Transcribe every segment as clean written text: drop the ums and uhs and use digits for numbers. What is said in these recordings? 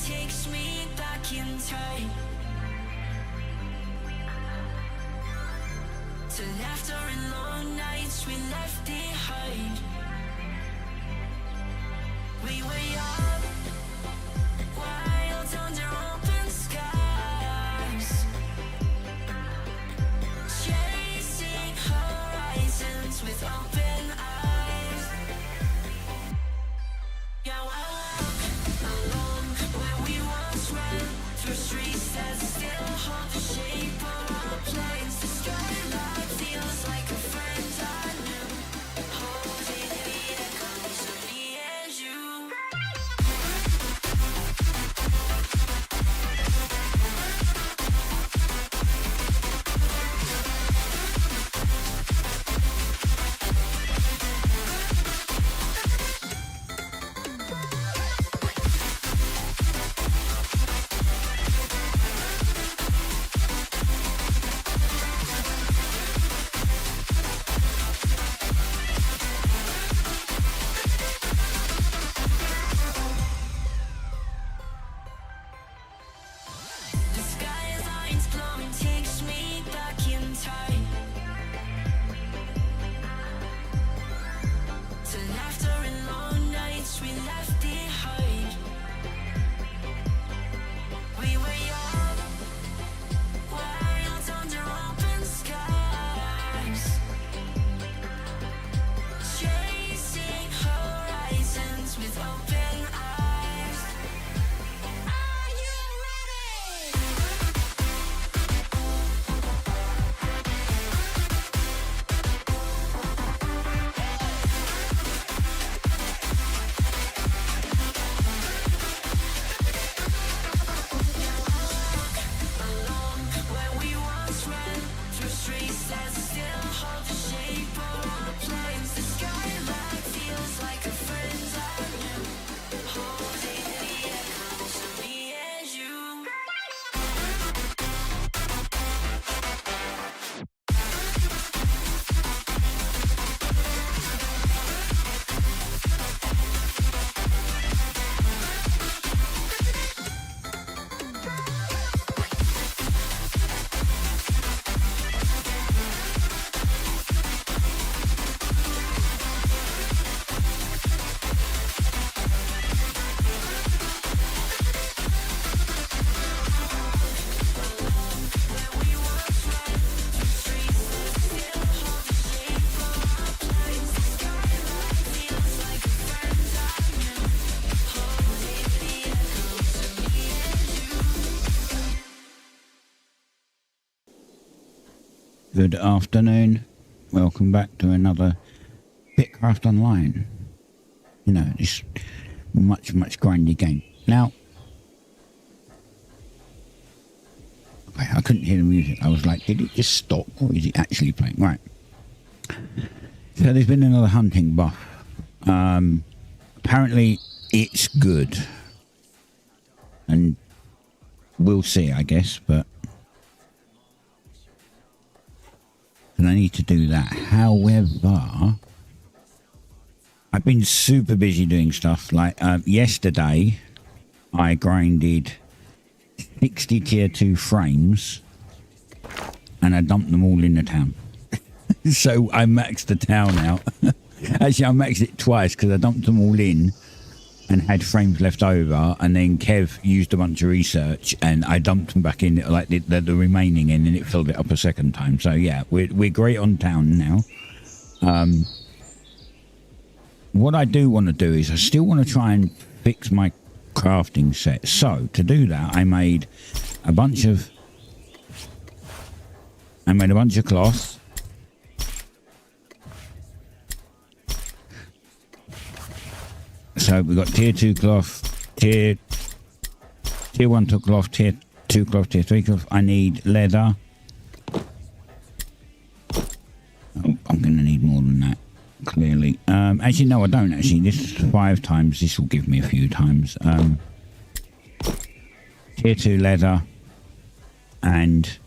takes me back in time to laughter and long nights we left behind. We were young, wild under open skies, chasing horizons with open eyes. Yeah, I walk along where we once ran, through streets that still hold the shape of our planes. The skyline feels like a friend I knew, holding the echoes of me and you. The skyline's glowing takes me back in time to laughter and long nights we left behind. We were young, wild under open skies, chasing horizons with open eyes. Are you ready? Along where we once ran, through streets that still hold the shape of our planes. The skyline feels like a friend I knew, holding the echoes of me and you. Good afternoon. Welcome back to another BitCraft Online. You know, this much grindy game. Now, okay, I couldn't hear the music. I was like, did it just stop or is it actually playing? Right. So there's been another hunting buff. Apparently it's good. And we'll see, I guess, but and I need to do that. However, I've been super busy doing stuff. Like yesterday, I grinded 60 tier 2 frames and I dumped them all in the town. So I maxed the town out. Actually, I maxed it twice because I dumped them all in and had frames left over, and then Kev used a bunch of research and I dumped them back in, like the remaining in, and it filled it up a second time. So yeah, we're great on town now. What I do want to do is I still want to try and fix my crafting set. So to do that, I made a bunch of cloth. So we've got tier 2 cloth, tier 1 cloth, tier 2 cloth, tier 3 cloth. I need leather. Oh, I'm going to need more than that, clearly. Actually, no, I don't actually. This is 5 times. This will give me a few times. Tier 2 leather. And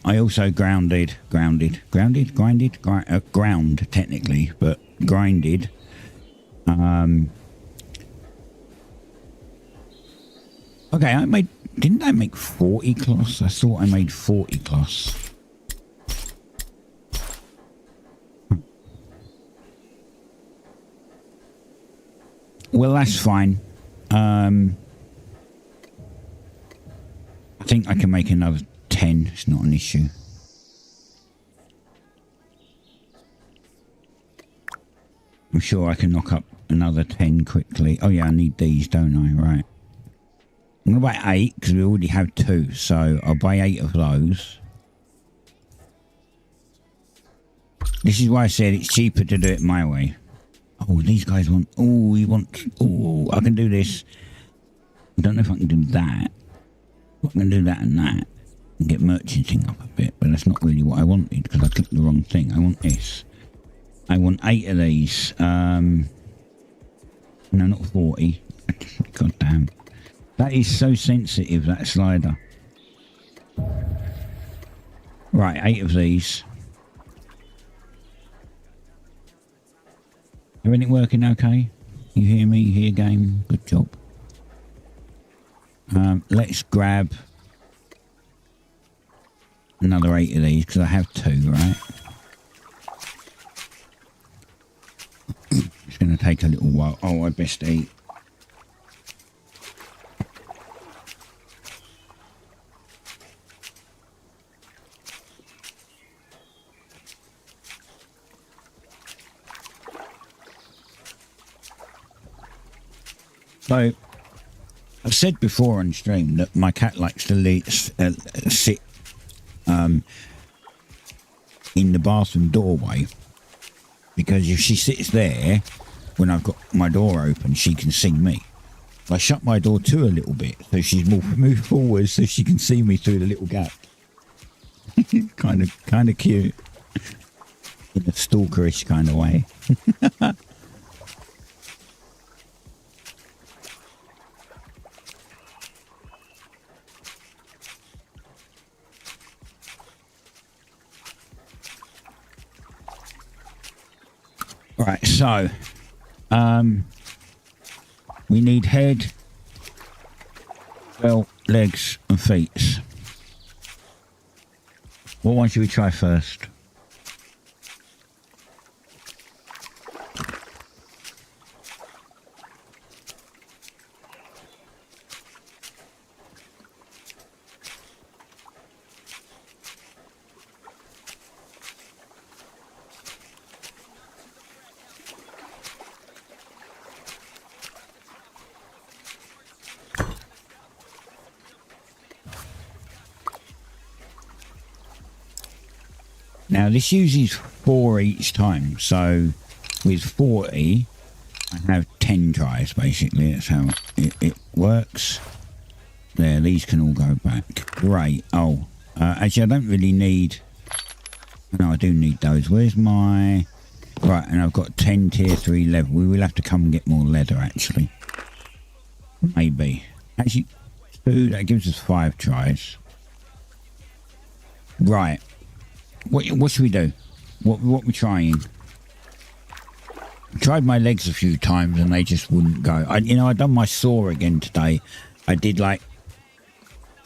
I also ground technically, but grinded Okay, I made... Didn't I make 40 cloths? I thought I made 40 cloths. Well, that's fine. I think I can make another 10. It's not an issue. I'm sure I can knock up another 10 quickly. Oh, yeah, I need these, don't I? Right. I'm going to buy 8 because we already have 2. So I'll buy 8 of those. This is why I said it's cheaper to do it my way. Oh, these guys want... Oh, he wants... Oh, I can do this. I don't know if I can do that. I can do that and that. And get merchanting up a bit. But that's not really what I wanted because I clicked the wrong thing. I want this. I want 8 of these. No, not 40. God damn. That is so sensitive, that slider. Right, 8 of these. Everything working okay? You hear me? You hear game? Good job. Let's grab another 8 of these because I have 2, right? It's going to take a little while. Oh, I best eat. So, I've said before on stream that my cat likes to sit in the bathroom doorway because if she sits there when I've got my door open, she can see me. I shut my door too a little bit so she's moved forward so she can see me through the little gap. kind of cute in a stalkerish kind of way. Right, so we need head, well, legs and feet. What one should we try first? Now this uses 4 each time, so with 40 I have 10 tries basically. That's how it works. There, these can all go back. Great. Oh, actually I don't really need... No, I do need those. Where's my... Right, and I've got 10 tier 3 leather. We will have to come and get more leather actually. Maybe. Actually, 2, that gives us 5 tries. Right. What should we do? What we trying? I tried my legs a few times and they just wouldn't go. I done my saw again today. I did like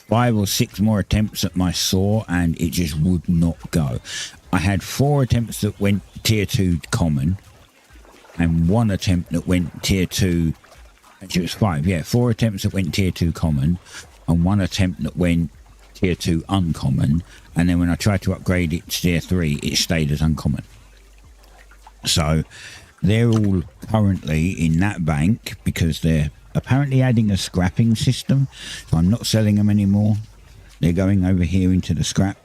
5 or 6 more attempts at my saw and it just would not go. I had 4 attempts that went tier 2 common and 1 attempt that went tier 2. Actually, it was 5. Yeah, 4 attempts that went tier 2 common and 1 attempt that went tier 2 uncommon, and then when I tried to upgrade it to tier 3 it stayed as uncommon. So they're all currently in that bank because they're apparently adding a scrapping system, so I'm not selling them anymore. They're going over here into the scrap.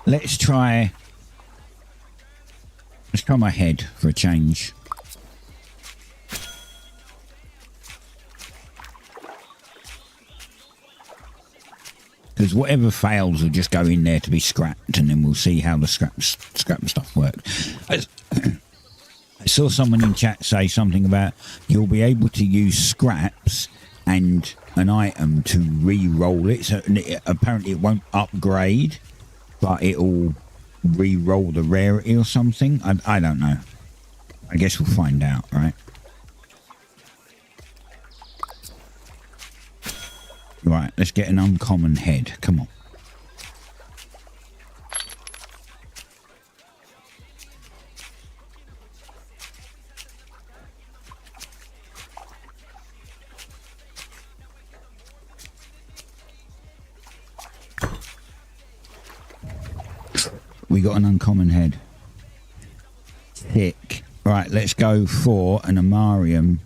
Let's try my head for a change. Because whatever fails will just go in there to be scrapped, and then we'll see how the scrap stuff works. I saw someone in chat say something about you'll be able to use scraps and an item to re-roll it, so apparently it won't upgrade but it'll re-roll the rarity or something. I don't know. I guess we'll find out, right? Right, let's get an uncommon head. Come on. We got an uncommon head. Thick. Right, let's go for an Amarium.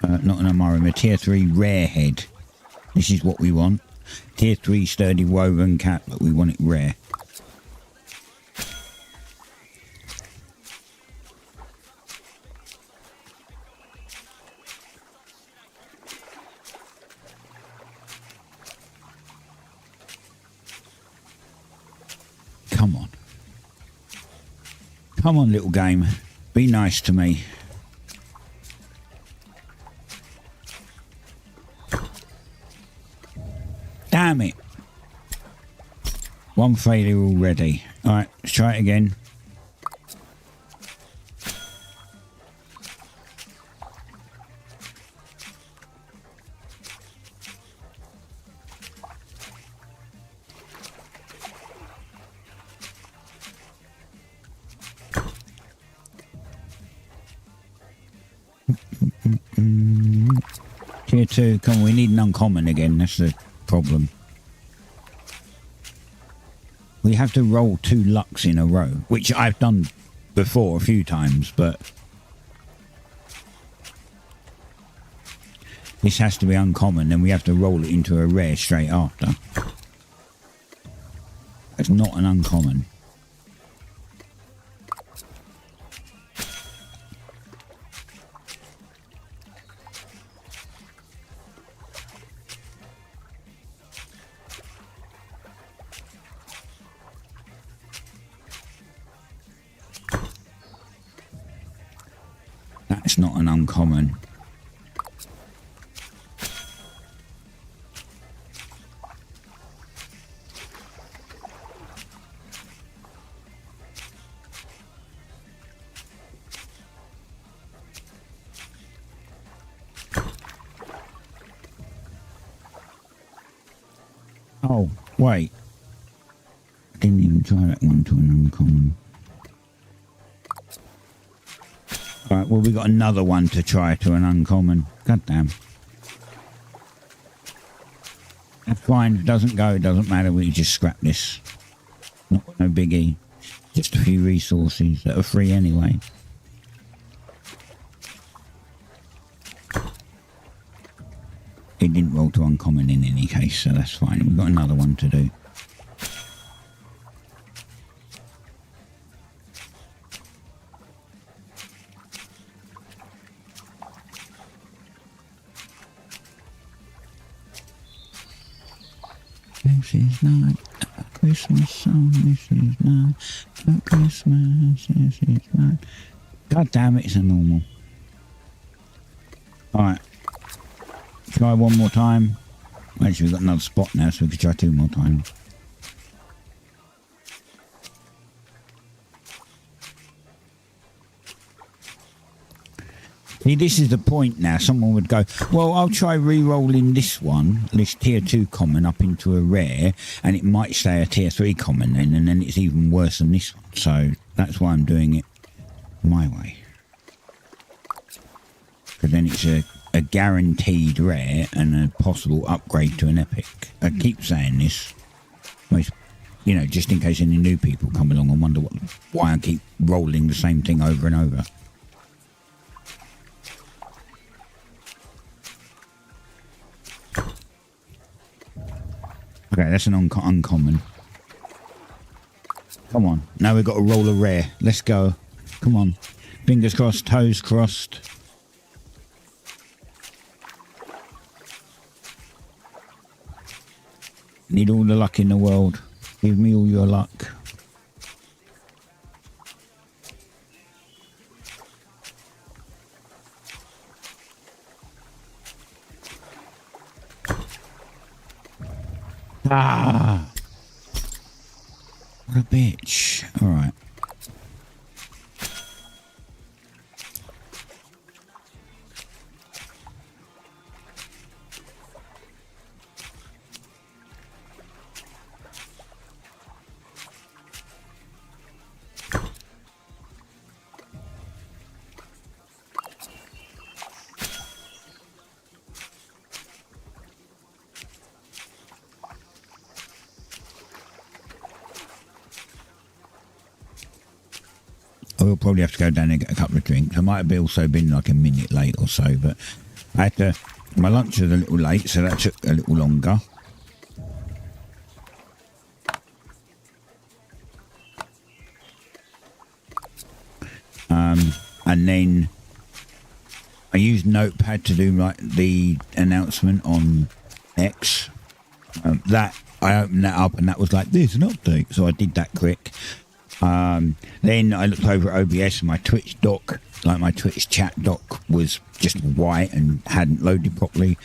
Not an Amarium, a tier 3 rare head. This is what we want. Tier 3 sturdy woven cat, but we want it rare. Come on. Come on, little game. Be nice to me. Damn it. One failure already. Alright, let's try it again. Tier 2, come on, we need an uncommon again, that's the problem. We have to roll 2 lucks in a row, which I've done before a few times, but this has to be uncommon, then we have to roll it into a rare straight after. It's not an uncommon. That's not an uncommon. Oh, wait. I didn't even try that one to an uncommon. Alright, well, we got another one to try to an uncommon. God damn. That's fine. If it doesn't go, it doesn't matter. We just scrap this. No biggie. Just a few resources that are free anyway. It didn't roll to uncommon in any case, so that's fine. We've got another one to do. This is not a Christmas song. This is not a Christmas. This is not. God damn it, it's a normal. Alright. Try one more time. Actually, we've got another spot now, so we could try 2 more times. See, this is the point now. Someone would go, well, I'll try re-rolling this one, this tier 2 common up into a rare, and it might stay a tier 3 common then, and then it's even worse than this one. So that's why I'm doing it my way. Because then it's a guaranteed rare and a possible upgrade to an epic. I keep saying this, you know, just in case any new people come along and wonder why I keep rolling the same thing over and over. Okay, that's an uncommon. Come on. Now we've got to roll a rare. Let's go. Come on. Fingers crossed, toes crossed. Need all the luck in the world. Give me all your luck. Ah. What a bitch. All right. I will probably have to go down and get a couple of drinks. I might have also been like a minute late or so, but I had to. My lunch was a little late, so that took a little longer. And then I used Notepad to do like the announcement on X. That I opened that up and that was like, there's an update, so I did that quick. Then I looked over at OBS and my Twitch dock, like my Twitch chat dock, was just white and hadn't loaded properly.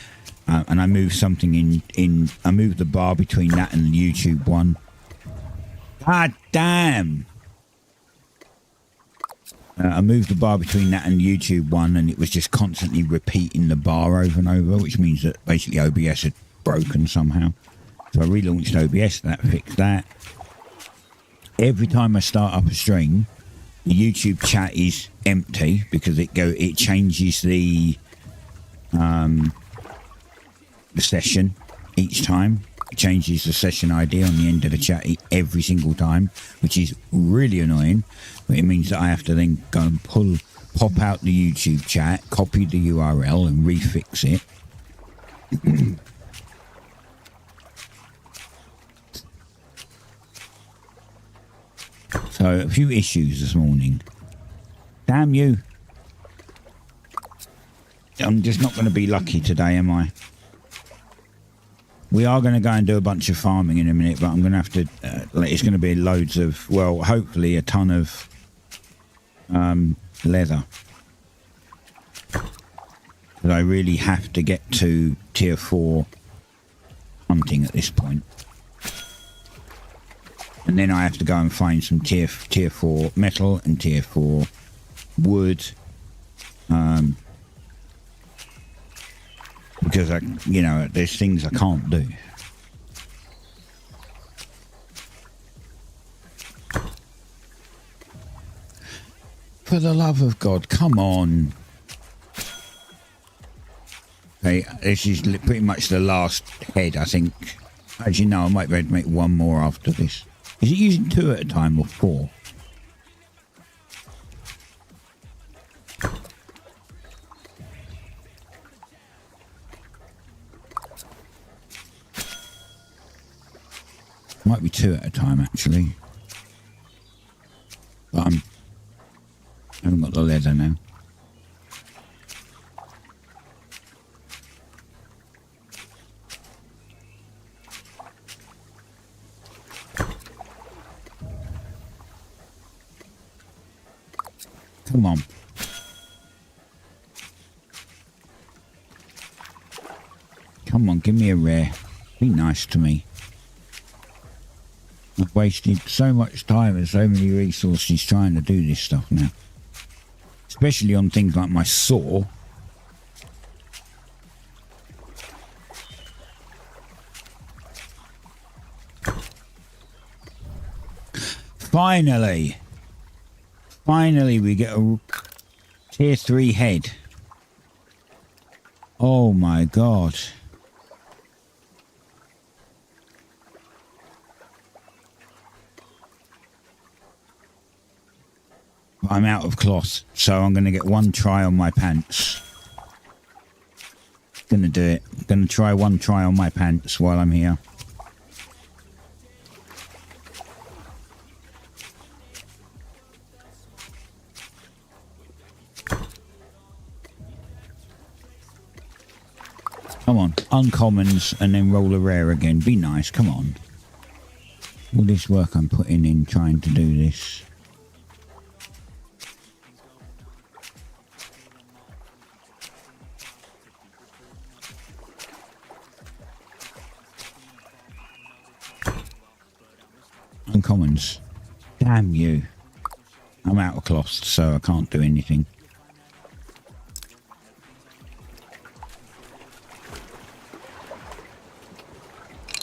And I moved something in. I moved the bar between that and the YouTube one. God damn! I moved the bar between that and the YouTube one, and it was just constantly repeating the bar over and over, which means that basically OBS had broken somehow. So I relaunched OBS, that fixed that. Every time I start up a stream, the YouTube chat is empty because it changes the session each time. It changes the session ID on the end of the chat every single time, which is really annoying. But it means that I have to then go and pop out the YouTube chat, copy the URL and refix it. So a few issues this morning. Damn you. I'm just not going to be lucky today, am I? We are going to go and do a bunch of farming in a minute, but I'm going to have to... it's going to be loads of... Well, hopefully a ton of leather. But I really have to get to tier 4 hunting at this point. And then I have to go and find some tier 4 metal and tier 4 wood. Because there's things I can't do. For the love of God, come on. Okay, this is pretty much the last head, I think. Actually, no, I might be able to make one more after this. Is it using 2 at a time or 4? Might be 2 at a time, actually. But I haven't got the leather now. Come on. Come on, give me a rare. Be nice to me. I've wasted so much time and so many resources trying to do this stuff now. Especially on things like my saw. Finally! Finally we get a tier 3 head. Oh my God. I'm out of cloth, so I'm going to get one try on my pants. Gonna do it. Gonna try one try on my pants while I'm here. Come on, uncommons and then roll a rare again. Be nice, come on. All this work I'm putting in trying to do this. Some commons. Damn you. I'm out of cloth, so I can't do anything.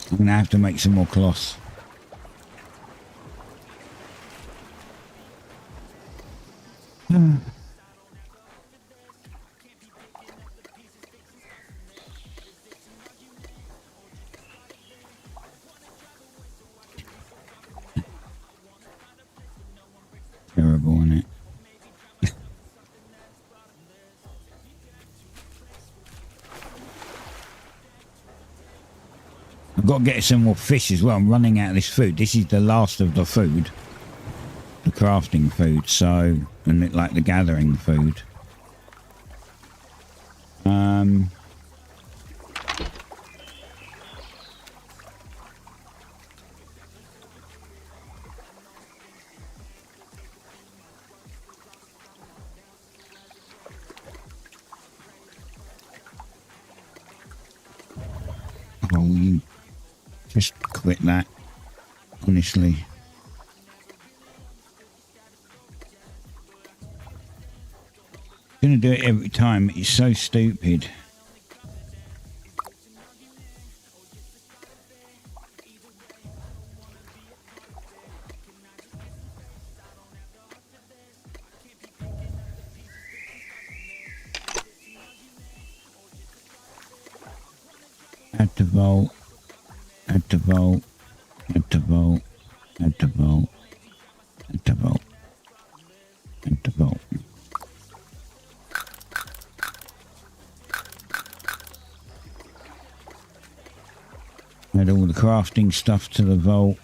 I'm going to have to make some more cloth. Terrible, isn't it? I've got to get some more fish as well. I'm running out of this food. This is the last of the food. The crafting food, so... And like the gathering food. Oh, you just quit that, honestly. Gonna do it every time. It's so stupid. Add to vault. Add to vault. Add to vault. Add to vault. Add to vault. Add to vault. Add all the crafting stuff to the vault.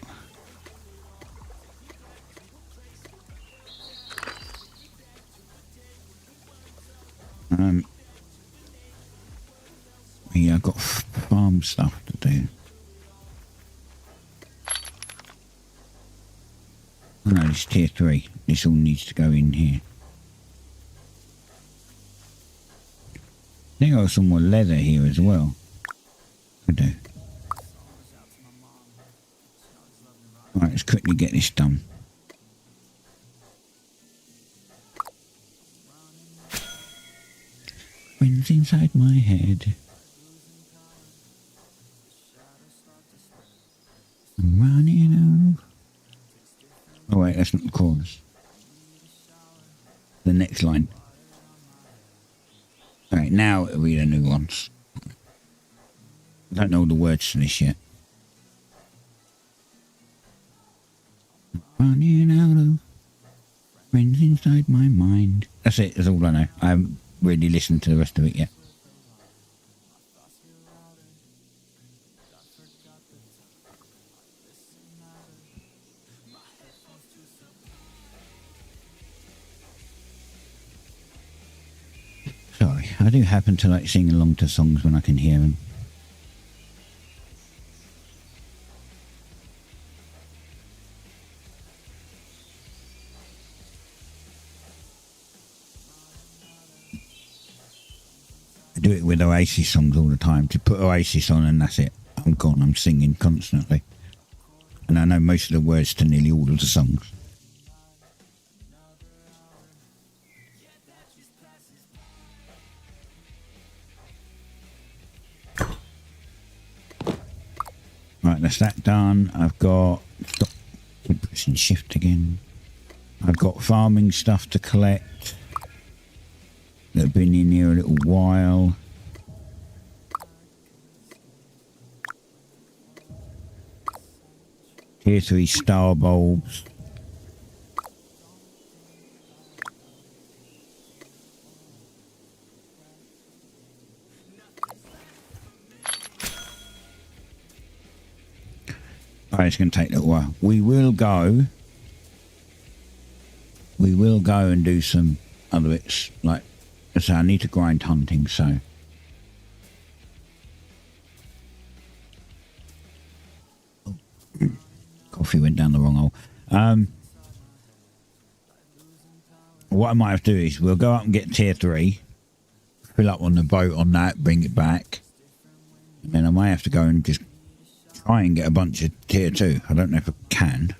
Yeah, I've got farm stuff to do. Oh no, it's tier 3. This all needs to go in here. I think I've got some more leather here as well. I do. Right, let's quickly get this done. Wind's inside my head. I'm running out. Oh wait, that's not the chorus. The next line. Alright, now it'll be the new ones. I don't know the words to this yet. Running out of friends inside my mind. That's it, that's all I know. I haven't really listened to the rest of it yet. Sorry, I do happen to like sing along to songs when I can hear them. I do it with Oasis songs all the time. To put Oasis on and that's it. I'm gone. I'm singing constantly. And I know most of the words to nearly all of the songs. Right, that's that done. I've got... Stop pressing shift again. I've got farming stuff to collect. That have been in here a little while. Tier 3 star bulbs. Alright, it's going to take a little while. We will go and do some other bits, like so I need to grind hunting, so coffee went down the wrong hole. What I might have to do is we'll go up and get tier 3, fill up on the boat on that, bring it back, and then I might have to go and just try and get a bunch of tier 2. I don't know if I can.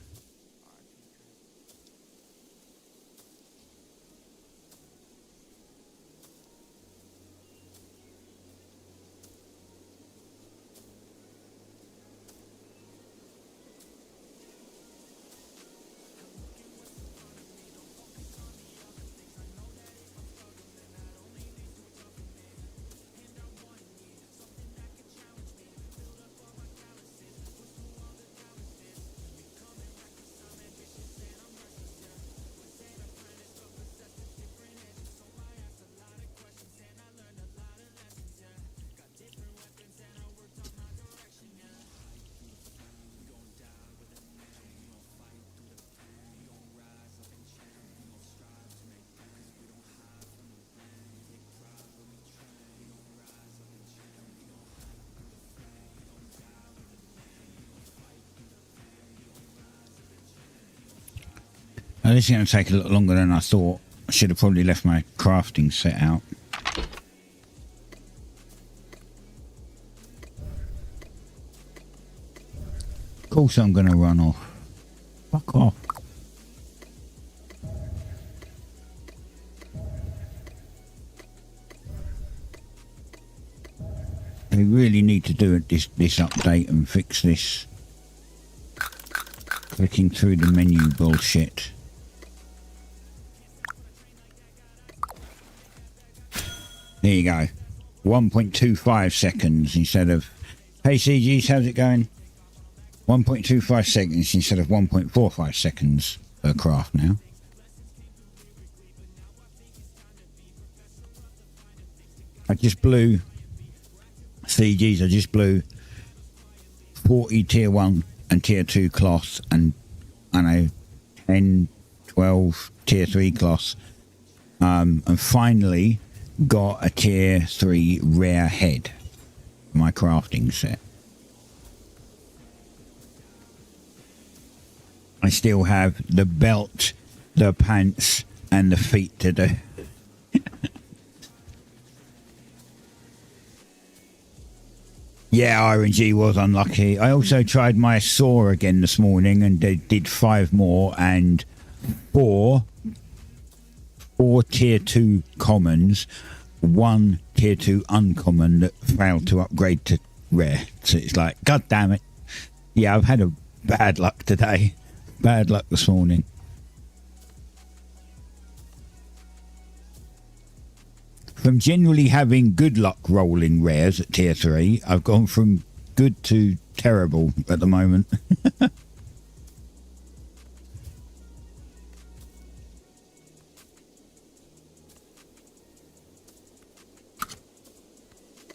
Oh, this is going to take a lot longer than I thought. I should have probably left my crafting set out. Of course I'm going to run off. Fuck off. They really need to do this update and fix this clicking through the menu bullshit. There you go. 1.25 seconds instead of... Hey CGs, how's it going? 1.25 seconds instead of 1.45 seconds per craft now. I just blew... CGs, I just blew 40 tier 1 and tier 2 cloths and I know 10, 12 tier 3 cloths, and finally got a tier 3 rare head for my crafting set. I still have the belt, the pants and the feet to do. Yeah, RNG was unlucky. I also tried my saw again this morning and did 5 more and 4 tier 2 commons, 1 tier 2 uncommon that failed to upgrade to rare. So it's like, god damn it. Yeah, I've had a bad luck today. Bad luck this morning. From generally having good luck rolling rares at tier 3, I've gone from good to terrible at the moment.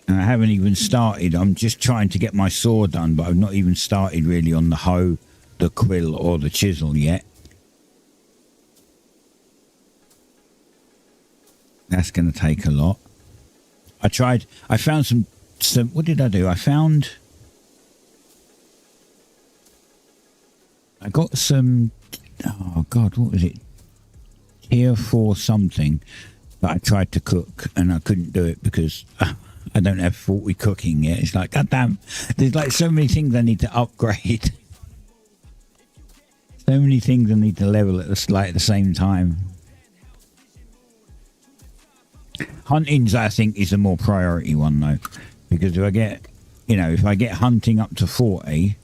And I haven't even started. I'm just trying to get my saw done, but I've not even started really on the hoe, the quill or the chisel yet. That's going to take a lot. I found some, what did I do? I got some, oh God, what was it? Tier 4 something that I tried to cook and I couldn't do it because I don't have 40 cooking yet. It's like, God damn, there's like so many things I need to upgrade. So many things I need to level at the same time. Hunting's, I think, is a more priority one though, because if I get, if I get hunting up to 40,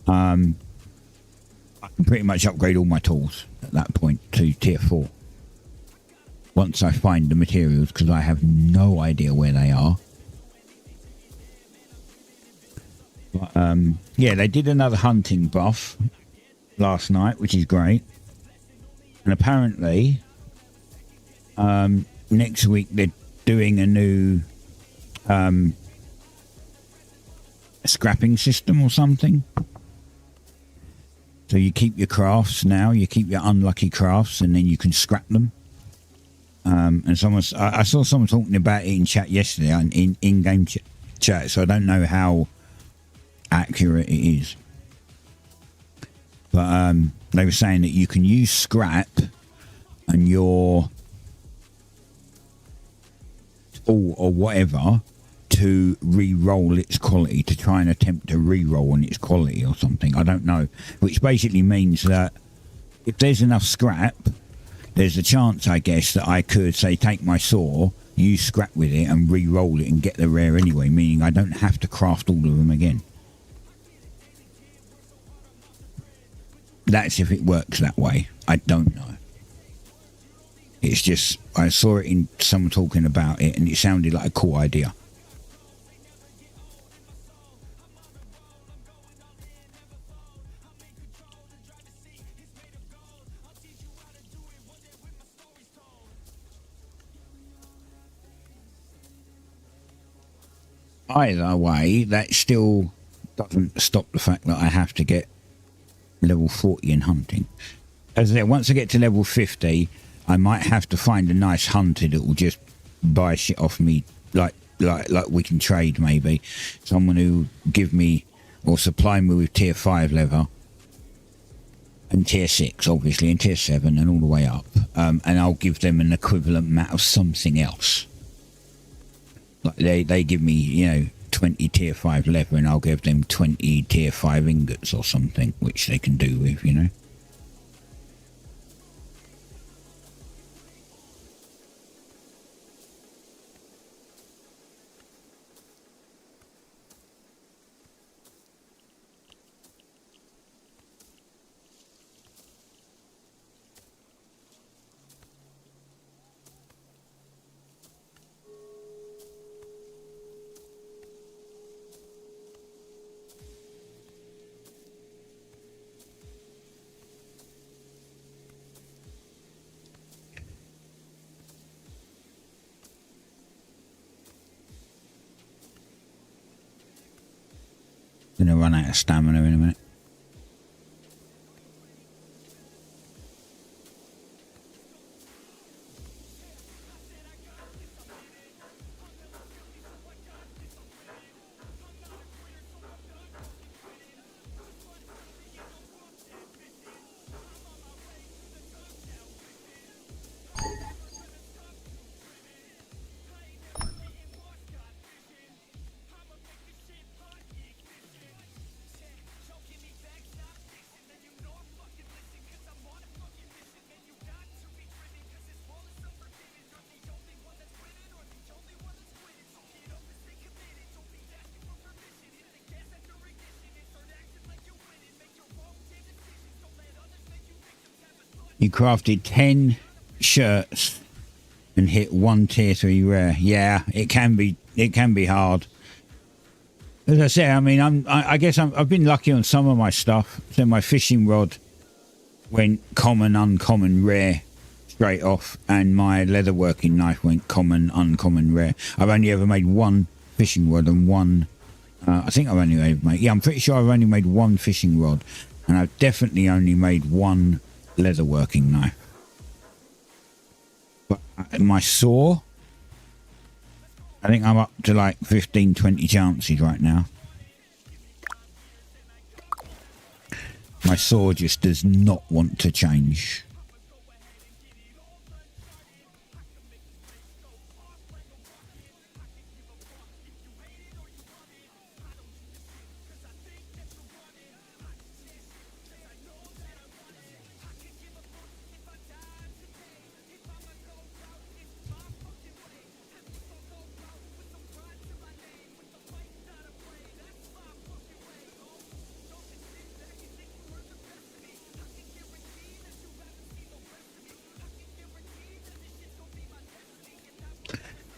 I can pretty much upgrade all my tools at that point to tier 4. Once I find the materials, because I have no idea where they are. But, yeah, they did another hunting buff last night, which is great. And apparently, next week they're doing a new scrapping system or something. So you keep your crafts now, you keep your unlucky crafts, and then you can scrap them. And I saw someone talking about it in chat yesterday, in-game chat, so I don't know how accurate it is. But they were saying that you can use scrap and your tool or whatever to re-roll its quality, to try and attempt to re-roll on its quality or something. I don't know. Which basically means that if there's enough scrap, there's a chance, I guess, that I could, say, take my saw, use scrap with it and re-roll it and get the rare anyway, meaning I don't have to craft all of them again. That's if it works that way. I don't know. It's just, I saw it in someone talking about it and it sounded like a cool idea. Either way, that still doesn't stop the fact that I have to get level 40 in hunting. As I said, once I get to level 50, I might have to find a nice hunter that will just buy shit off me, like we can trade maybe. Someone who give me or supply me with tier 5 leather. and tier 6 obviously, and tier 7 and all the way up, and I'll give them an equivalent amount of something else. Like they give me, you know, 20 tier 5 leather, and I'll give them 20 tier 5 ingots or something, which they can do with, you know. Gonna run out of stamina in a minute. You crafted 10 shirts and hit 1 tier 3 rare. Yeah, it can be hard. As I said, I mean, I guess I've been lucky on some of my stuff. So my fishing rod went common, uncommon, rare straight off, and my leatherworking knife went common, uncommon, rare. I've only ever made 1 fishing rod and 1. I think I've only ever made. Yeah, I'm pretty sure I've only made 1 fishing rod, and I've definitely only made 1 leatherworking knife. But my saw, I think I'm up to like 15-20 chances right now. My saw just does not want to change.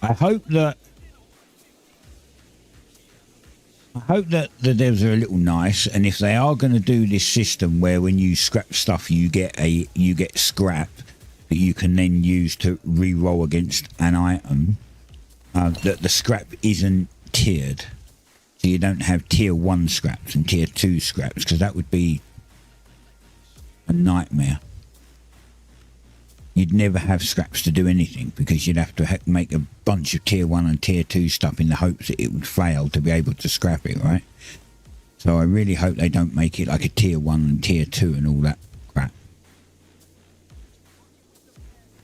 I hope that the devs are a little nice, and if they are going to do this system where when you scrap stuff you get scrap that you can then use to re-roll against an item, that the scrap isn't tiered, so you don't have tier 1 scraps and tier 2 scraps, because that would be a nightmare. You'd never have scraps to do anything, because you'd have to make a bunch of tier 1 and tier 2 stuff in the hopes that it would fail to be able to scrap it, right? So I really hope they don't make it like a tier 1 and tier 2 and all that crap.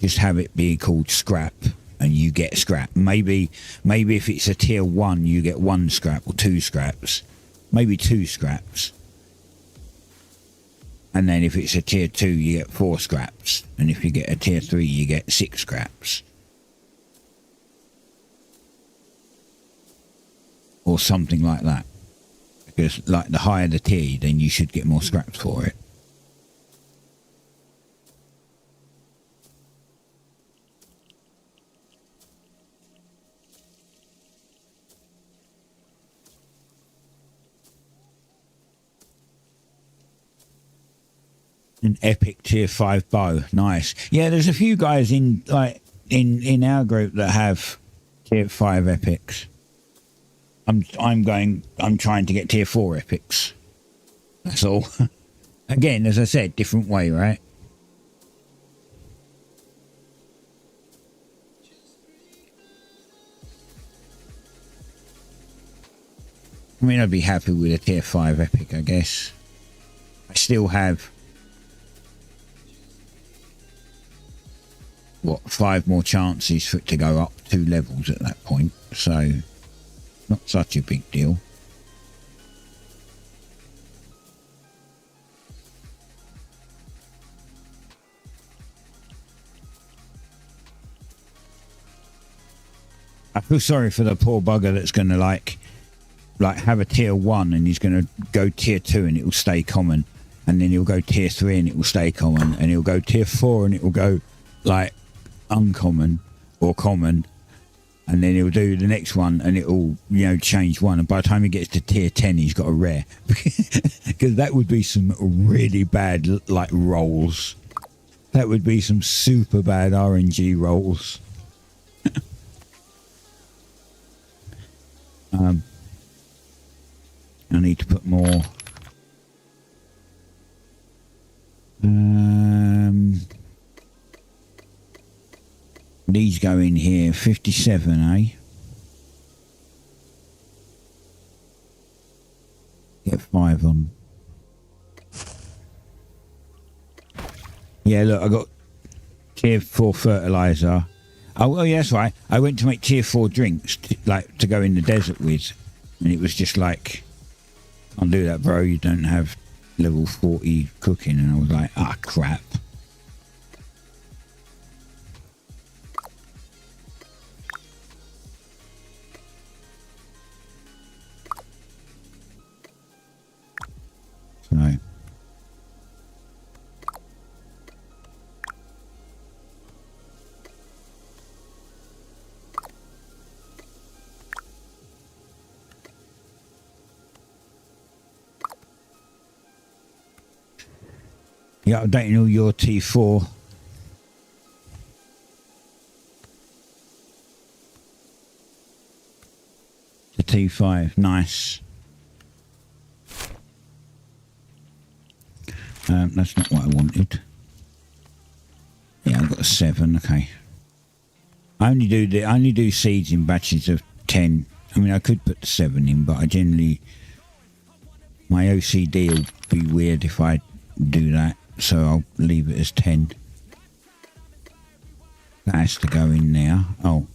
Just have it be called scrap and you get scrap. Maybe if it's a tier 1 you get 1 scrap or 2 scraps. Maybe 2 scraps. And then if it's a tier 2, you get 4 scraps. And if you get a tier 3, you get 6 scraps. Or something like that. Because like the higher the tier, then you should get more scraps for it. An epic tier 5 bow. Nice. Yeah, there's a few guys in our group that have tier 5 epics. I'm trying to get tier 4 epics. That's all. Again, as I said, different way, right? I mean, I'd be happy with a tier 5 epic, I guess. I still have what, 5 more chances for it to go up 2 levels at that point, so not such a big deal. I feel sorry for the poor bugger that's going to like have a tier 1 and he's going to go tier 2 and it will stay common, and then he'll go tier 3 and it will stay common, and he'll go tier 4 and it will go like uncommon or common, and then he'll do the next one and it'll, you know, change one, and by the time he gets to tier 10 he's got a rare. Because that would be some really bad like rolls. That would be some super bad RNG rolls. I need to put more. These go in here. 57, eh? Get 5 on. Yeah, look, I got tier 4 fertilizer. Oh, well, yeah, that's right. I went to make tier 4 drinks, like to go in the desert with, and it was just like, can't do that, bro. You don't have level 40 cooking. And I was like, ah, crap. So. Yeah, updating all your T4. To T5. Nice. That's not what I wanted. Yeah, I've got a 7. Okay. I only do seeds in batches of 10. I mean, I could put the 7 in, but I generally, my OCD will be weird if I do that. So I'll leave it as 10. That has to go in there. Oh.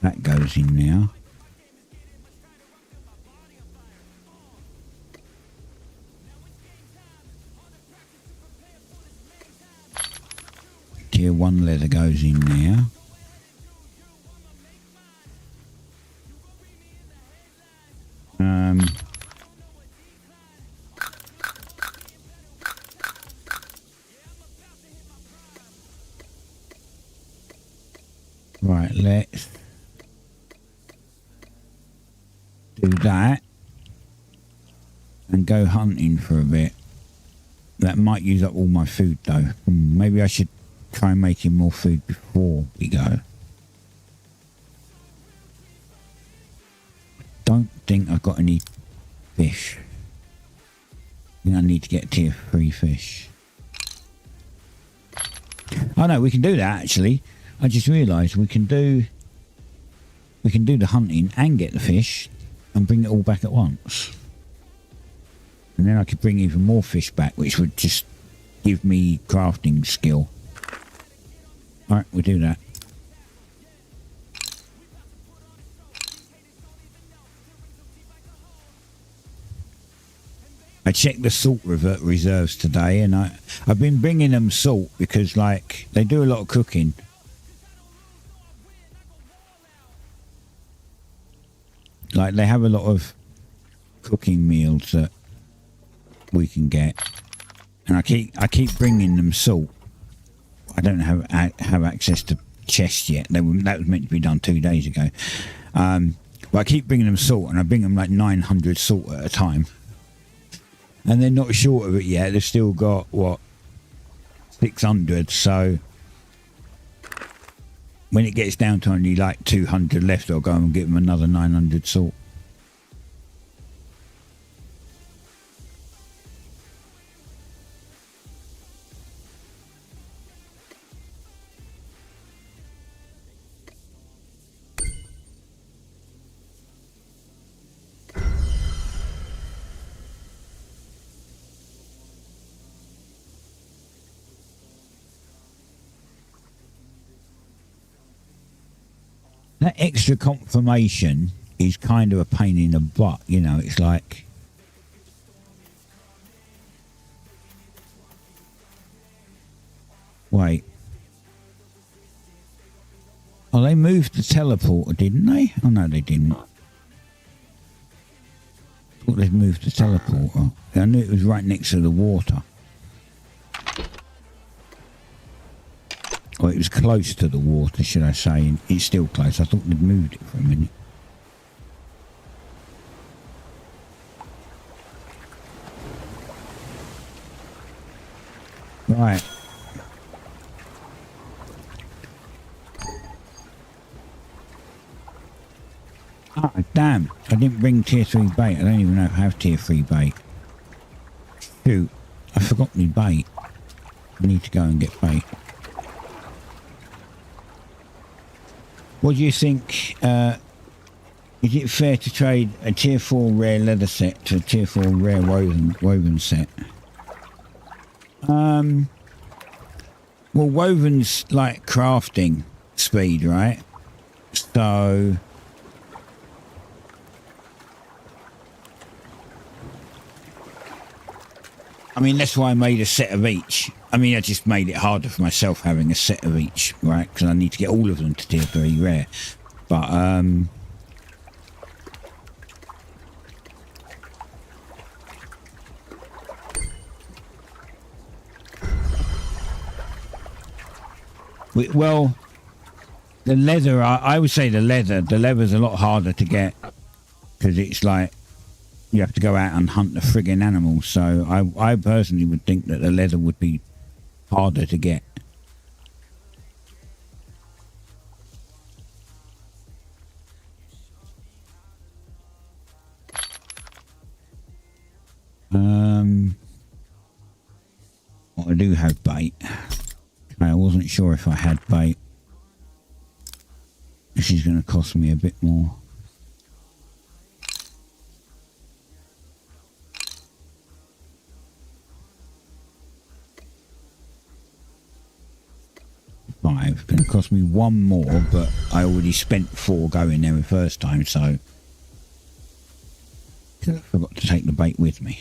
That goes in there. Tier 1 leather goes in there. Right, let's do that and go hunting for a bit. That might use up all my food though. Maybe I should try making more food before we go. Don't think I've got any fish. I think I need to get tier 3 fish. Oh no, we can do that actually. I just realised we can do the hunting and get the fish and bring it all back at once. And then I could bring even more fish back, which would just give me crafting skill. Alright, we'll do that. I checked the salt reserves today, and I've been bringing them salt because, like, they do a lot of cooking. Like, they have a lot of cooking meals that we can get, and I keep bringing them salt. I don't have access to chests yet. That was meant to be done 2 days ago. But I keep bringing them salt, and I bring them like 900 salt at a time. And they're not short of it yet. They've still got, what, 600. So when it gets down to only like 200 left, I'll go and give them another 900 salt. that extra confirmation is kind of a pain in the butt, you know. It's like, wait, oh, they moved the teleporter, didn't they? Oh no, they didn't. Thought they'd moved the teleporter. I knew it was right next to the water. Or it was close to the water, should I say. It's still close. I thought they'd moved it for a minute. Right. Ah, damn. I didn't bring tier 3 bait. I don't even know if I have tier 3 bait. Shoot. I forgot my bait. I need to go and get bait. What do you think? Is it fair to trade a tier 4 rare leather set to a tier 4 rare woven set? Well, woven's like crafting speed, right? So I mean, that's why I made a set of each. I mean, I just made it harder for myself having a set of each, right? Because I need to get all of them to tier 3 rare. But, well, the leather, I would say the leather's a lot harder to get. Because it's like, you have to go out and hunt the friggin' animals. So I personally would think that the leather would be harder to get. Well, I do have bait. I wasn't sure if I had bait. This is going to cost me a bit more. It's going to cost me 1 more, but I already spent 4 going there the first time, so I forgot to take the bait with me.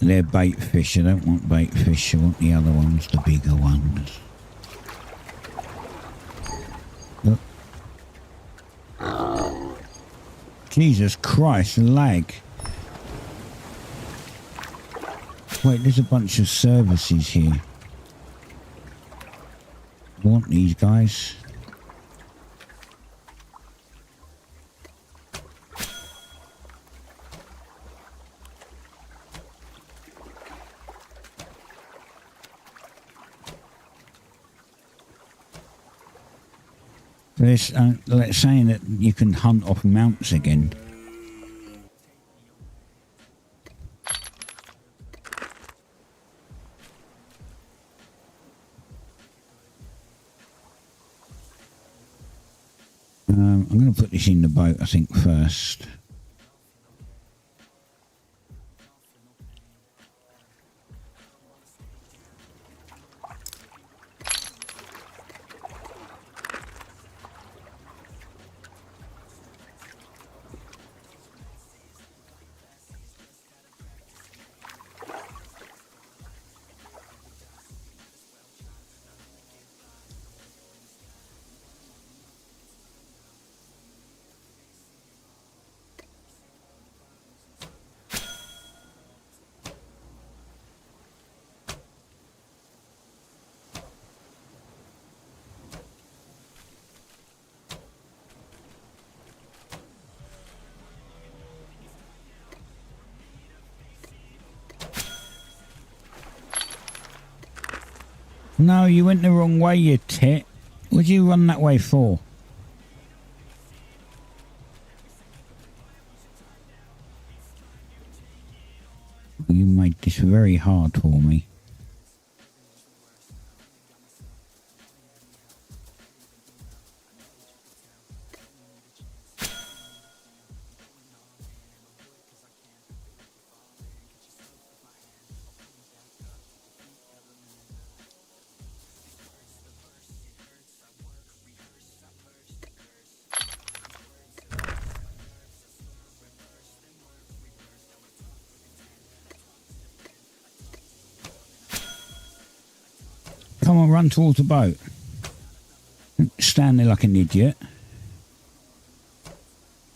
They're bait fish. I don't want bait fish. I want the other ones, the bigger ones. Look. Jesus Christ, lag. Wait, there's a bunch of services here. I want these guys. It's saying that you can hunt off mounts again. I'm going to put this in the boat, I think, first. No, you went the wrong way, you tit. What'd you run that way for? You made this very hard for me. Come on, run towards the boat. Stand there like an idiot.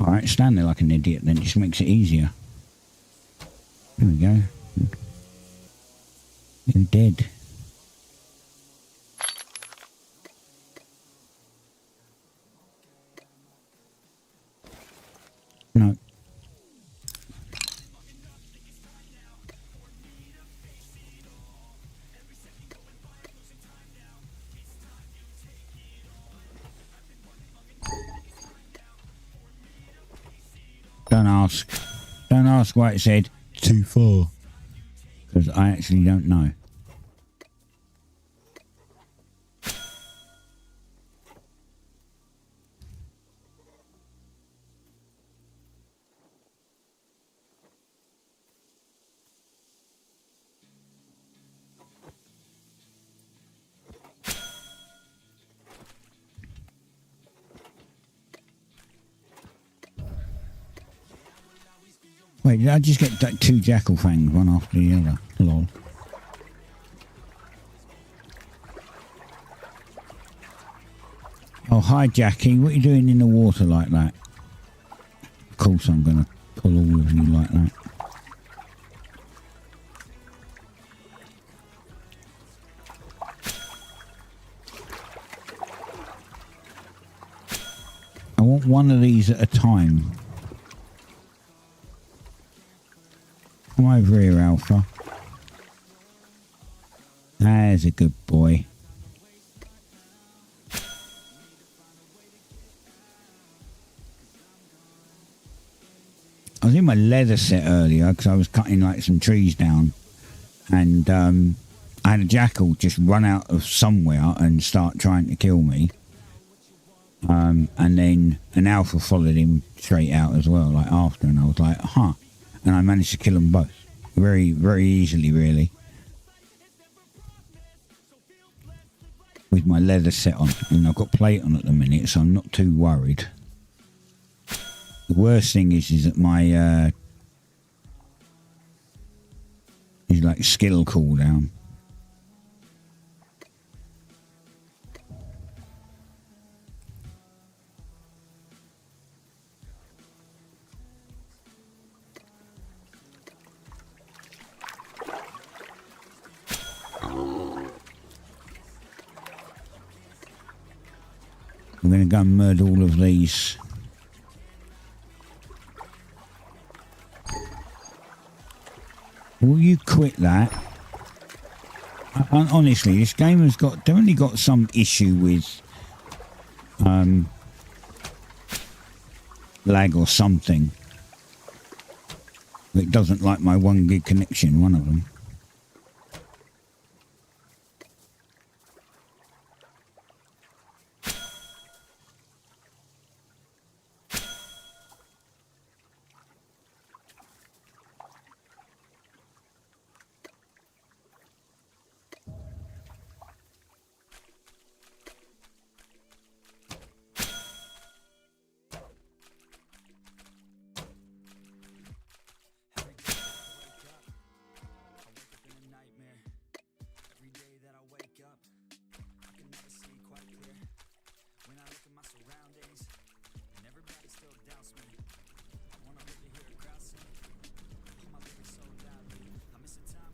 Alright, stand there like an idiot then. Just makes it easier. There we go. You're dead. No. Don't ask. Don't ask why it said too far. Because I actually don't know. Wait, did I just get like 2 jackal fangs, one after the other? Lol. Oh, hi Jackie, what are you doing in the water like that? Of course I'm going to pull all of you like that. I want one of these at a time. Come over here, Alpha. There's a good boy. I was in my leather set earlier because I was cutting like some trees down, and I had a jackal just run out of somewhere and start trying to kill me. And then an alpha followed him straight out as well, like after, and I was like, huh. And I managed to kill them both. Very, very easily, really. With my leather set on. And I've got plate on at the minute, so I'm not too worried. The worst thing is that my, is like skill cooldown. I'm going to go and murder all of these. Will you quit that? Honestly, this game has definitely got some issue with lag or something. It doesn't like my 1 gig connection, one of them.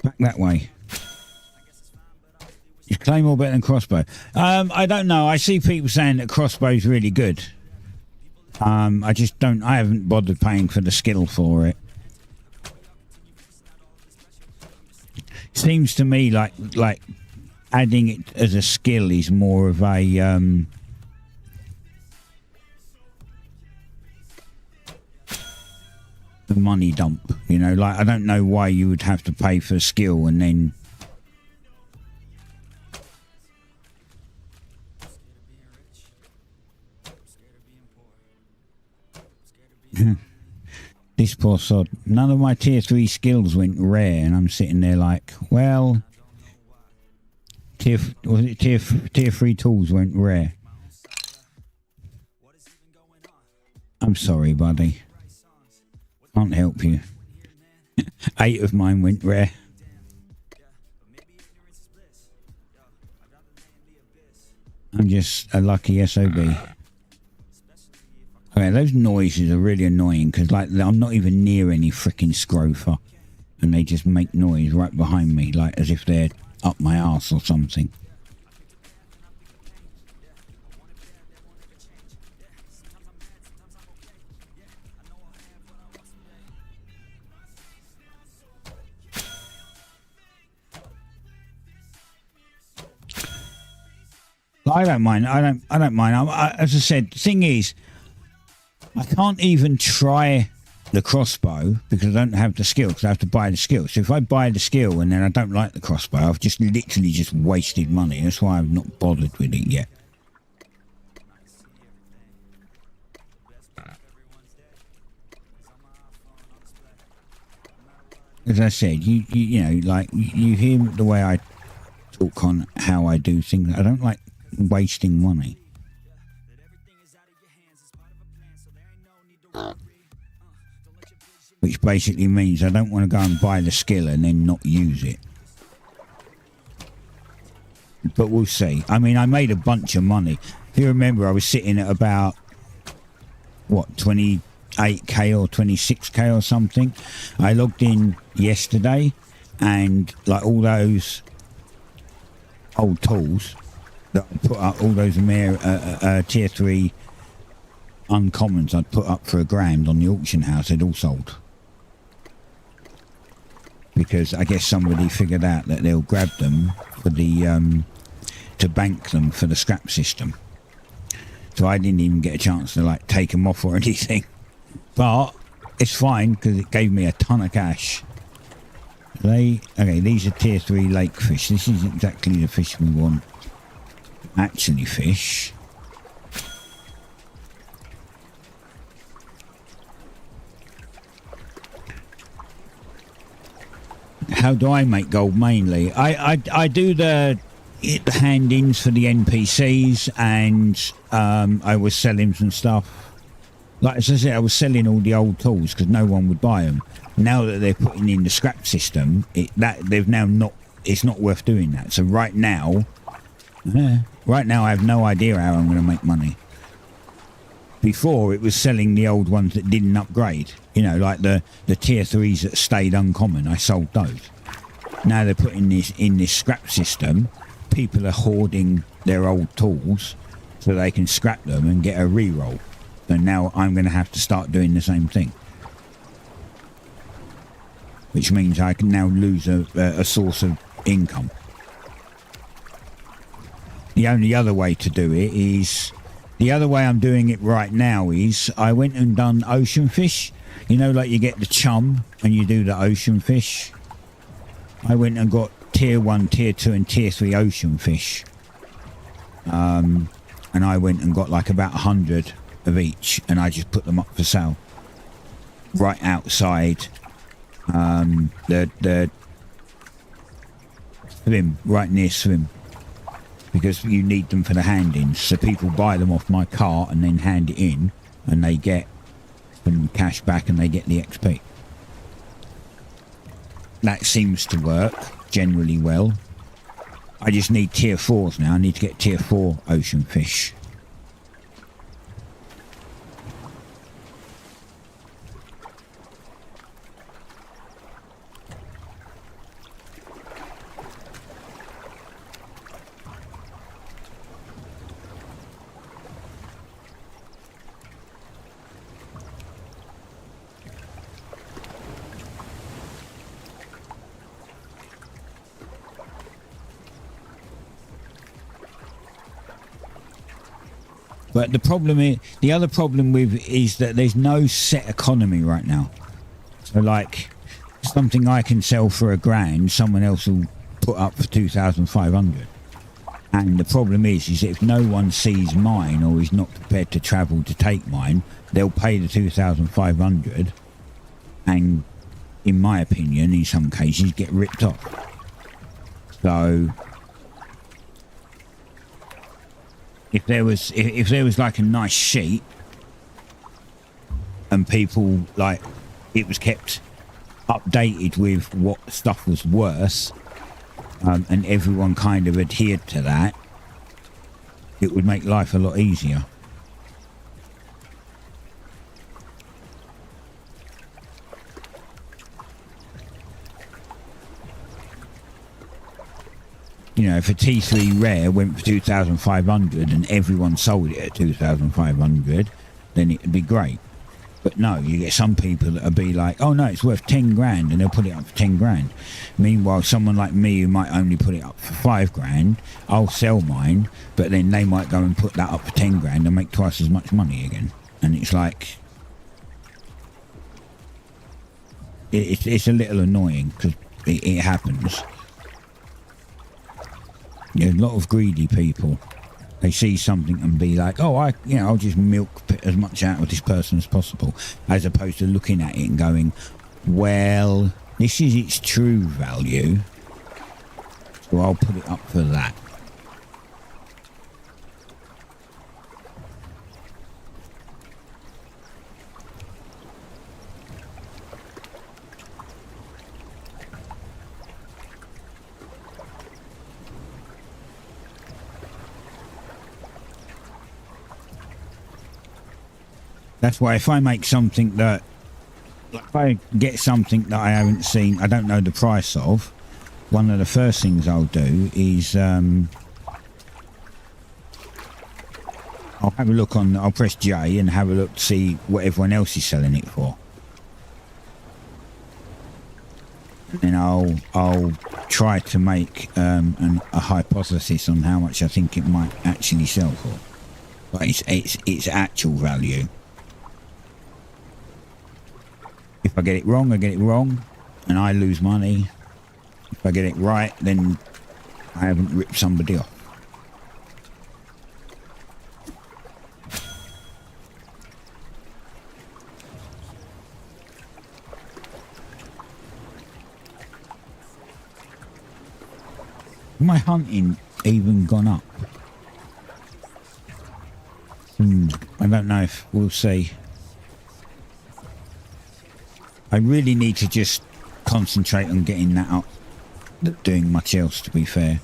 Back that way. Is Claymore better than crossbow? I don't know. I see people saying that crossbow's really good. I just don't. I haven't bothered paying for the skill for it. Seems to me like adding it as a skill is more of a money dump, you know. Like, I don't know why you would have to pay for skill and then this poor sod. None of my tier 3 skills went rare, and I'm sitting there like, well, tier 3 tools went rare. I'm sorry, buddy. Can't help you. 8 of mine went rare. I'm just a lucky SOB. Okay, those noises are really annoying because, like, I'm not even near any freaking scrofa, and they just make noise right behind me, like as if they're up my arse or something. I don't mind. I don't mind. As I said, the thing is, I can't even try the crossbow because I don't have the skill. Because I have to buy the skill. So if I buy the skill and then I don't like the crossbow, I've just literally just wasted money. That's why I've not bothered with it yet. As I said, you know, like you hear the way I talk on how I do things. I don't like wasting money. Which basically means I don't want to go and buy the skill and then not use it. But we'll see. I mean, I made a bunch of money. If you remember, I was sitting at about, what, 28k or 26k or something. I logged in yesterday and like all those old tools that I put up, all those tier 3 uncommons I'd put up for £1,000 on the auction house, they'd all sold. Because I guess somebody figured out that they'll grab them for the to bank them for the scrap system. So I didn't even get a chance to like take them off or anything. But it's fine because it gave me a ton of cash. Okay, these are tier 3 lake fish. This is exactly the fish we want. Actually fish. How do I make gold mainly? I do the hand-ins for the NPCs, and I was selling some stuff. Like as I said, I was selling all the old tools because no one would buy them. Now that they're putting in the scrap system, it's not worth doing that. So right now I have no idea how I'm going to make money. Before, it was selling the old ones that didn't upgrade. You know, like the tier 3s that stayed uncommon. I sold those. Now they're putting this in this scrap system. People are hoarding their old tools so they can scrap them and get a re-roll. So now I'm going to have to start doing the same thing. Which means I can now lose a source of income. The only other way to do it is... The other way I'm doing it right now is I went and done ocean fish. You know, like you get the chum and you do the ocean fish. I went and got tier 1, tier 2 and tier 3 ocean fish. And I went and got like about 100 of each and I just put them up for sale. Right outside the swim, right near swim. Because you need them for the hand-ins. So people buy them off my cart and then hand it in. And they get some cash back and they get the XP. That seems to work generally well. I just need tier 4s now. I need to get tier 4 ocean fish. But the problem is, the other problem is that there's no set economy right now. So like something I can sell for £1,000, someone else will put up for 2,500. And the problem is if no one sees mine or is not prepared to travel to take mine, they'll pay the 2,500 and, in my opinion, in some cases, get ripped off. So if there was like a nice sheet and people like it was kept updated with what stuff was worth, and everyone kind of adhered to that, it would make life a lot easier. You know, if a T3 rare went for 2,500 and everyone sold it at 2,500, then it'd be great. But no, you get some people that'll be like, oh no, it's worth 10 grand, and they'll put it up for 10 grand. Meanwhile, someone like me who might only put it up for 5 grand, I'll sell mine, but then they might go and put that up for 10 grand and make twice as much money again. And it's like, it's a little annoying because it happens. There's a lot of greedy people. They see something and be like, oh, I'll just milk as much out of this person as possible, as opposed to looking at it and going, well, this is its true value, so I'll put it up for that. That's why if I make something that, if I get something that I haven't seen, I don't know the price of, one of the first things I'll do is I'll have a look on, I'll press J and have a look to see what everyone else is selling it for. And then I'll try to make a hypothesis on how much I think it might actually sell for. But its actual value. If I get it wrong, I get it wrong, and I lose money. If I get it right, then I haven't ripped somebody off. My hunting even gone up? I don't know, if we'll see. I really need to just concentrate on getting that up, not doing much else, to be fair.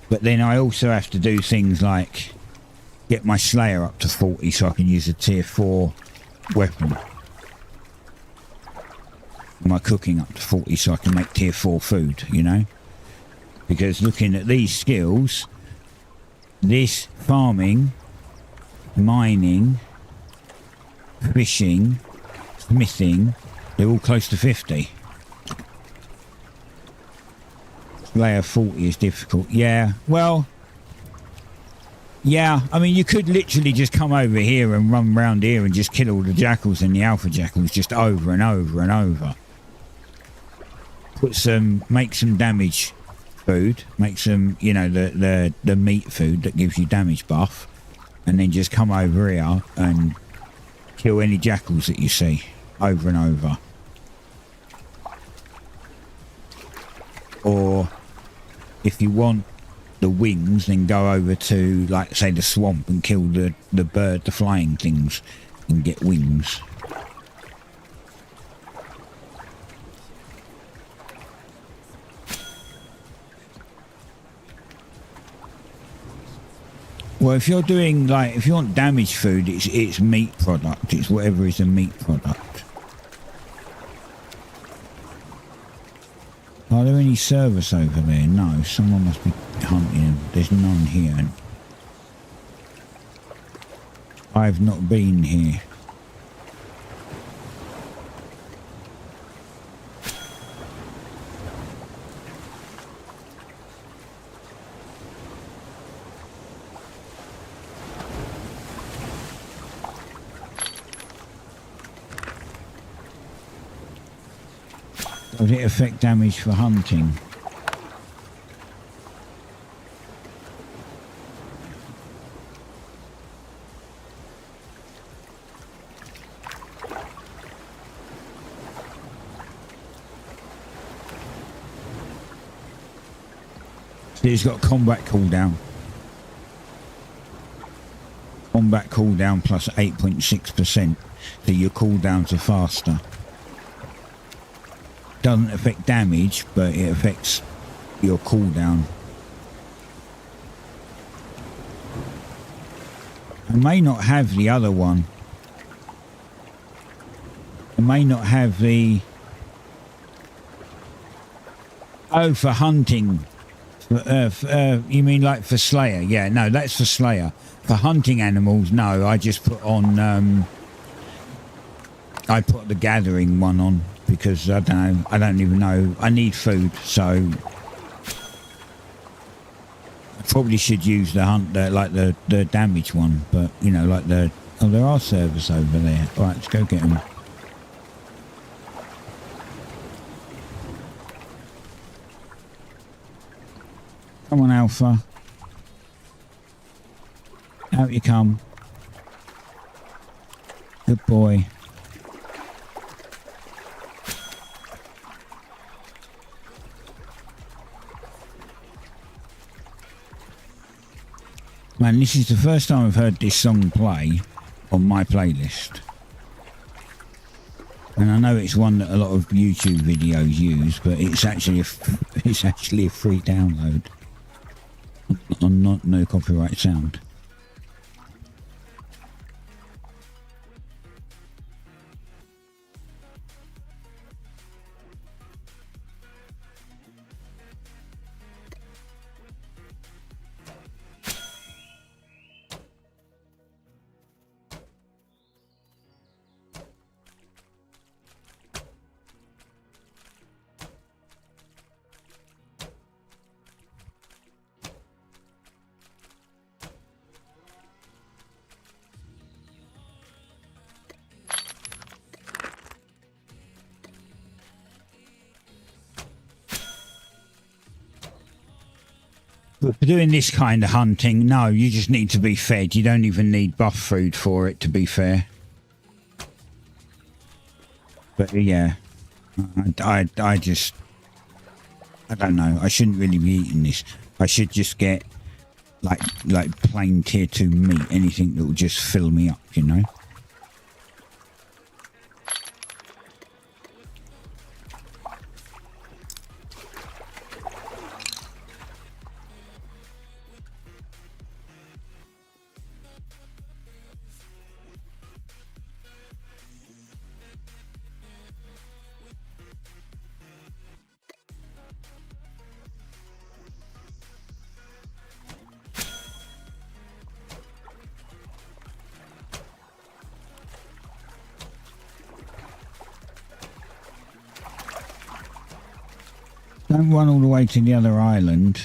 But then I also have to do things like get my Slayer up to 40 so I can use a tier 4 weapon. My cooking up to 40 so I can make tier 4 food, you know? Because looking at these skills, this farming, mining, fishing, smithing, they're all close to 50. Layer 40 is difficult. Yeah, well, yeah, I mean, you could literally just come over here and run round here and just kill all the jackals and the alpha jackals just over and over and over. Make some damage food, make some, you know, the meat food that gives you damage buff. And then just come over here and kill any jackals that you see over and over. Or if you want the wings, then go over to, like, say, the swamp and kill the bird, the flying things, and get wings. Well, if you're doing, like, if you want damage food, it's meat product. It's whatever is a meat product. Are there any service over there? No, someone must be hunting. There's none here. I've not been here. Does it affect damage for hunting? It's got combat cooldown. Combat cooldown plus 8.6%. So your cooldowns are faster. doesn't affect damage, but it affects your cooldown. I may not have the other one. I may not have the... Oh, for hunting. You mean like for Slayer? Yeah, no, that's for Slayer. For hunting animals, no, I just put on... I put the gathering one on because I don't know. I don't even know. I need food, so... Probably should use the hunt, like the damage one, but you know, like the... Oh, there are servers over there. All right, let's go get them. Come on, Alpha. Out you come. Good boy. Man, this is the first time I've heard this song play on my playlist. And I know it's one that a lot of YouTube videos use, but it's actually a free download on no copyright sound. But for doing this kind of hunting, no, you just need to be fed. You don't even need buff food for it, to be fair. But yeah, I don't know. I shouldn't really be eating this. I should just get like plain tier 2 meat, anything that will just fill me up, you know. Don't run all the way to the other island.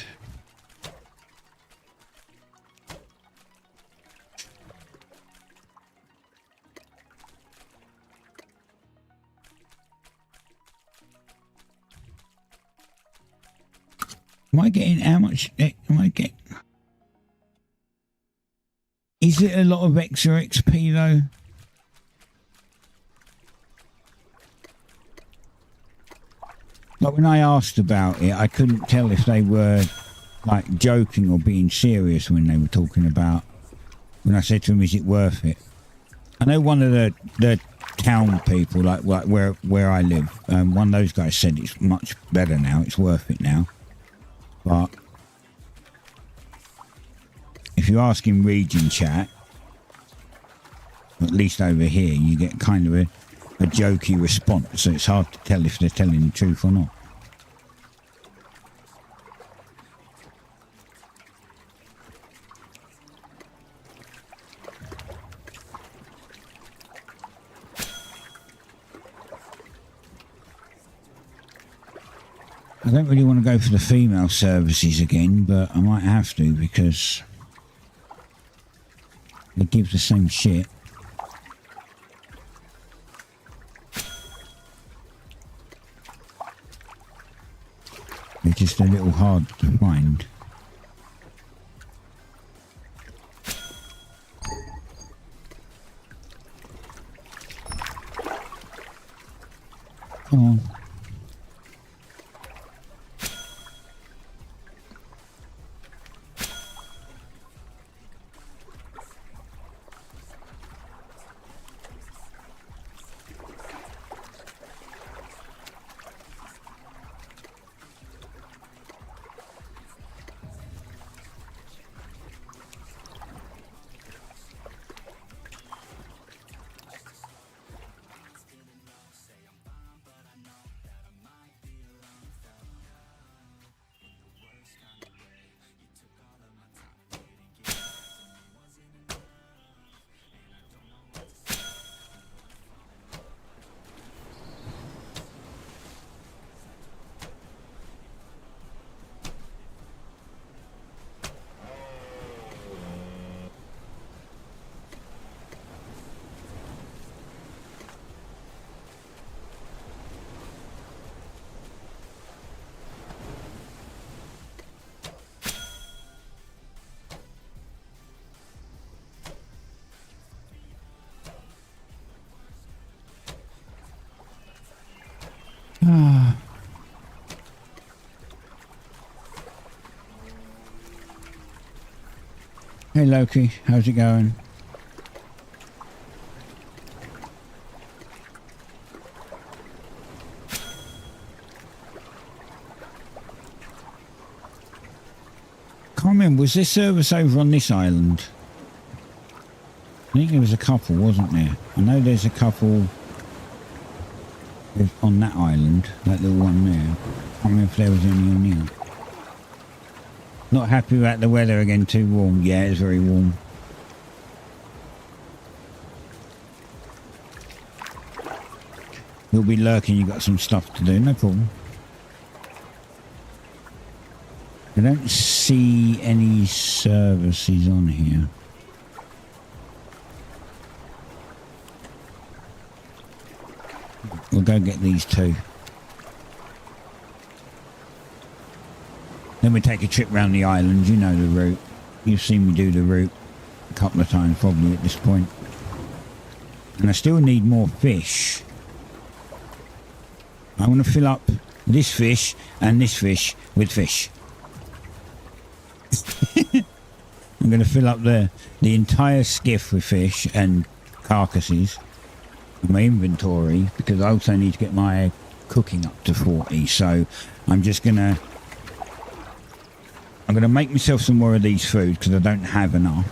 Am I getting how much? Am I getting? Is it a lot of extra XP though? Like when I asked about it, I couldn't tell if they were like joking or being serious when they were talking about. When I said to them, "Is it worth it?" I know one of the town people, like where I live, one of those guys said it's much better now. It's worth it now. But if you ask in region chat, at least over here, you get kind of a jokey response, so it's hard to tell if they're telling the truth or not. I don't really want to go for the female services again, but I might have to because they give the same shit. They're just a little hard to find. Come on. Hey Loki, how's it going? Can't remember, was there service over on this island? I think there was a couple, wasn't there? I know there's a couple on that island, that little one there. I can't remember if there was any on here. Not happy about the weather again, too warm. Yeah, it's very warm. You'll be lurking, you got some stuff to do, no problem. I don't see any services on here. We'll go get these two. Then we take a trip round the island. You know the route. You've seen me do the route a couple of times probably at this point. And I still need more fish. I want to fill up this fish and this fish with fish. I'm going to fill up the entire skiff with fish and carcasses. My inventory, because I also need to get my cooking up to 40. So I'm going to make myself some more of these food because I don't have enough.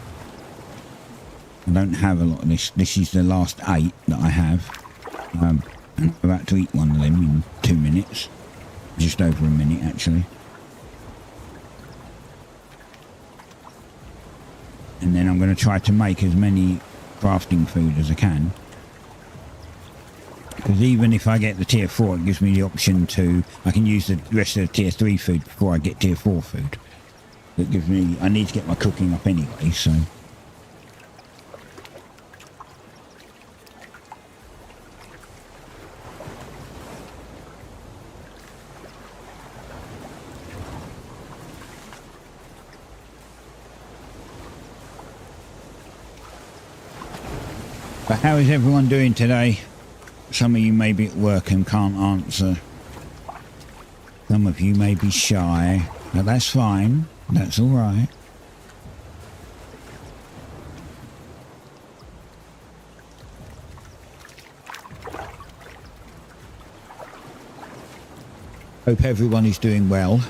I don't have a lot of this. This is the last 8 that I have. And I'm about to eat one of them in 2 minutes. Just over a minute, actually. And then I'm going to try to make as many crafting food as I can. Because even if I get the tier 4, it gives me the option to... I can use the rest of the tier 3 food before I get tier 4 food. It gives me... I need to get my cooking up anyway, so... But how is everyone doing today? Some of you may be at work and can't answer. Some of you may be shy, but that's fine. That's all right. Hope everyone is doing well.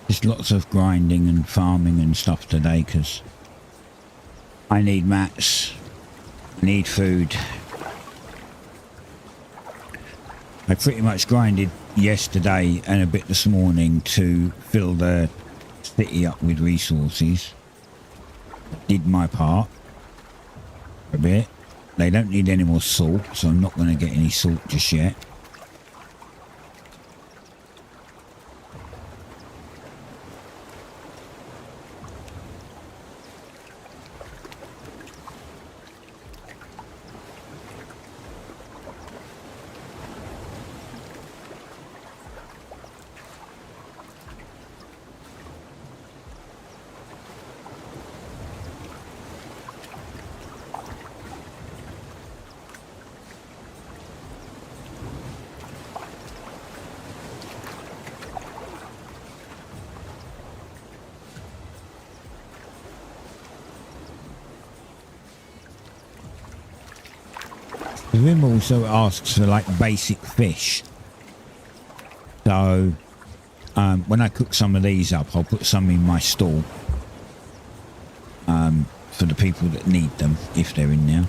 Just lots of grinding and farming and stuff today because I need mats, I need food. I pretty much grinded yesterday and a bit this morning to fill the city up with resources. Did my part a bit. They don't need any more salt, so I'm not going to get any salt just yet. Vim also asks for like basic fish. So when I cook some of these up, I'll put some in my stall for the people that need them if they're in there.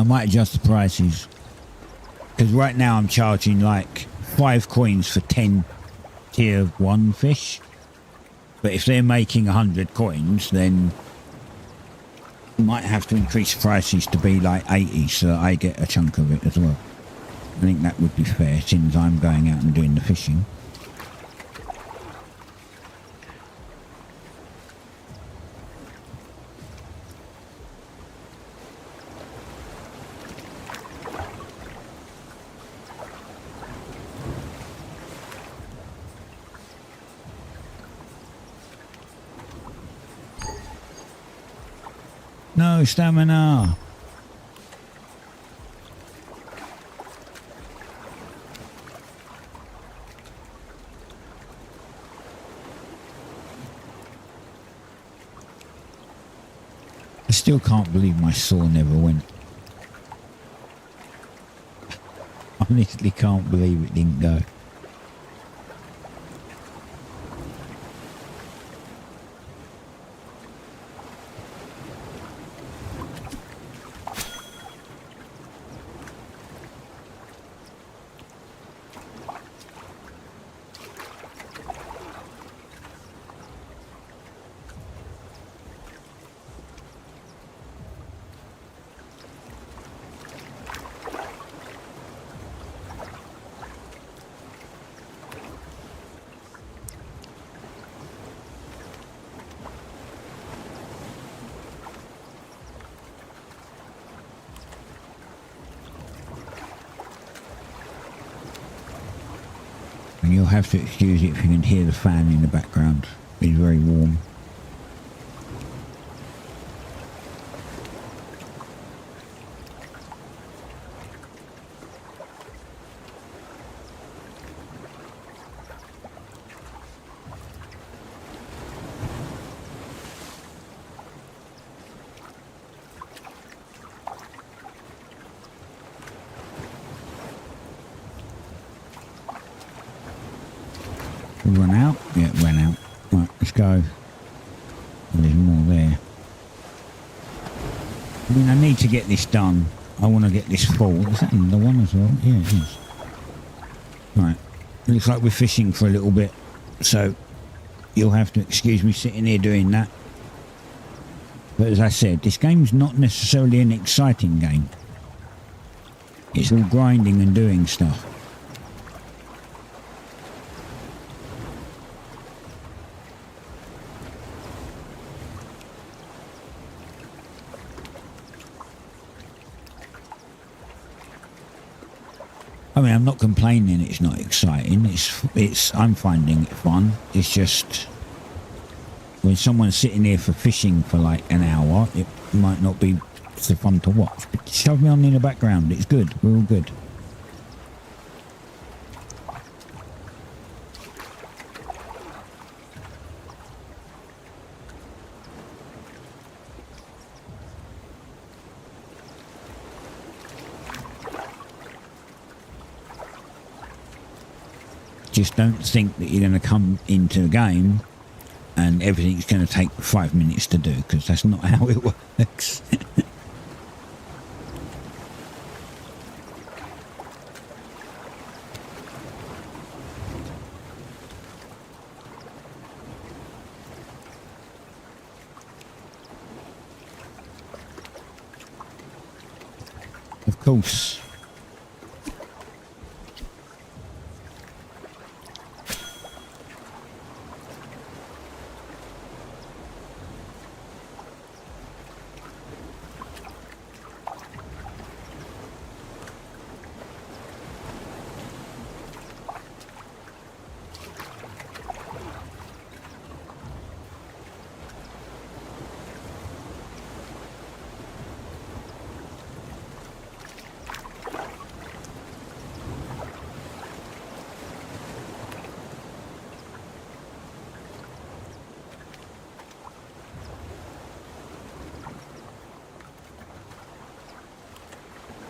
might adjust the prices. Because right now I'm charging like 5 coins for 10 tier 1 fish. But if they're making 100 coins, then I might have to increase prices to be like 80 so that I get a chunk of it as well. I think that would be fair since I'm going out and doing the fishing. No stamina. I still can't believe my saw never went. Honestly can't believe it didn't go. And you'll have to excuse it if you can hear the fan in the background. It's very warm. Run out? Yeah, ran out. Right, let's go. There's more there. I mean, I need to get this done. I want to get this full. Is that another one as well? Yeah, it is. Right. Looks like we're fishing for a little bit. So, you'll have to excuse me sitting here doing that. But as I said, this game's not necessarily an exciting game. It's all grinding and doing stuff. I mean, I'm not complaining it's not exciting. I'm finding it fun. It's just when someone's sitting here for fishing for like an hour, it might not be so fun to watch. But shove me on in the background. It's good. We're all good. Just don't think that you're going to come into the game and everything's going to take 5 minutes to do, because that's not how it works. Of course.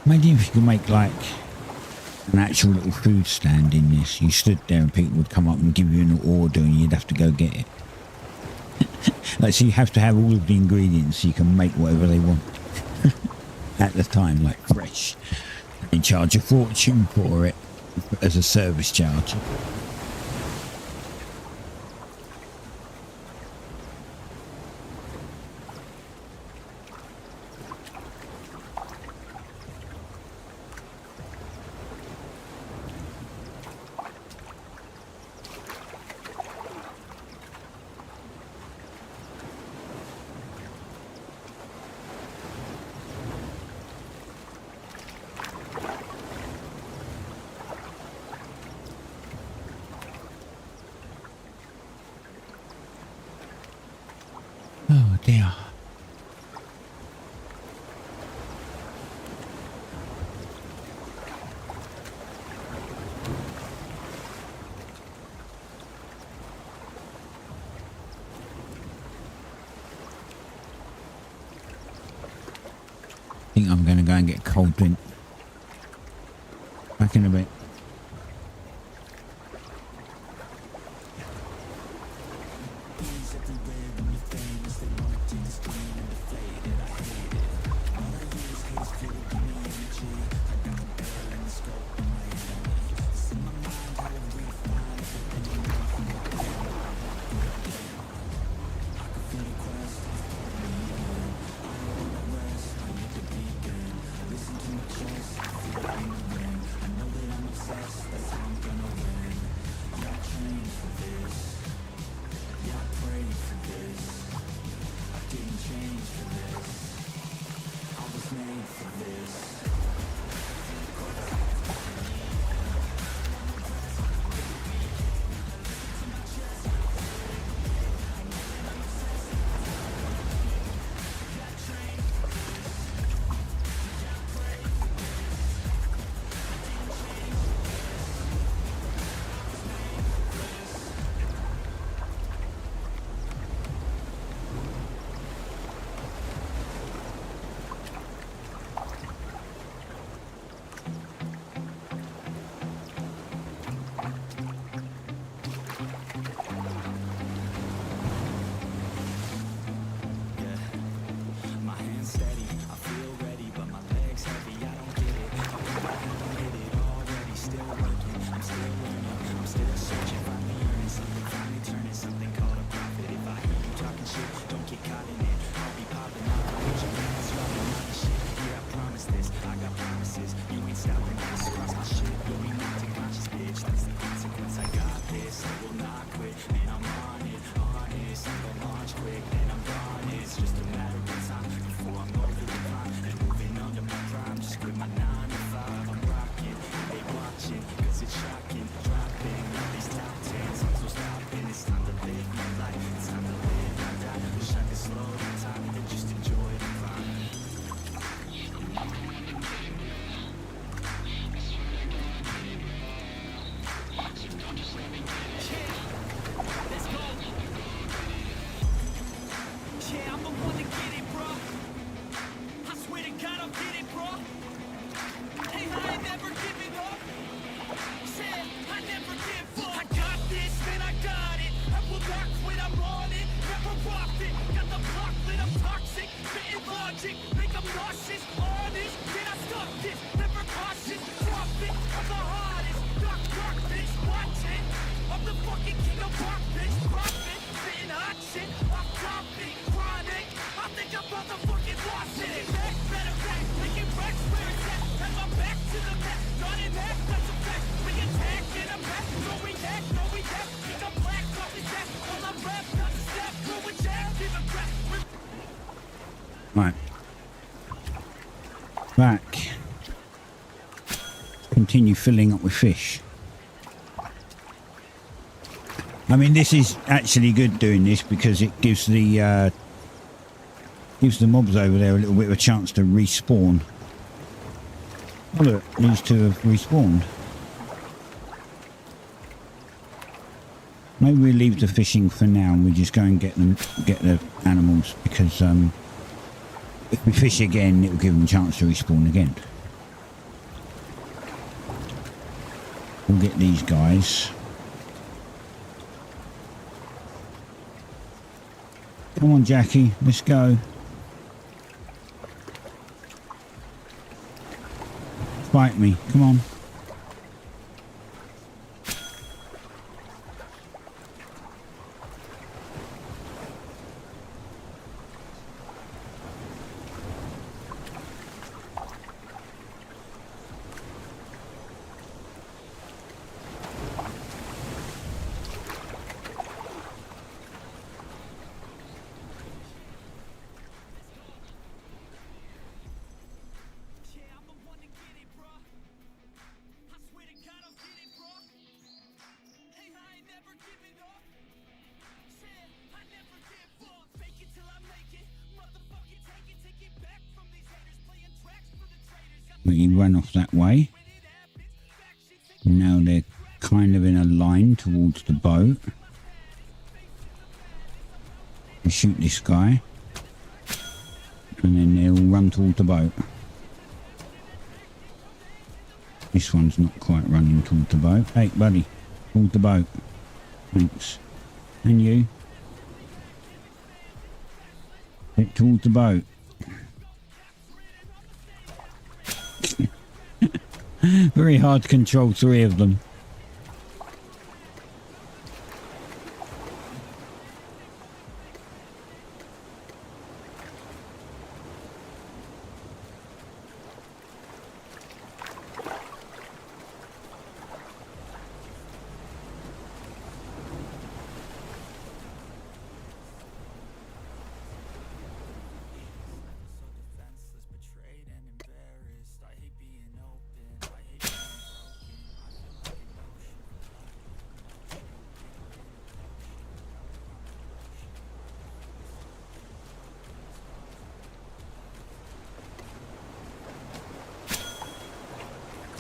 Imagine if you could make like an actual little food stand in this. You stood there and people would come up and give you an order and you'd have to go get it. Like, so you have to have all of the ingredients so you can make whatever they want. at the time, like fresh. They charge a fortune for it as a service charge. Oh dear. I think I'm going to go and get a cold drink. Back in a bit. Right. Back. Continue filling up with fish. I mean, this is actually good doing this because it gives the mobs over there a little bit of a chance to respawn. Oh look, these two have respawned. Maybe we leave the fishing for now and we just go and get the animals, because if we fish again, it will give them a chance to respawn again. We'll get these guys. Come on, Jackie, let's go. Fight me. Come on. He ran off that way. Now they're kind of in a line towards the boat. We shoot this guy. And then they'll run towards the boat. This one's not quite running towards the boat. Hey, buddy, towards the boat. Thanks. And you? Head towards the boat. Very hard to control three of them.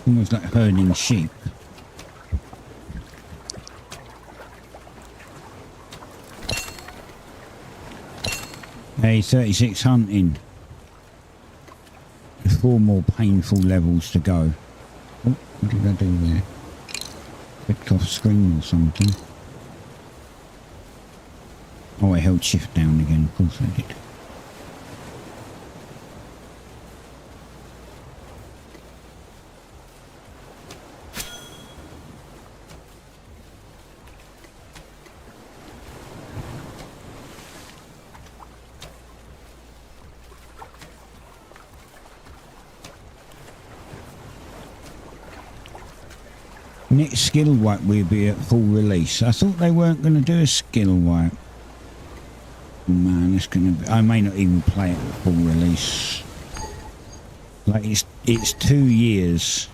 Almost like herding sheep. Hey, 36 hunting. 4 more painful levels to go. Oh, what did I do there? Clicked off screen or something. Oh, I held shift down again. Of course I did. Next skill wipe will be at full release. I thought they weren't going to do a skill wipe. Man, it's going to be... I may not even play it at full release. Like, it's 2 years.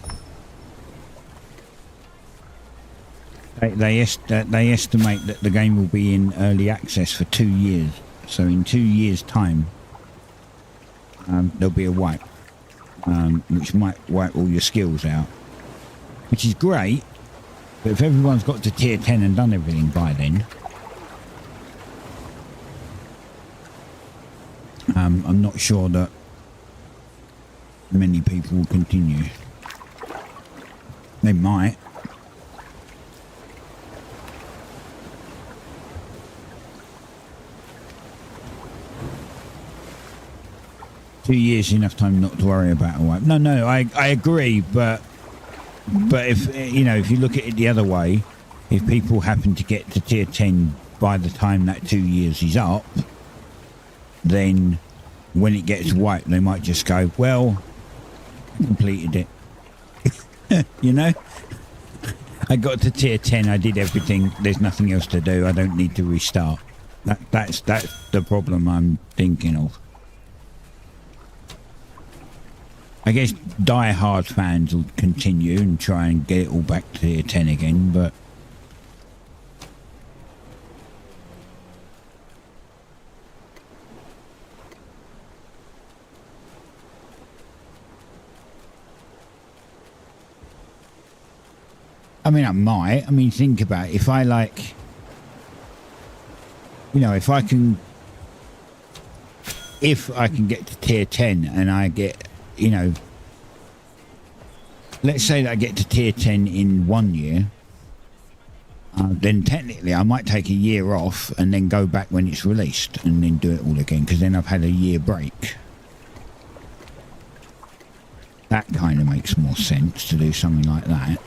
They estimate that the game will be in early access for 2 years. So in 2 years' time, there'll be a wipe. Which might wipe all your skills out. Which is great. But if everyone's got to tier 10 and done everything by then, I'm not sure that many people will continue. They might. Two years enough time not to worry about a wipe. No, I agree, but if you know, if you look at it the other way, if people happen to get to tier 10 by the time that 2 years is up, then when it gets wiped, they might just go, well, I completed it. You know? I got to tier 10, I did everything, there's nothing else to do, I don't need to restart. That's the problem I'm thinking of. I guess die-hard fans will continue and try and get it all back to tier 10 again, but... I mean, I might. I mean, think about it. If I, like... You know, if I can get to tier 10 and I get... You know, let's say that I get to tier 10 in 1 year, then technically I might take a year off and then go back when it's released and then do it all again, because then I've had a year break. That kind of makes more sense to do something like that.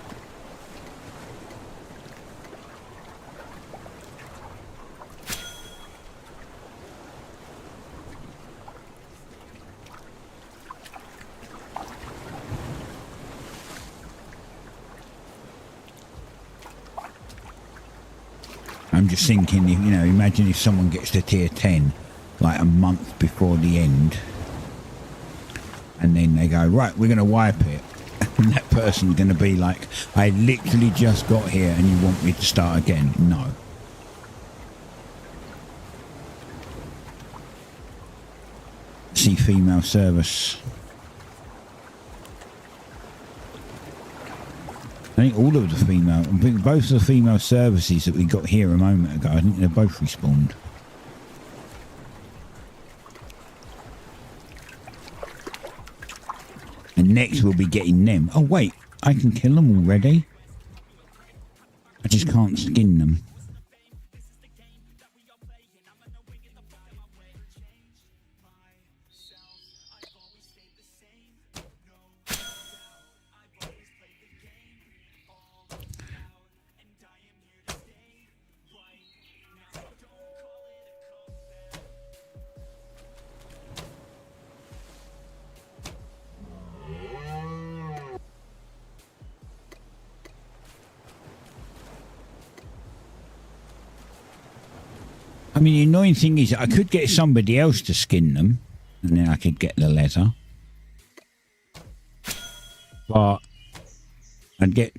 I'm just thinking, you know, imagine if someone gets to tier 10 like a month before the end, and then they go, right, we're going to wipe it. And that person's going to be like, I literally just got here and you want me to start again? No. See female service. I think all of the female, I think both of the female services that we got here a moment ago, I think they're both respawned. And next we'll be getting them. Oh wait, I can kill them already. I just can't skin them. I mean, the annoying thing is I could get somebody else to skin them, and then I could get the leather. But I'd get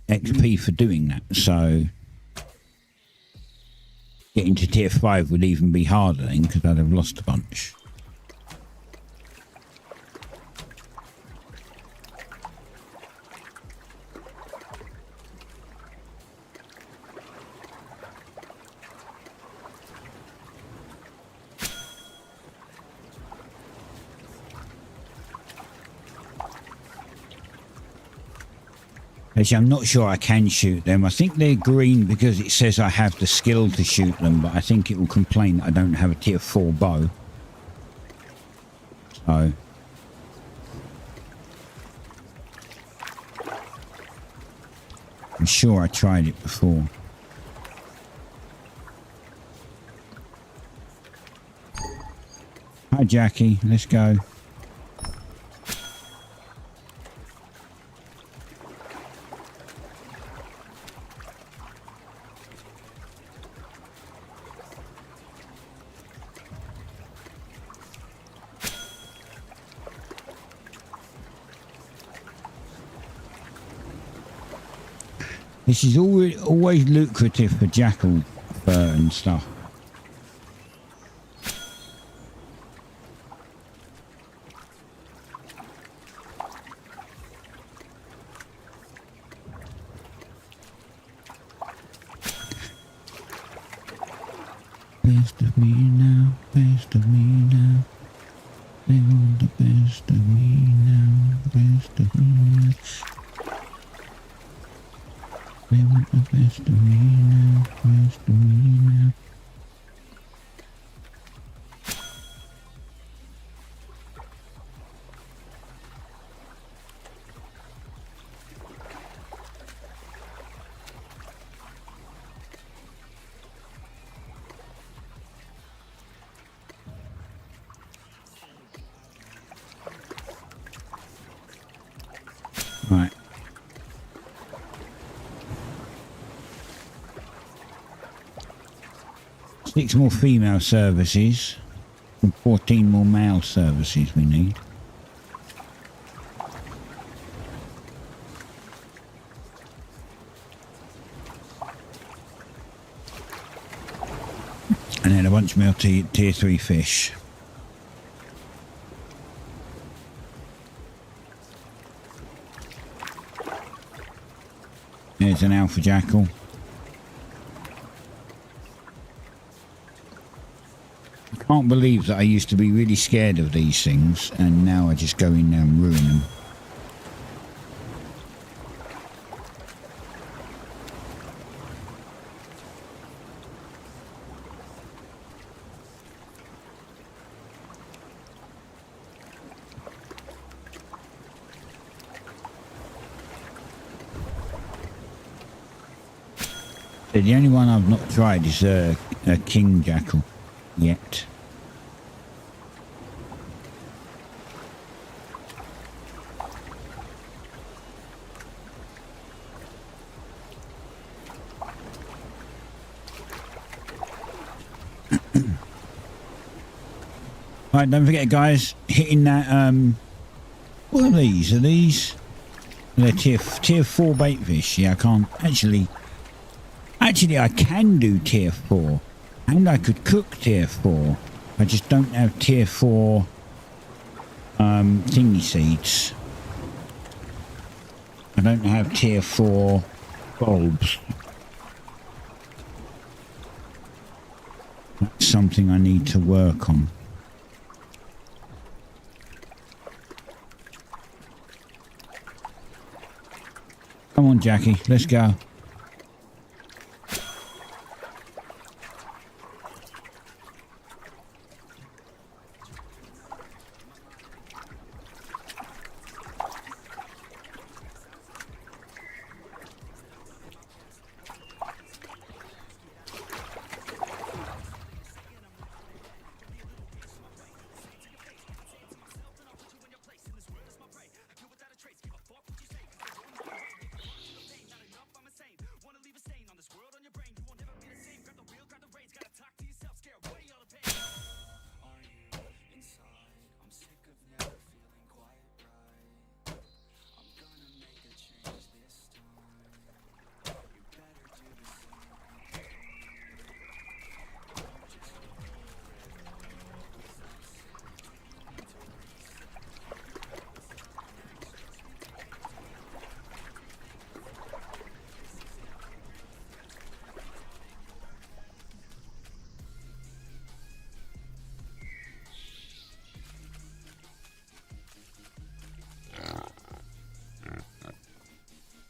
XP for doing that, so getting to tier 5 would even be harder then, because I'd have lost a bunch. Actually, I'm not sure I can shoot them. I think they're green because it says I have the skill to shoot them, but I think it will complain that I don't have a tier 4 bow. So I'm sure I tried it before. Hi Jackie, let's go. This is always lucrative for jackal fur and stuff. Best of me now, best of me now. They want the best of me now, best of me now. They want the best of me now, best of me now. Right. Six more female services and 14 more male services we need. And then a bunch more tier 3 fish. There's an alpha jackal. I can't believe that I used to be really scared of these things and now I just go in there and ruin them. The only one I've not tried is a king jackal yet. Right, don't forget, guys, hitting that. What are these? Are these? They're tier 4 baitfish. Yeah, I can't actually. Actually, I can do tier 4, and I could cook tier 4. I just don't have tier 4 thingy seeds. I don't have tier 4 bulbs. That's something I need to work on. Come on, Jackie, let's go.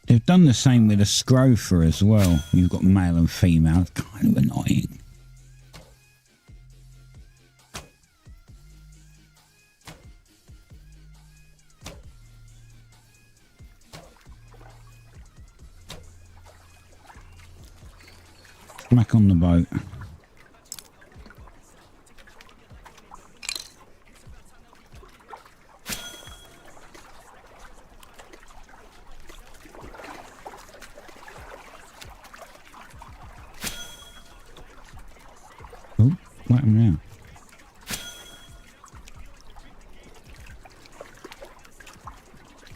They've done the same with a scrofa as well. You've got male and female. It's kind of annoying. Back on the boat. Oh, what happened now?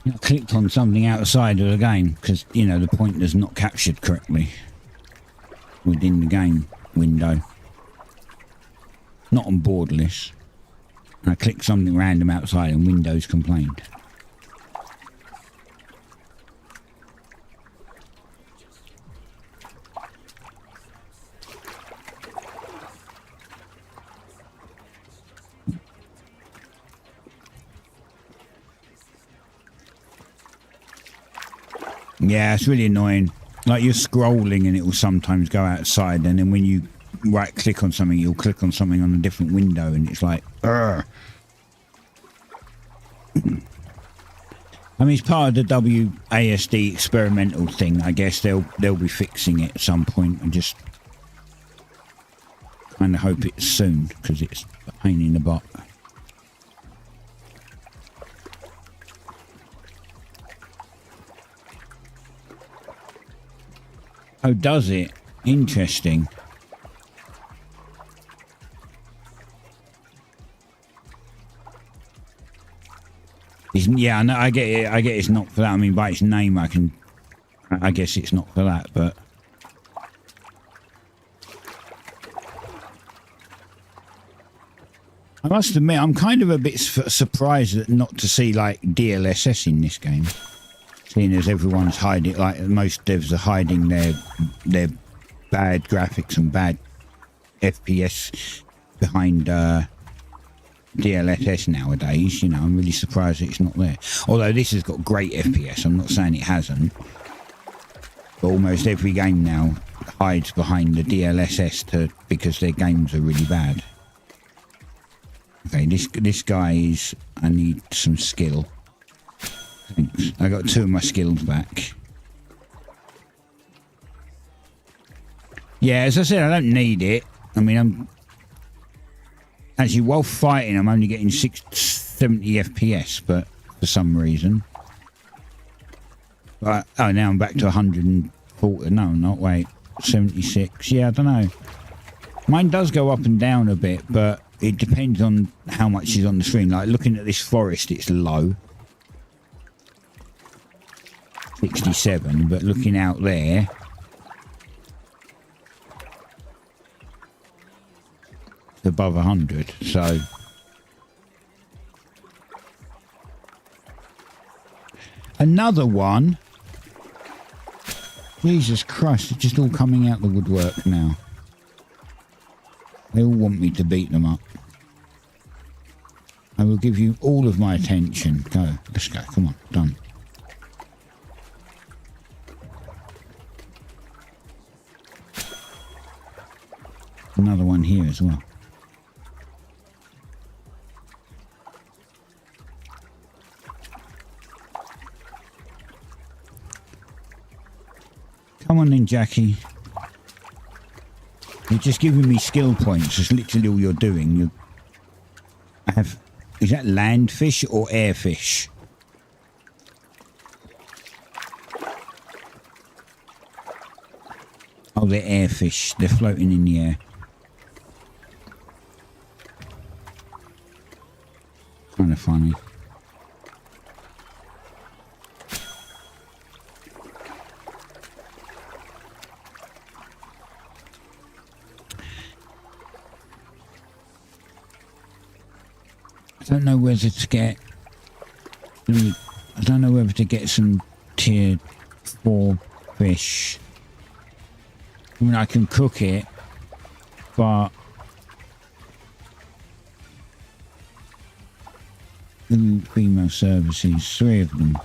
I clicked on something outside of the game because, you know, the pointer's not captured correctly within the game window. Not on borderless. I clicked something random outside and Windows complained. Yeah, it's really annoying. Like, you're scrolling and it will sometimes go outside, and then when you right click on something, you'll click on something on a different window, and it's like, urgh. I mean, it's part of the WASD experimental thing. I guess they'll be fixing it at some point. I just kind of hope it's soon, because it's a pain in the butt. Oh, does it? Interesting. Yeah, I know. I get it. I get it's not for that. I mean, by its name, I guess it's not for that, but. I must admit, I'm kind of a bit surprised not to see like DLSS in this game. Seeing as everyone's hiding, like most devs are hiding their bad graphics and bad FPS behind DLSS nowadays. You know, I'm really surprised that it's not there. Although this has got great FPS, I'm not saying it hasn't. But almost every game now hides behind the DLSS because their games are really bad. Okay, this guy is. I need some skill. Thanks. I got 2 of my skills back. Yeah, as I said, I don't need it. I mean, I'm actually, while fighting, I'm only getting 70 FPS, but for some reason. But, oh, now I'm back to 140. No, not wait. 76. Yeah, I don't know. Mine does go up and down a bit, but it depends on how much is on the screen. Like, looking at this forest, it's low. 67, but looking out there... above 100, so another one. Jesus Christ, it's just all coming out the woodwork now. They all want me to beat them up. I will give you all of my attention. Go, let's go, come on, done. Another one here as well. Come on then, Jackie. You're just giving me skill points. That's literally all you're doing. You have... Is that land fish or air fish? Oh, they're air fish. They're floating in the air. Kind of funny. I don't know whether to get... I don't know whether to get some tier 4 fish. I mean, I can cook it, but... Female services, 3 of them.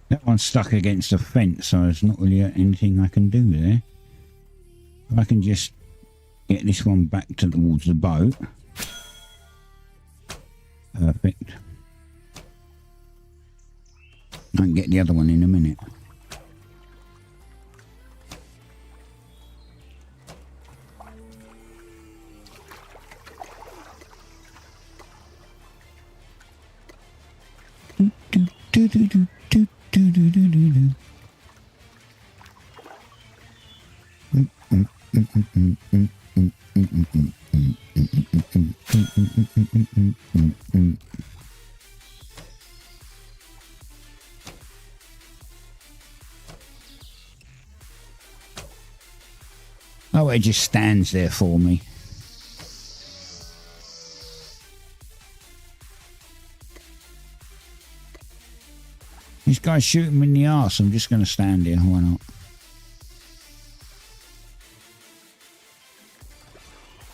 That one's stuck against a fence, so there's not really anything I can do there. If I can just get this one back towards the boat. Perfect. I can get the other one in a minute. Do do do do do do do do do. Oh, it just stands there for me. This guy's shooting me in the arse. I'm just going to stand here. Why not?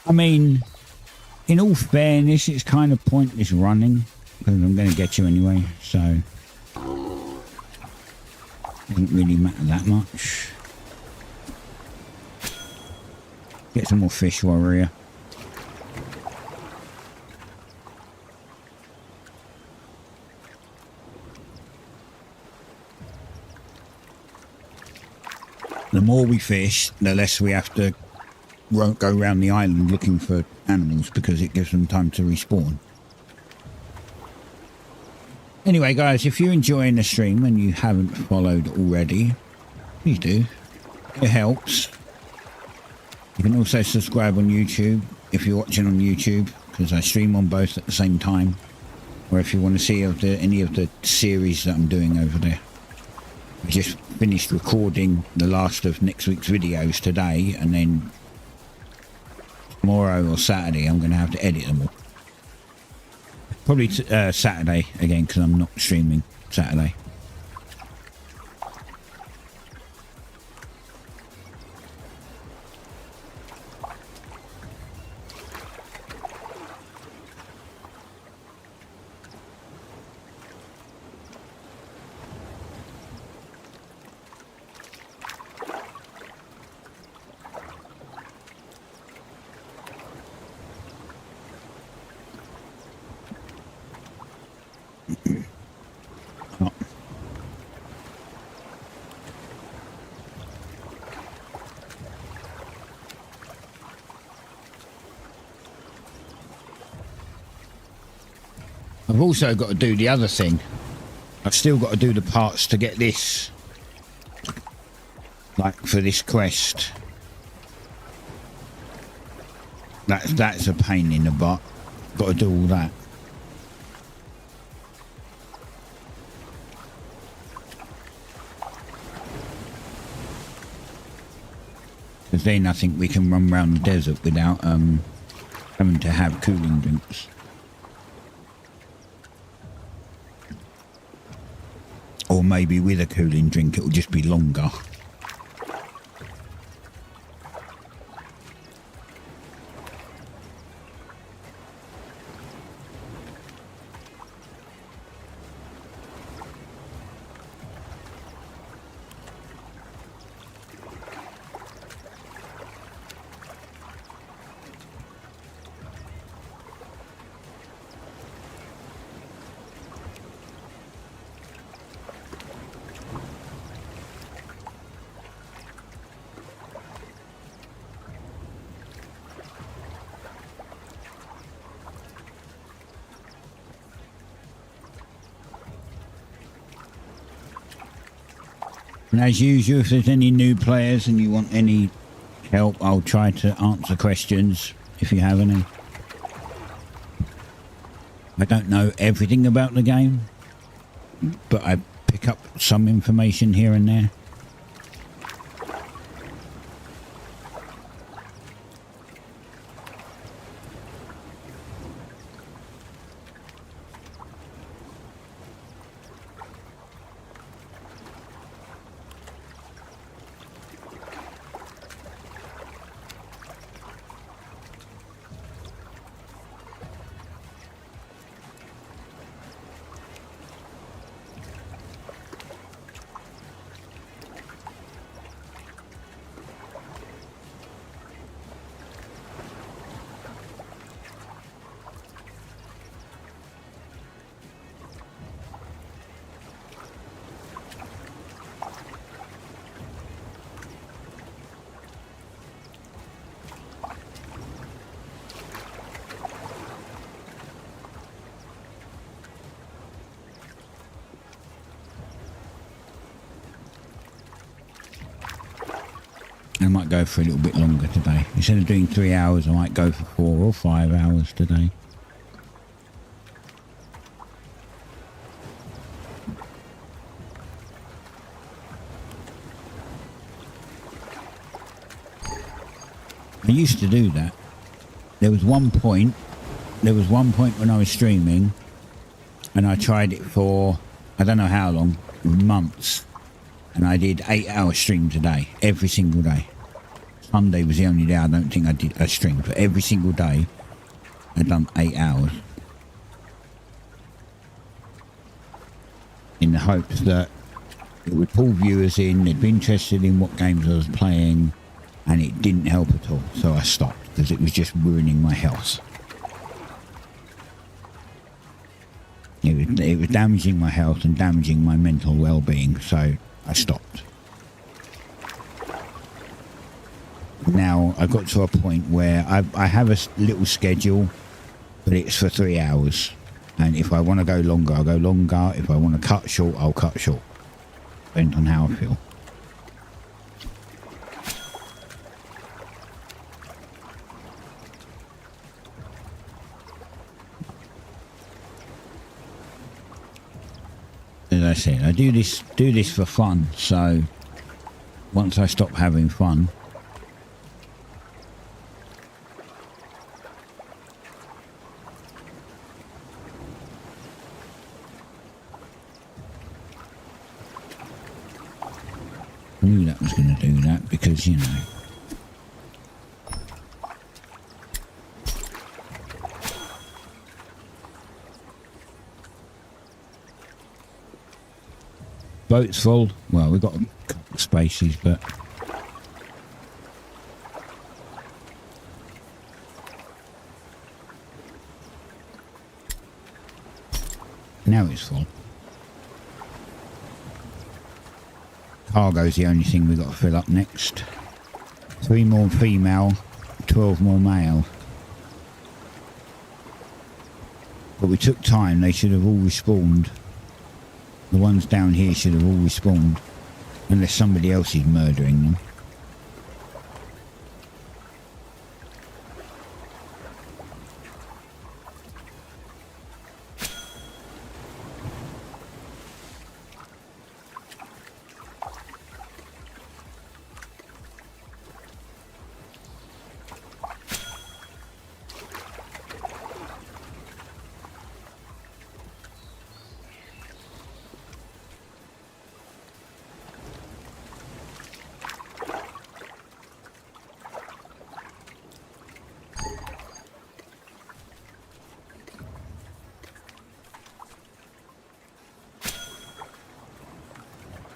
I mean, in all fairness, it's kind of pointless running because I'm going to get you anyway. So, doesn't really matter that much. Get some more fish while we're here. The more we fish, the less we have to go around the island looking for animals because it gives them time to respawn. Anyway, guys, if you're enjoying the stream and you haven't followed already, please do. It helps. You can also subscribe on YouTube if you're watching on YouTube, because I stream on both at the same time. Or if you want to see any of the series that I'm doing over there. I just finished recording the last of next week's videos today, and then tomorrow or Saturday, I'm going to have to edit them all. Probably Saturday again, because I'm not streaming Saturday. I've also got to do the other thing. I've still got to do the parts to get this. Like for this quest. That's a pain in the butt. Got to do all that. Because then I think we can run around the desert without having to have cooling drinks. Or maybe with a cooling drink it will just be longer. And as usual, if there's any new players and you want any help, I'll try to answer questions if you have any. I don't know everything about the game, but I pick up some information here and there. I might go for a little bit longer today. Instead of doing 3 hours, I might go for 4 or 5 hours today. I used to do that. There was one point when I was streaming and I tried it for, I don't know how long, months. And I did 8-hour streams a day, every single day. Sunday was the only day I don't think I did a stream, but every single day I'd done 8 hours. In the hopes that it would pull viewers in, they'd be interested in what games I was playing, and it didn't help at all. So I stopped because it was just ruining my health. It was damaging my health and damaging my mental well-being, so I stopped. Now I got to a point where I have a little schedule, but it's for 3 hours. And if I want to go longer, I'll go longer. If I want to cut short, I'll cut short. Depends on how I feel. As I said, I do this for fun, so once I stop having fun, Knew that was going to do that because, you know. Boat's full. Well, we've got a couple of spaces, but... now it's full. Cargo's the only thing we've got to fill up next. 3 more female, 12 more male. But we took time, they should have all respawned. The ones down here should have all respawned. Unless somebody else is murdering them.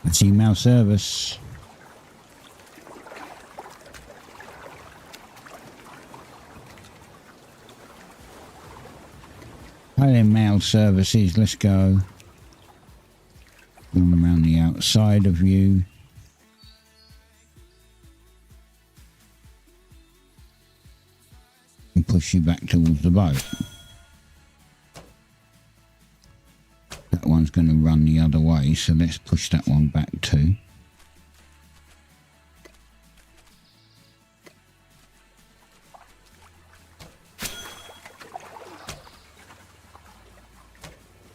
That's email service. Hi then, mail services. Let's go. Going around the outside of you. And push you back towards the boat. That one's going to run the other way, so let's push that one back too.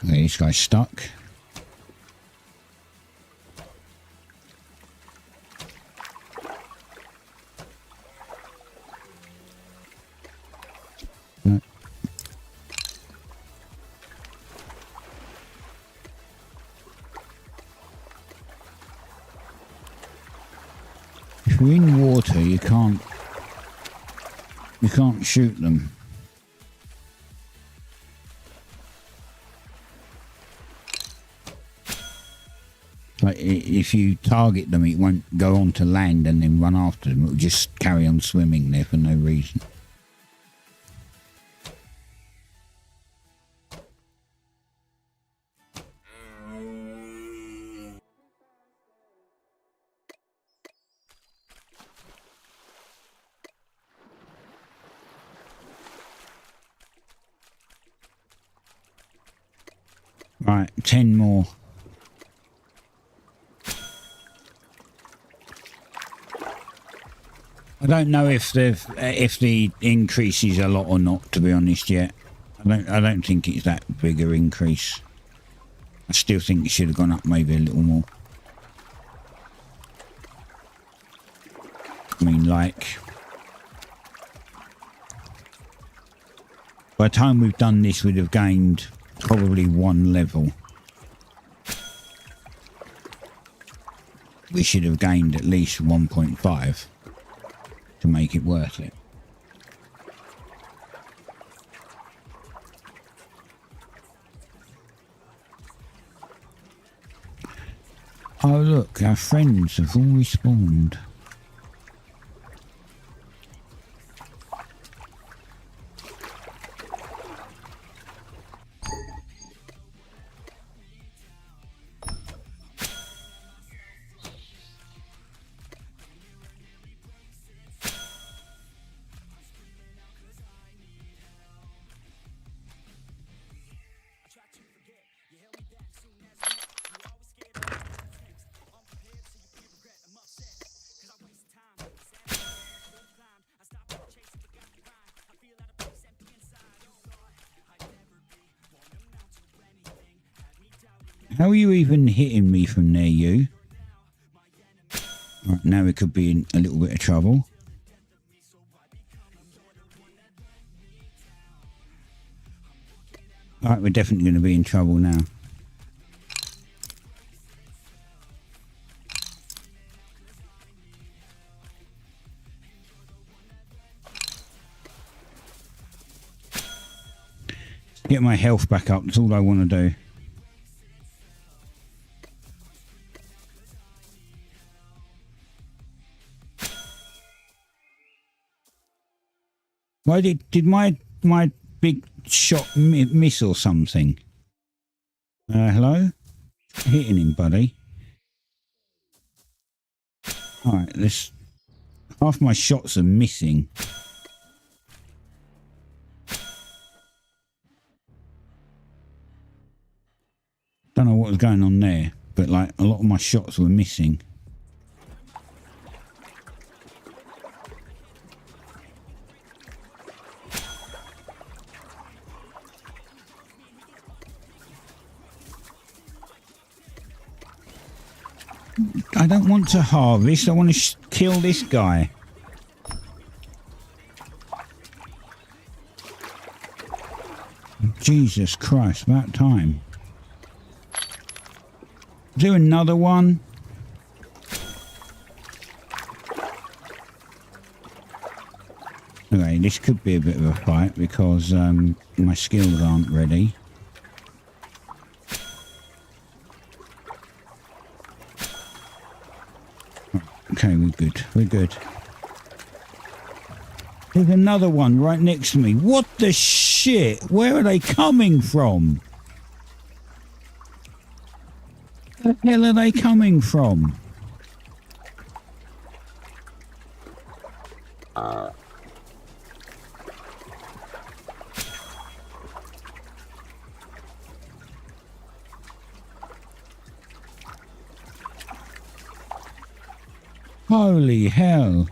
Okay, this guy's stuck. No. If you're in water, you can't shoot them. Like if you target them, it won't go on to land and then run after them. It'll just carry on swimming there for no reason. Right, 10 more. I don't know if the increase is a lot or not, to be honest, yet. I don't think it's that big an increase. I still think it should have gone up maybe a little more. I mean, like, by the time we've done this, we'd have gained probably 1 level. We should have gained at least 1.5 to make it worth it. Oh look, our friends have all respawned. How are you even hitting me from there, you? Right, now we could be in a little bit of trouble. Alright, we're definitely going to be in trouble now. Get my health back up. That's all I want to do. Why did my big shot miss or something? Hello? Hitting him, buddy. Alright, this half my shots are missing. Don't know what was going on there, but like a lot of my shots were missing. I don't want to harvest. I want to kill this guy. Jesus Christ, about time. Is there another one? Okay, this could be a bit of a fight because my skills aren't ready. Okay, we're good. We're good. There's another one right next to me. What the shit? Where are they coming from? Where the hell are they coming from? Holy hell.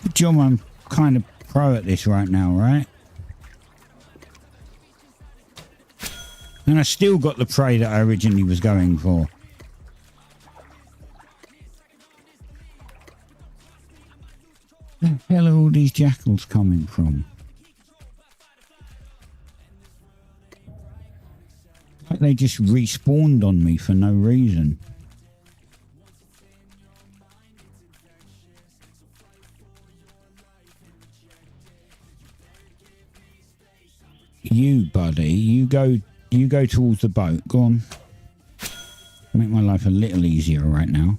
Good job, I'm kind of pro at this right now, right? And I still got the prey that I originally was going for. Where the hell are all these jackals coming from? Like they just respawned on me for no reason. You, buddy, you go towards the boat. Go on. Make my life a little easier right now.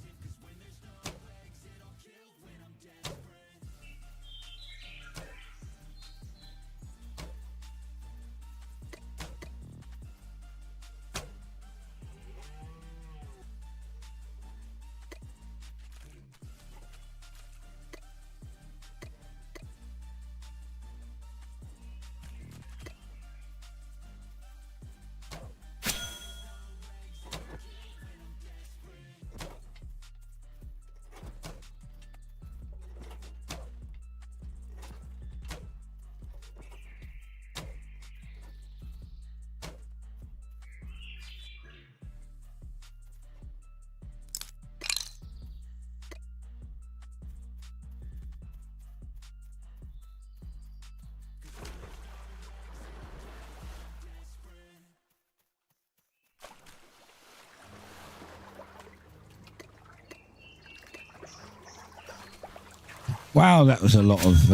Wow, that was a lot of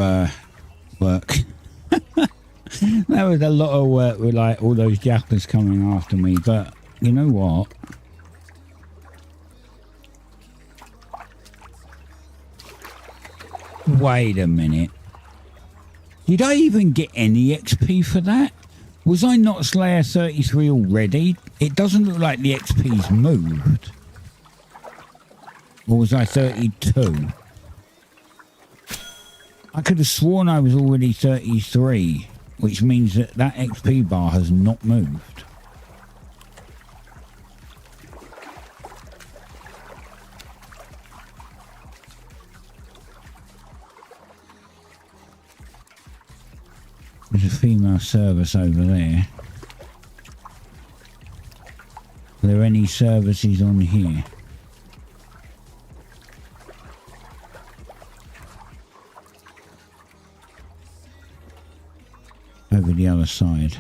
work. That was a lot of work with like all those jackals coming after me, but you know what? Wait a minute. Did I even get any XP for that? Was I not Slayer 33 already? It doesn't look like the XP's moved. Or was I 32? I could have sworn I was already 33, which means that that XP bar has not moved. There's a female service over there. Are there any services on here? Over the other side.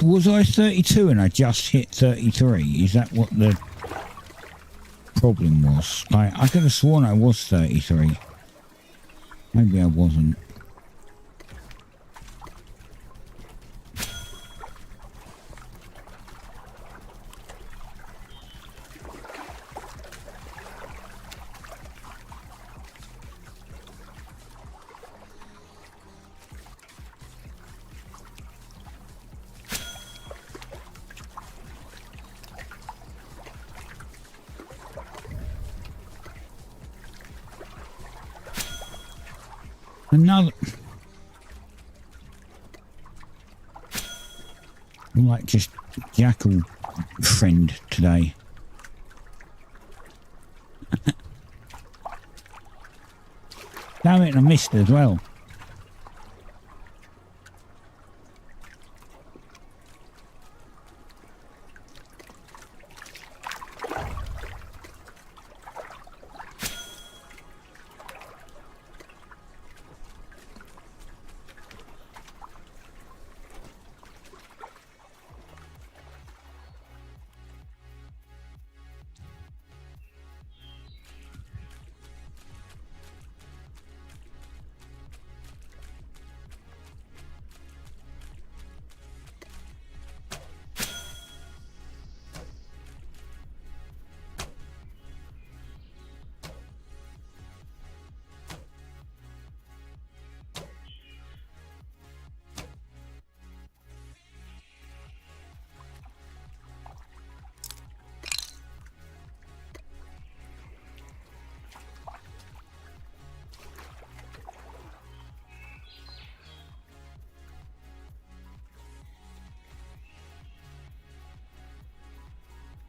Was I 32 and I just hit 33? Is that what the problem was? Like, I could have sworn I was 33. Maybe I wasn't. Another... I'm like just jackal friend today. Damn it, I missed as well.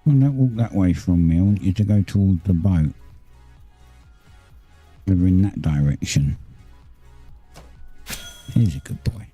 Well, don't walk that way from me. I want you to go toward the boat. Over in that direction. Here's a good boy.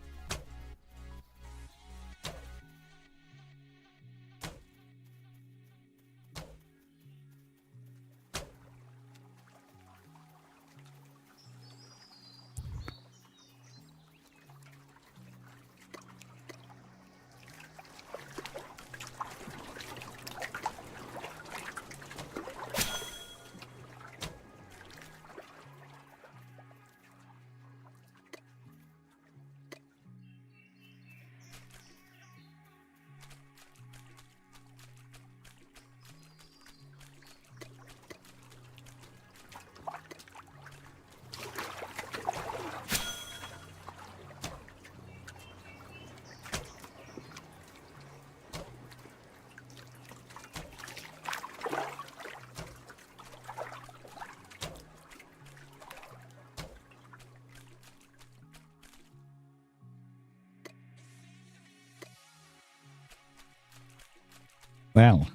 Well,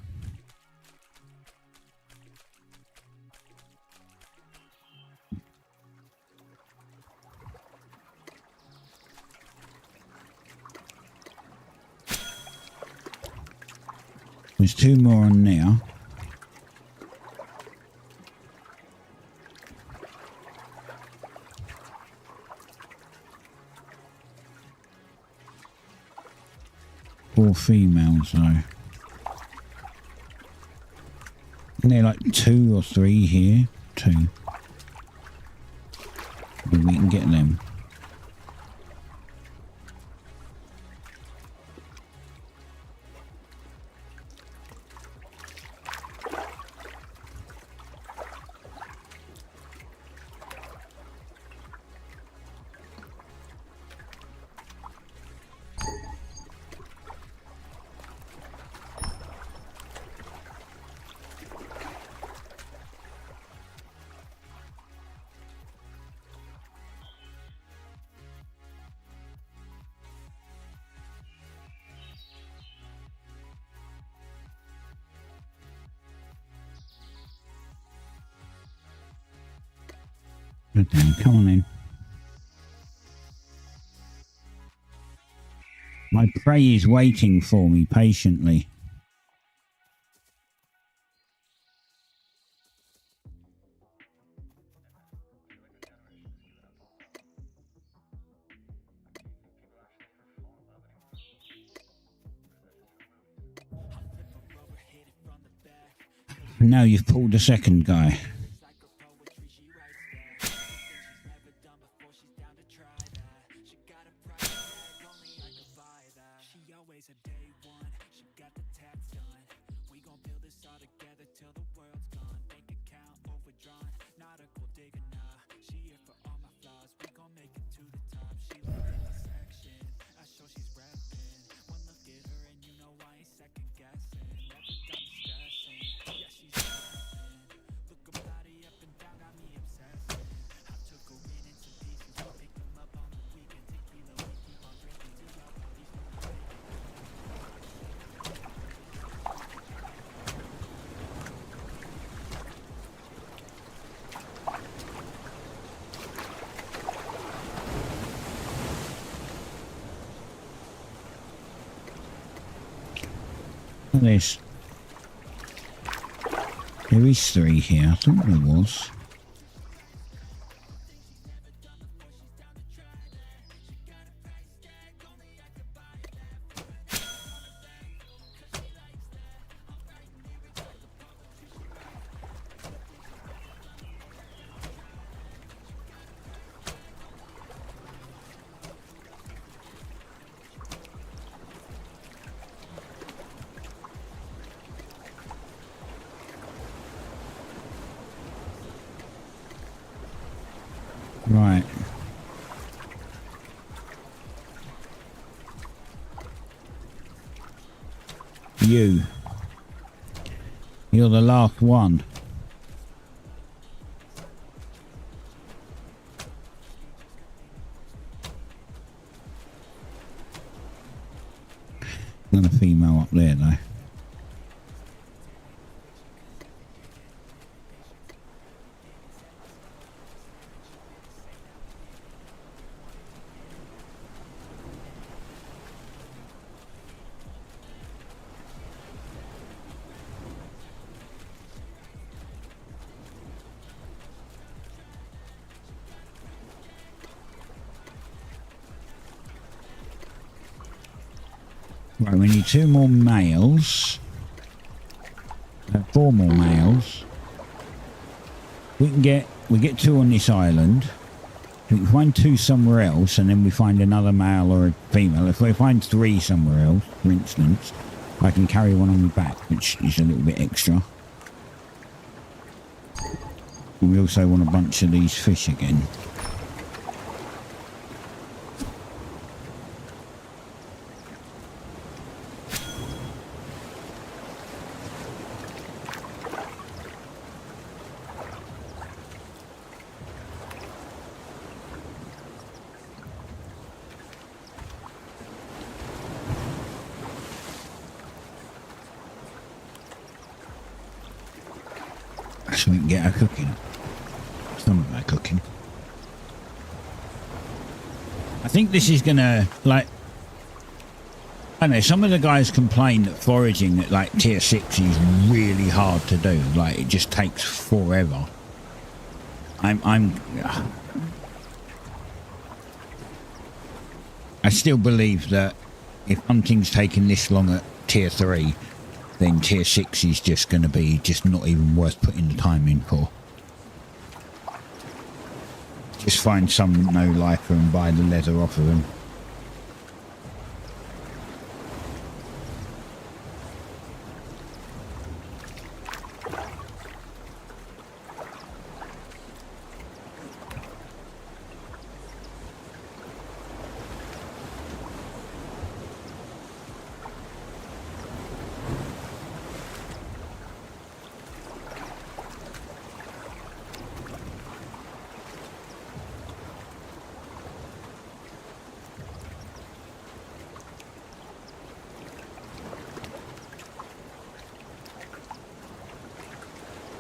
there's two more on now. Four females though. And they're like 2 or 3 here. 2. Maybe we can get them. Good then, come on in. My prey is waiting for me patiently. Now you've pulled the second guy. There is 3 here. I thought there was. Right. You're the last one. Not a female up there though. Right, we need 2 more males. 4 more males. We get 2 on this island. We can find 2 somewhere else, and then we find another male or a female. If we find 3 somewhere else, for instance, I can carry one on my back, which is a little bit extra. And we also want a bunch of these fish again. So we can get our cooking. Some of our cooking. I think this is gonna, like, I don't know, some of the guys complain that foraging at like tier 6 is really hard to do. Like, it just takes forever. I still believe that if hunting's taking this long at tier 3, then tier 6 is just going to be just not even worth putting the time in for. Just find some no-lifer and buy the leather off of them.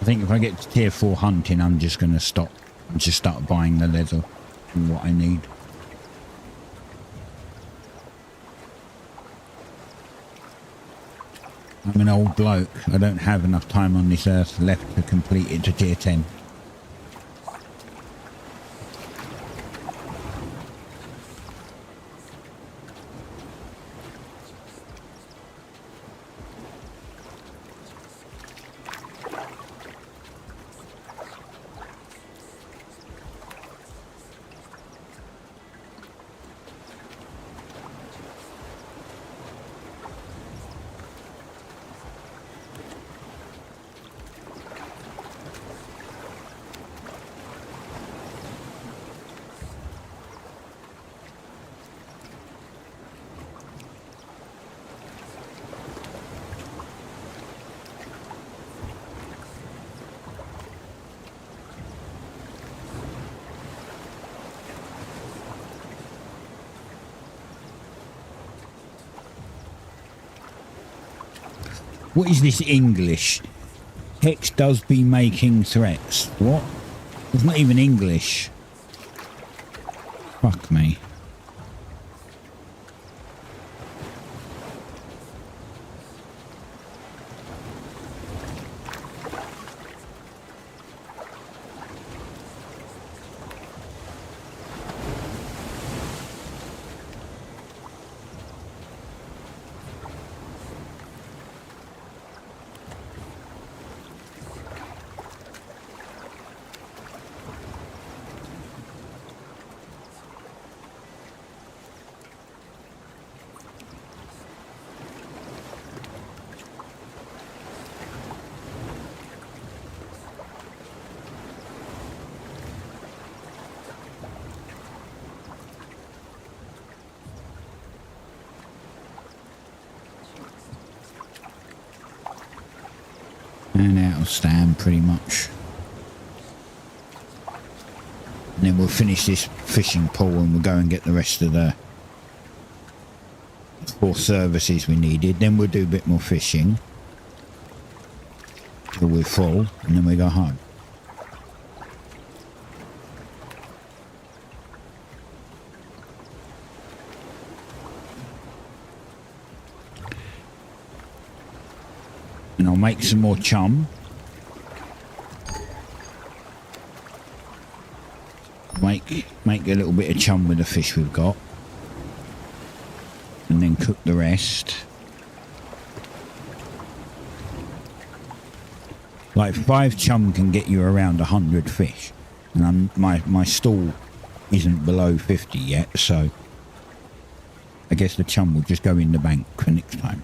I think if I get to tier 4 hunting, I'm just going to stop and just start buying the leather and what I need. I'm an old bloke. I don't have enough time on this earth left to complete it to tier 10. What is this English? Hex does be making threats. What? It's not even English. Fuck me. And out of stand pretty much. And then we'll finish this fishing pool and we'll go and get the rest of the 4 services we needed. Then we'll do a bit more fishing till we're full, and then we go home. And I'll make some more chum. Make a little bit of chum with the fish we've got. And then cook the rest. Like 5 chum can get you around 100 fish. And my stall isn't below 50 yet, so I guess the chum will just go in the bank for next time.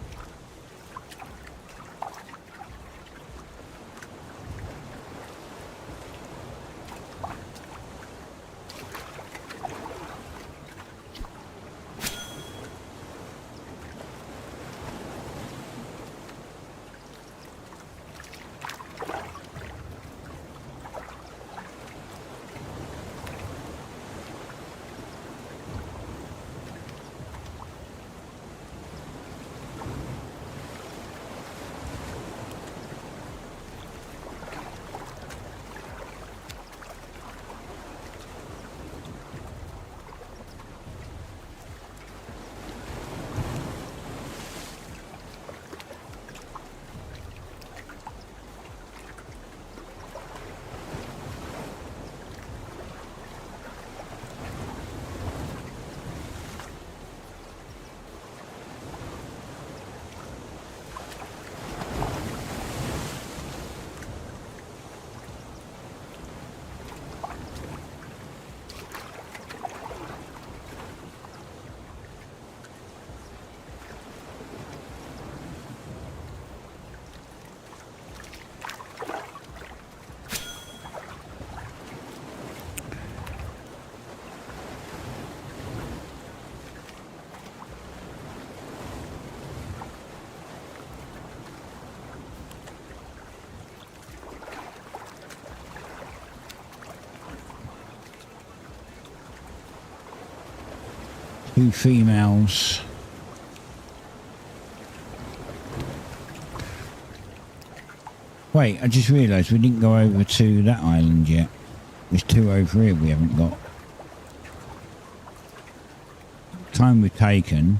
Two females. Wait, I just realised we didn't go over to that island yet. There's 2 over here we haven't got. Time we've taken,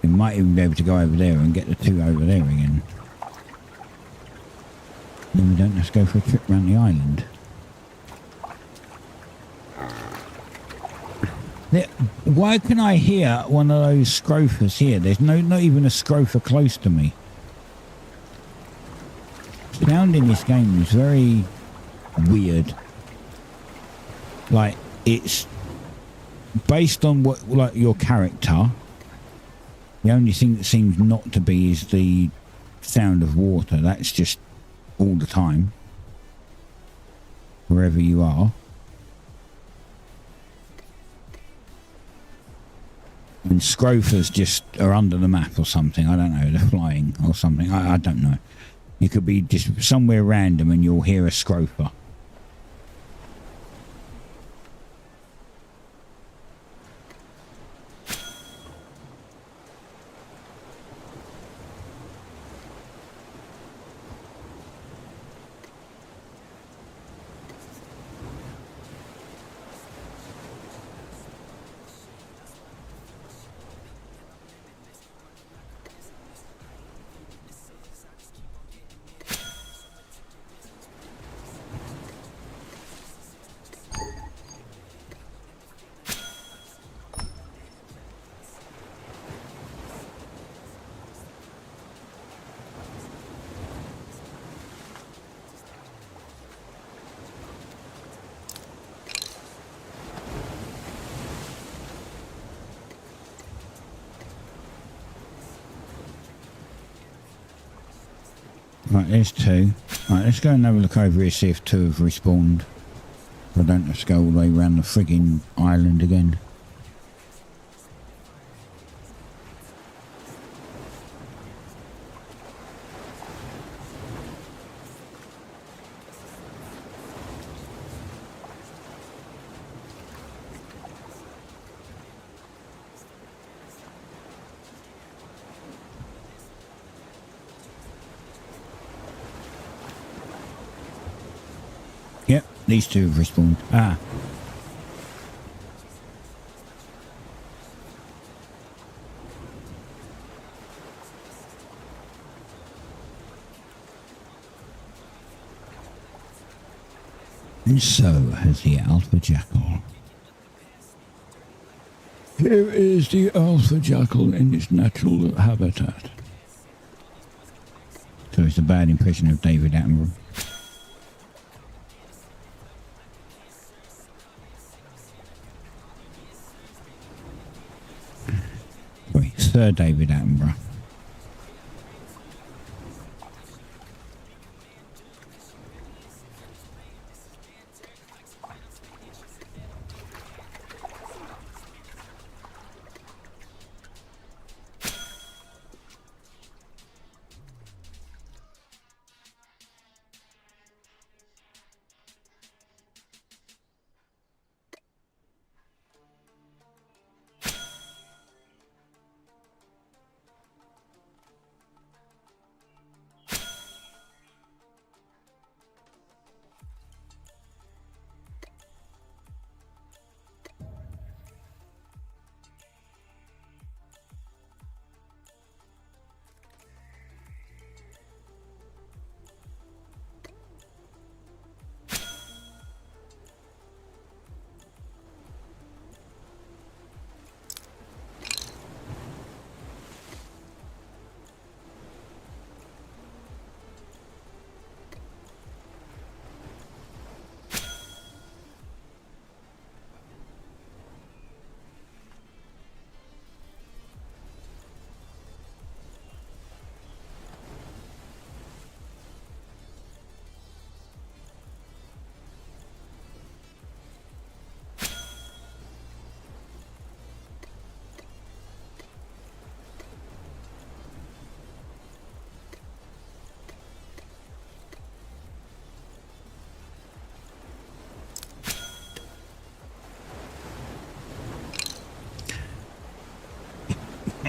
we might even be able to go over there and get the 2 over there again. Then we don't have to go for a trip around the island. Why can I hear one of those scrophers here? There's not even a scrofer close to me. Sound in this game is very weird. Like, it's based on what, like, your character. The only thing that seems not to be is the sound of water. That's just all the time, wherever you are. And scrophers just are under the map or something. I don't know. They're flying or something. I don't know. You could be just somewhere random and you'll hear a scrofer. Right, there's 2. Right, let's go and have a look over here, see if 2 have respawned. I don't have to go all the way around the frigging island again. Yep, these 2 have respawned. Ah. And so has the alpha jackal. Here is the alpha jackal in its natural habitat. So it's a bad impression of David Attenborough. Sorry, Sir David Attenborough.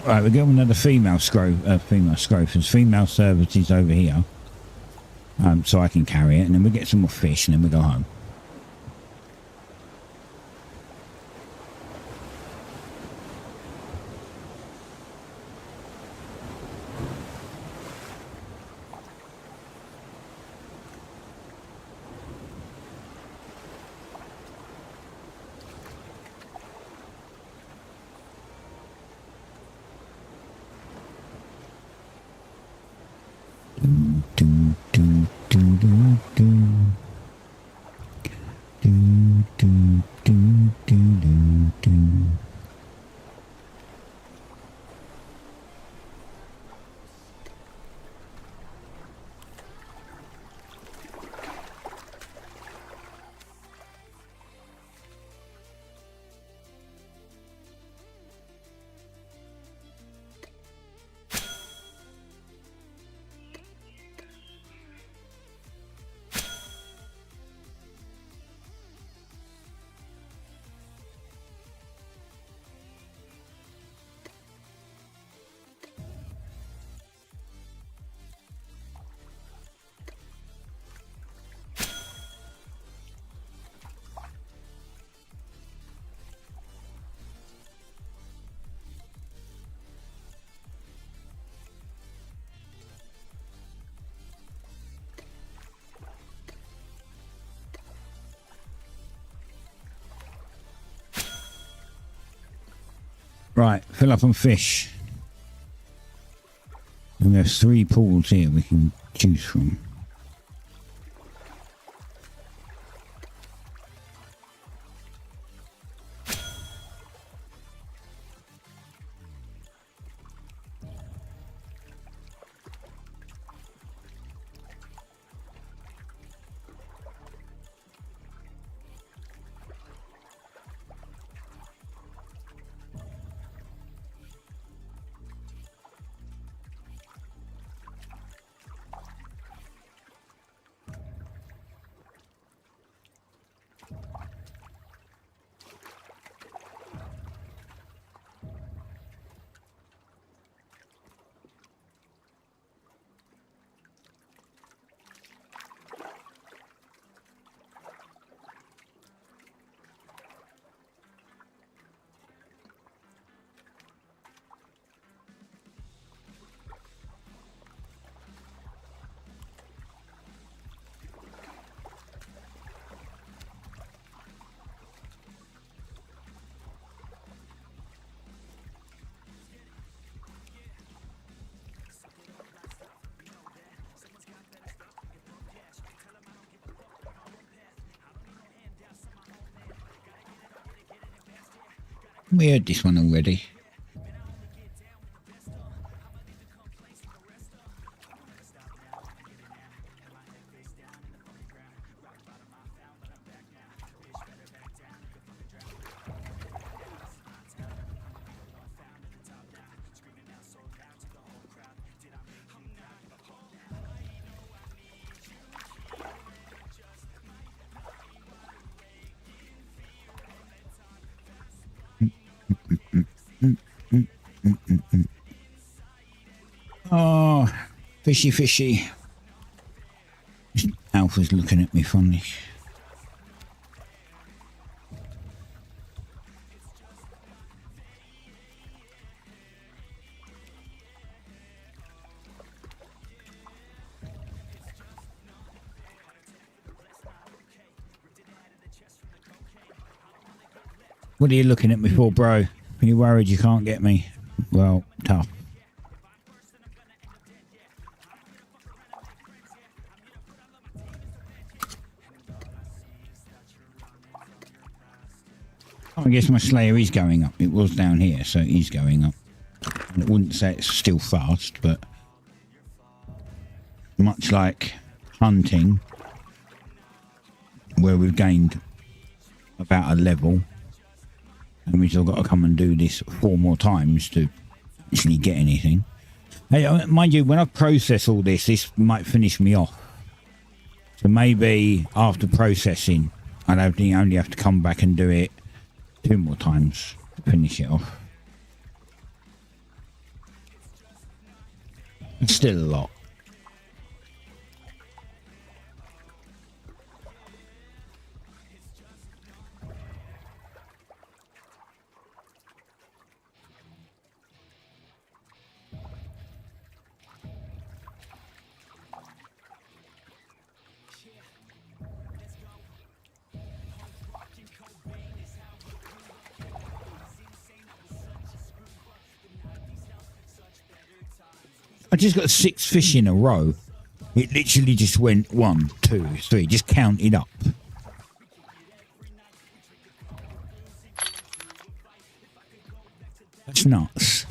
Right, we're going another female scrope. There's female services over here. So I can carry it, and then we get some more fish, and then we go home. Right, fill up on fish. And we have 3 pools here we can choose from. We heard this one already. Oh, fishy, fishy. Alpha's looking at me funny. What are you looking at me for, bro? Are you worried you can't get me? Well, tough. I guess my Slayer is going up. It was down here, so he's going up. I wouldn't say it's still fast, but much like hunting, where we've gained about a level, and we've still got to come and do this 4 more times to actually get anything. Hey, mind you, when I process all this, this might finish me off. So maybe after processing, I'd only have to come back and do it 2 more times to finish it off. It's still a lot. I just got 6 fish in a row. It literally just went 1, 2, 3, just counted up. That's nuts.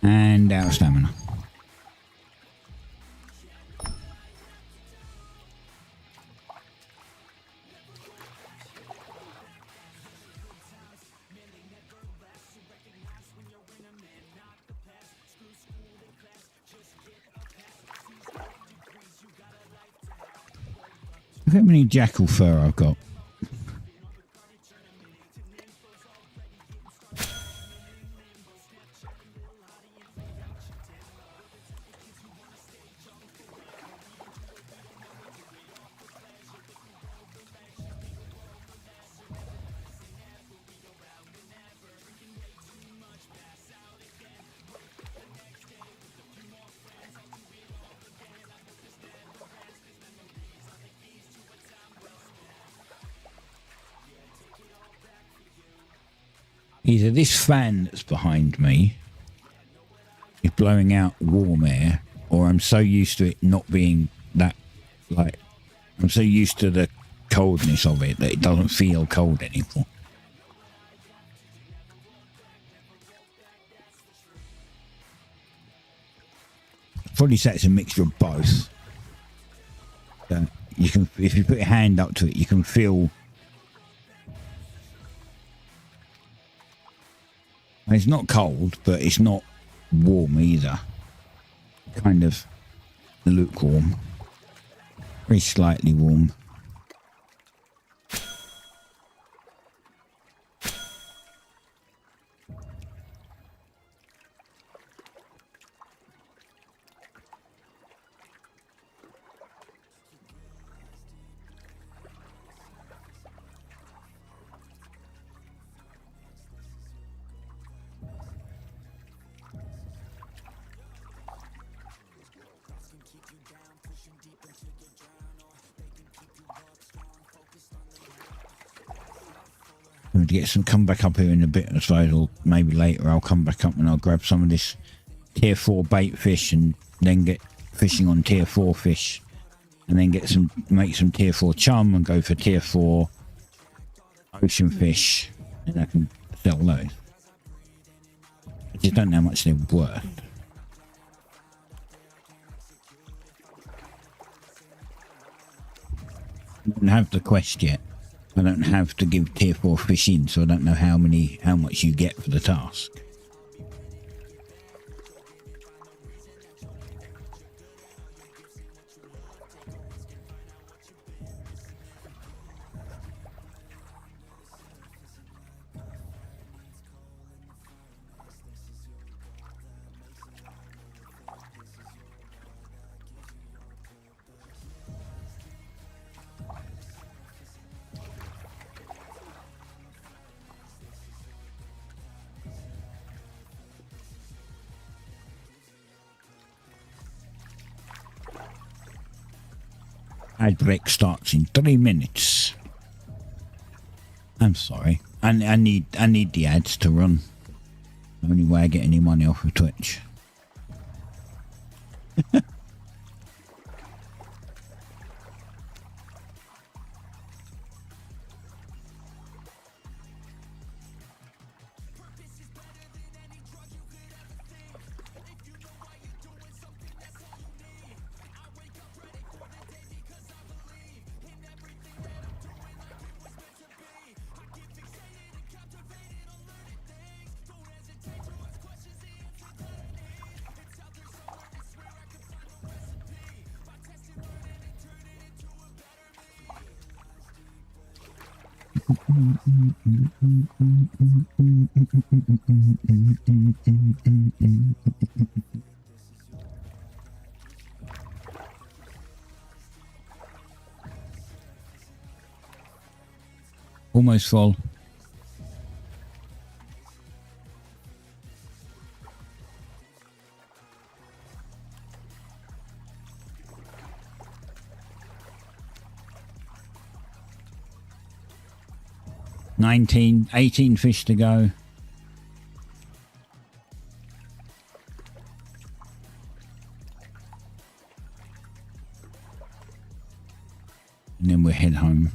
And our stamina. Look how many jackal fur I've got. Either this fan that's behind me is blowing out warm air, or I'm so used to it not being that, like, I'm so used to the coldness of it that it doesn't feel cold anymore. Probably say it's a mixture of both. You can, if you put your hand up to it, you can feel. It's not cold, but it's not warm either. Kind of lukewarm. Very slightly warm. going to get some, come back up here in a bit, I suppose, or maybe later I'll come back up and I'll grab some of this tier 4 bait fish and then get fishing on tier 4 fish, and then get some, make some tier 4 chum and go for tier 4 ocean fish, and I can sell those. I just don't know how much they're worth. I don't have the quest yet. I don't have to give tier 4 fish in, so I don't know how much you get for the task. Ad break starts in 3 minutes. I'm sorry. I need the ads to run. Only way I get any money off of Twitch. Almost full. $18 fish to go. And then we'll head home.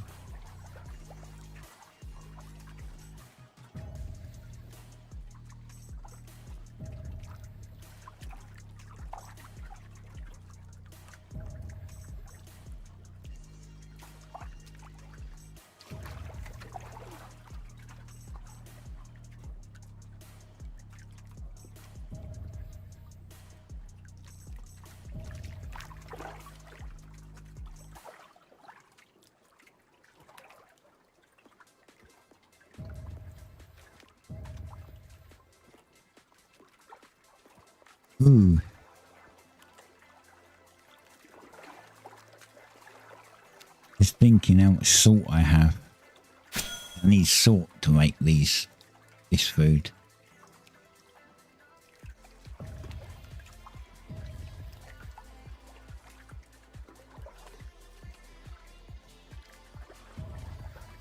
Ooh. Just thinking how much salt I have. I need salt to make this food. I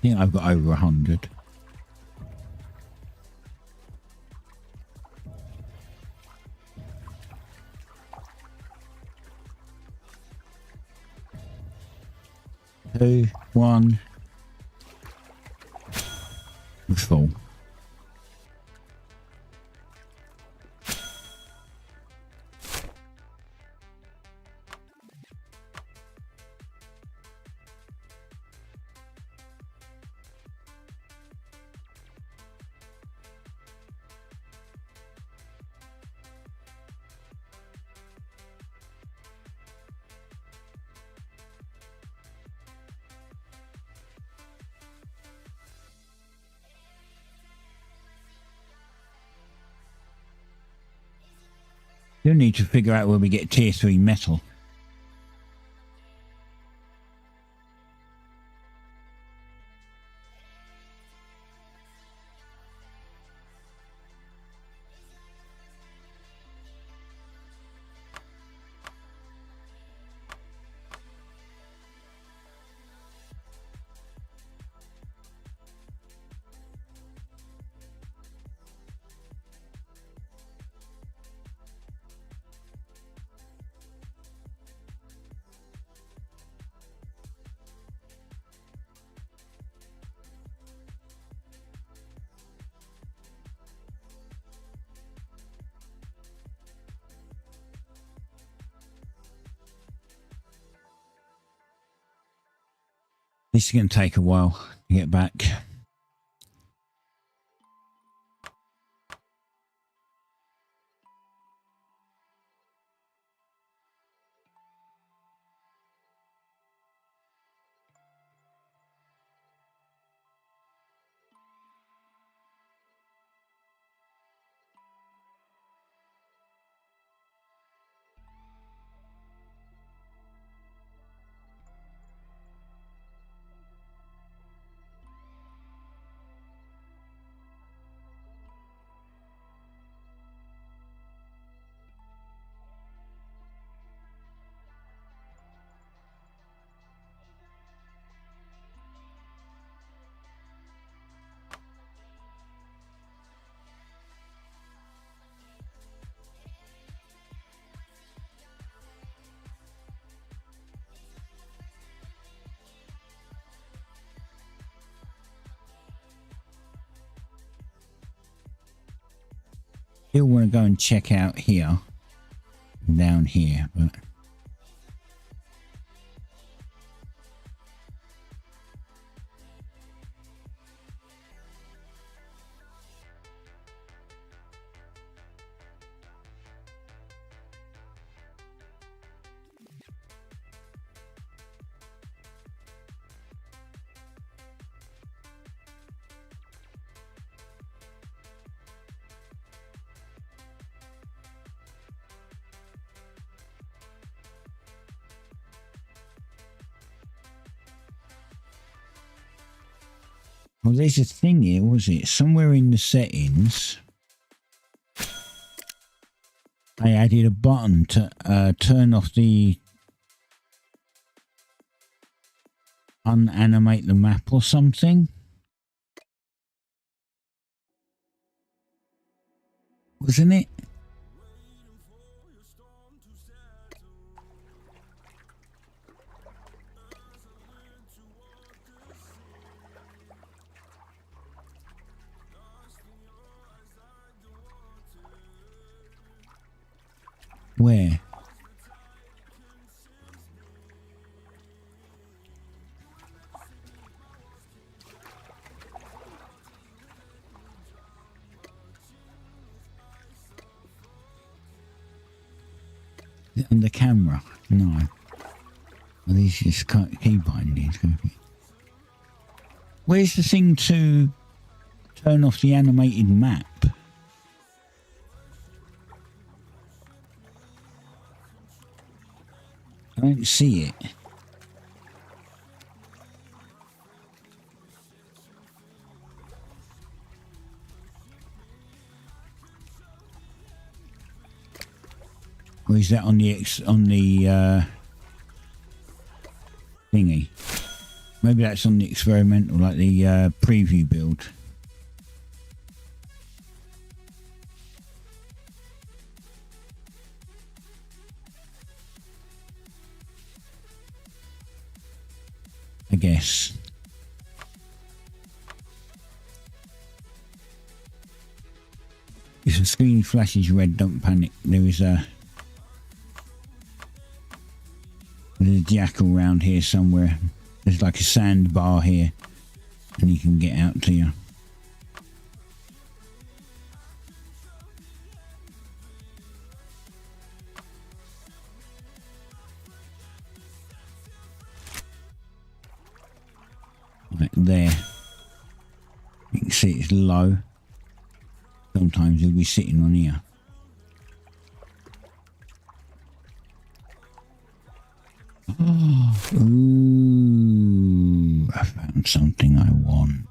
think I've got over 100. Two, one. Full. You need to figure out where we get tier 3 metal. This is going to take a while to get back. Still want to go and check out here, down here, but well, there's a thing here, was it? Somewhere in the settings, I added a button to turn off the unanimate the map or something. Wasn't it? Where? On the camera? No. Well, these just key bindings. Where's the thing to turn off the animated map? I don't see it. Or is that on the thingy? Maybe that's on the experimental, like the preview build. I guess. If the screen flashes red, don't panic. There's a jackal around here somewhere. There's like a sandbar here, and he can get out to you. Right there. You can see it's low. Sometimes he'll be sitting on here. Oh, ooh, I found something I want.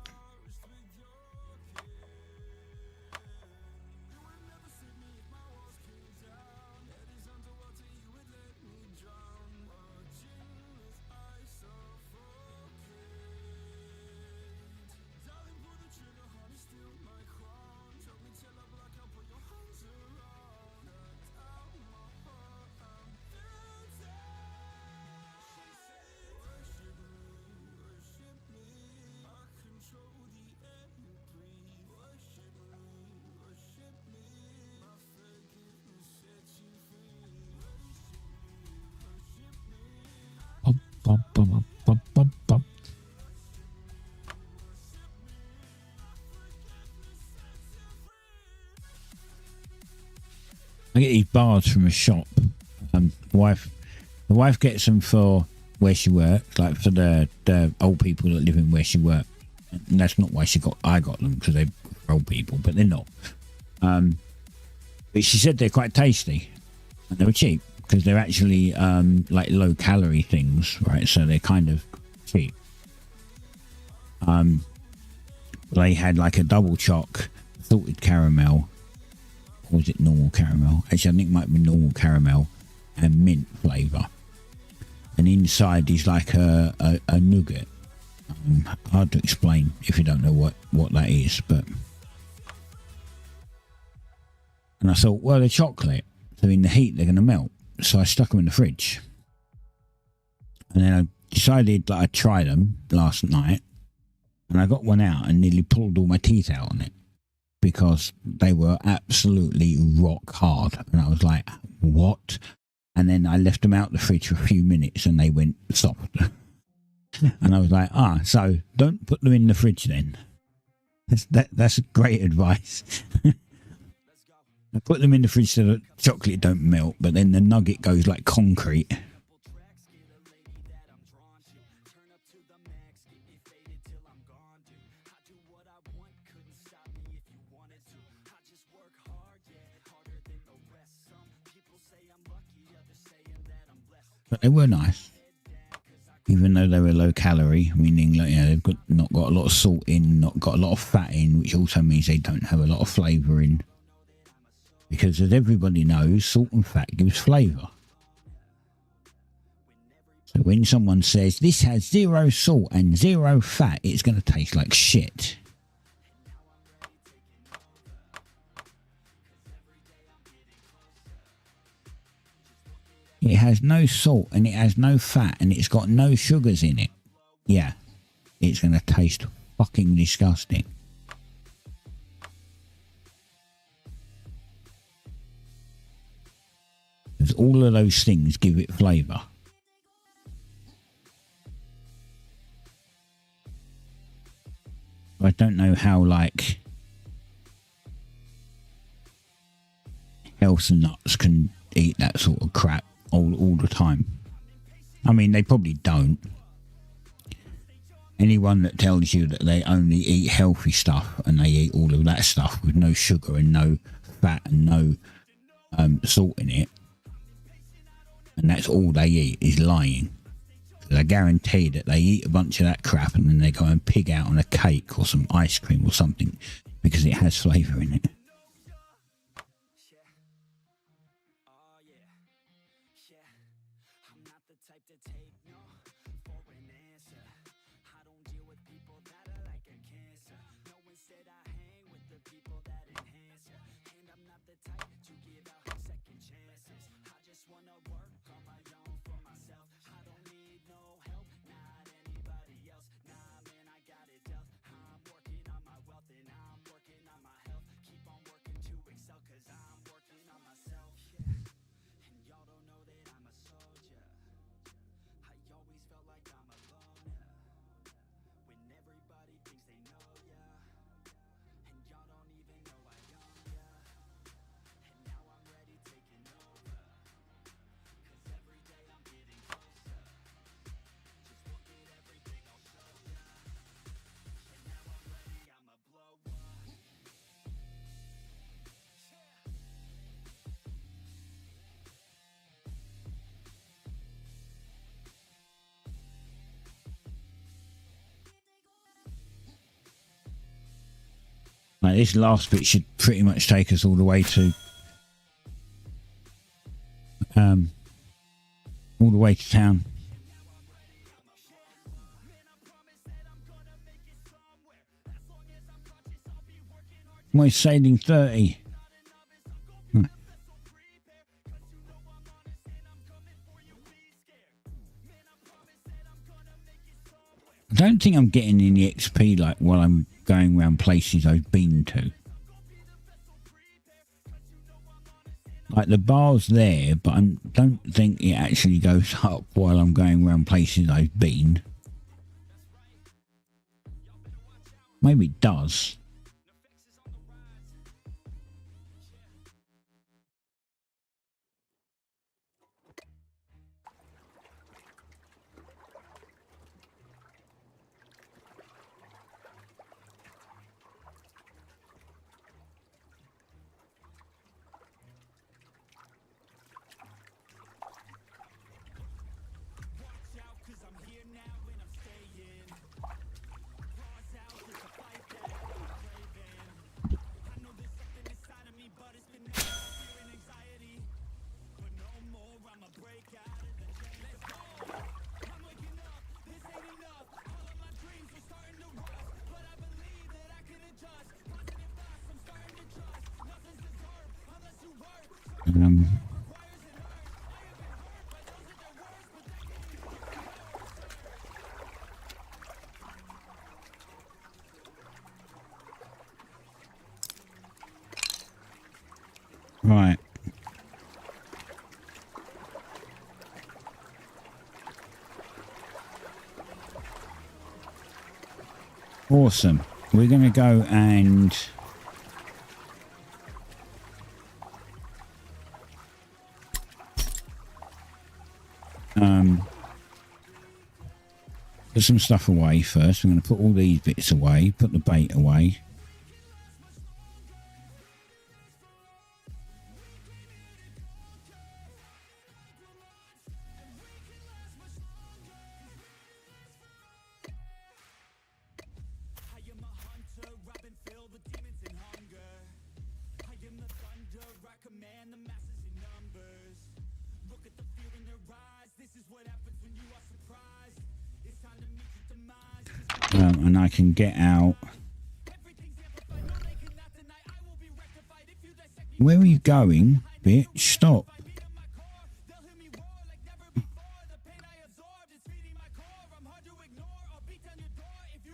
bars from a shop. The wife gets them for where she works, like for the old people that live in where she works. And that's not why I got them, because they're for old people, but they're not. But she said they're quite tasty, and they were cheap because they're actually like low calorie things, right? So they're kind of cheap. They had like a double choc, salted caramel, or was it normal caramel? Actually, I think it might be normal caramel and mint flavour. And inside is like a nougat. Hard to explain if you don't know what that is, but. And I thought, well, they're chocolate, so in the heat they're going to melt. So I stuck them in the fridge. And then I decided that I'd try them last night. And I got one out and nearly pulled all my teeth out on it because they were absolutely rock hard. And I was like, what? And then I left them out the fridge for a few minutes and they went soft. And I was like, so don't put them in the fridge then. That's great advice. I put them in the fridge so that chocolate don't melt, but then the nugget goes like concrete. But they were nice, even though they were low calorie, meaning like, they've not got a lot of salt in, not got a lot of fat in, which also means they don't have a lot of flavour in. Because as everybody knows, salt and fat gives flavour. So when someone says this has 0 salt and 0 fat, it's going to taste like shit. It has no salt and it has no fat and it's got no sugars in it. Yeah, it's going to taste fucking disgusting. Because all of those things give it flavour. I don't know how, like, health nuts can eat that sort of crap all the time. I mean, they probably don't. Anyone that tells you that they only eat healthy stuff and they eat all of that stuff with no sugar and no fat and no salt in it, and that's all they eat, is lying. I guarantee that they eat a bunch of that crap and then they go and pig out on a cake or some ice cream or something because it has flavour in it. Like, this last bit should pretty much take us all the way to town. Why sailing 30? I don't think I'm getting any XP like while I'm going around places I've been to. Like, the bar's there, but I don't think it actually goes up while I'm going around places I've been. Maybe it does. Um, right. Awesome. We're going to go and put some stuff away first. I'm going to put all these bits away, put the bait away. And I can get out. Where are you going, bitch? Stop.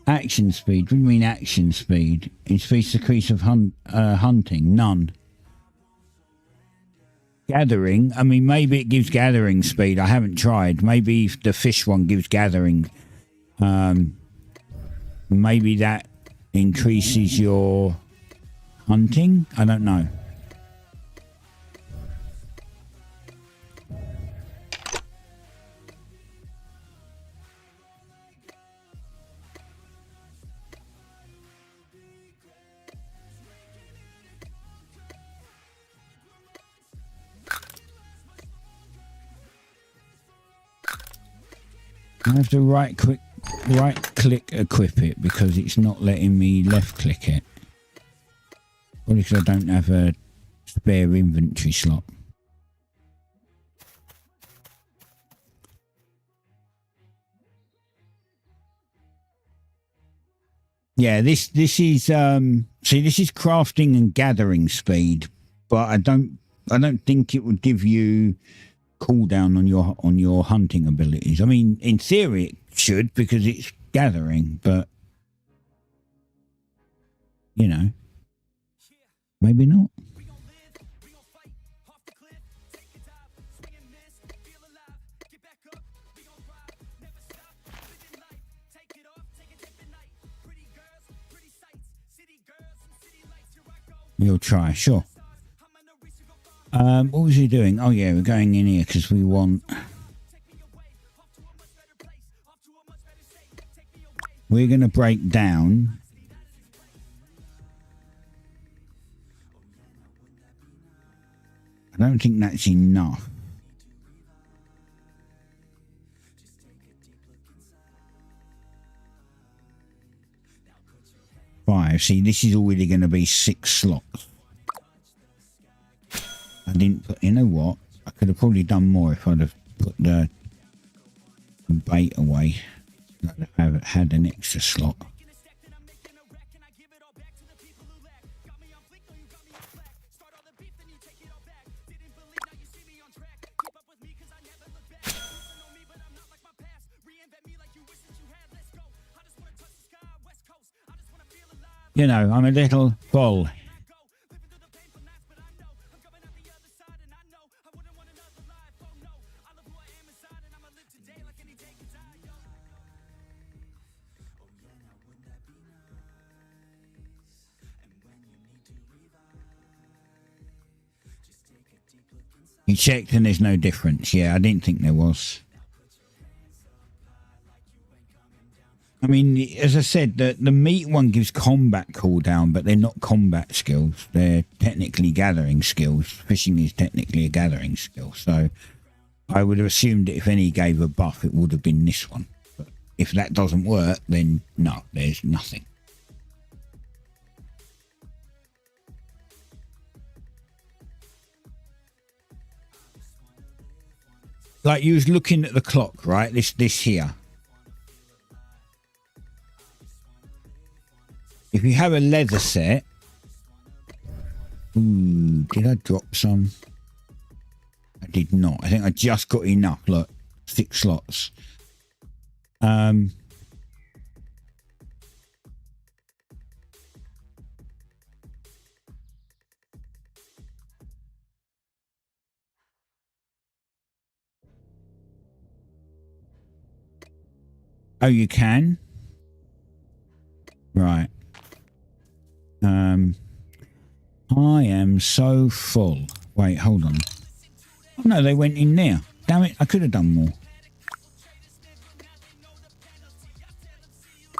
Action speed. What do you mean action speed? Increase decrease of hunting. None. Gathering. I mean, maybe it gives gathering speed. I haven't tried. Maybe the fish one gives gathering. Maybe that increases your hunting. I don't know. I have to right click equip it because it's not letting me left click it. Probably because I don't have a spare inventory slot. Yeah, this is see, this is crafting and gathering speed, but I don't think it would give you cooldown on your hunting abilities. I mean, in theory it should because it's gathering, but you know, maybe not. We'll try, sure. What was he doing? Oh yeah, we're going in here because we want. We're going to break down. I don't think that's enough. Five. See, this is already going to be 6 slots. I didn't put, you know what? I could have probably done more if I'd have put the bait away. I'd have had an extra slot. You know, I'm a little bull. You checked and there's no difference. Yeah, I didn't think there was. I mean, as I said, the meat one gives combat cooldown, but they're not combat skills. They're technically gathering skills. Fishing is technically a gathering skill. So I would have assumed that if any gave a buff, it would have been this one. But if that doesn't work, then no, there's nothing. Like you was looking at the clock, right? This here. If you have a leather set, did I drop some? I did not. I think I just got enough. Look, 6 slots. Oh, you can? Right. I am so full. Wait, hold on. Oh, no, they went in there. Damn it, I could have done more.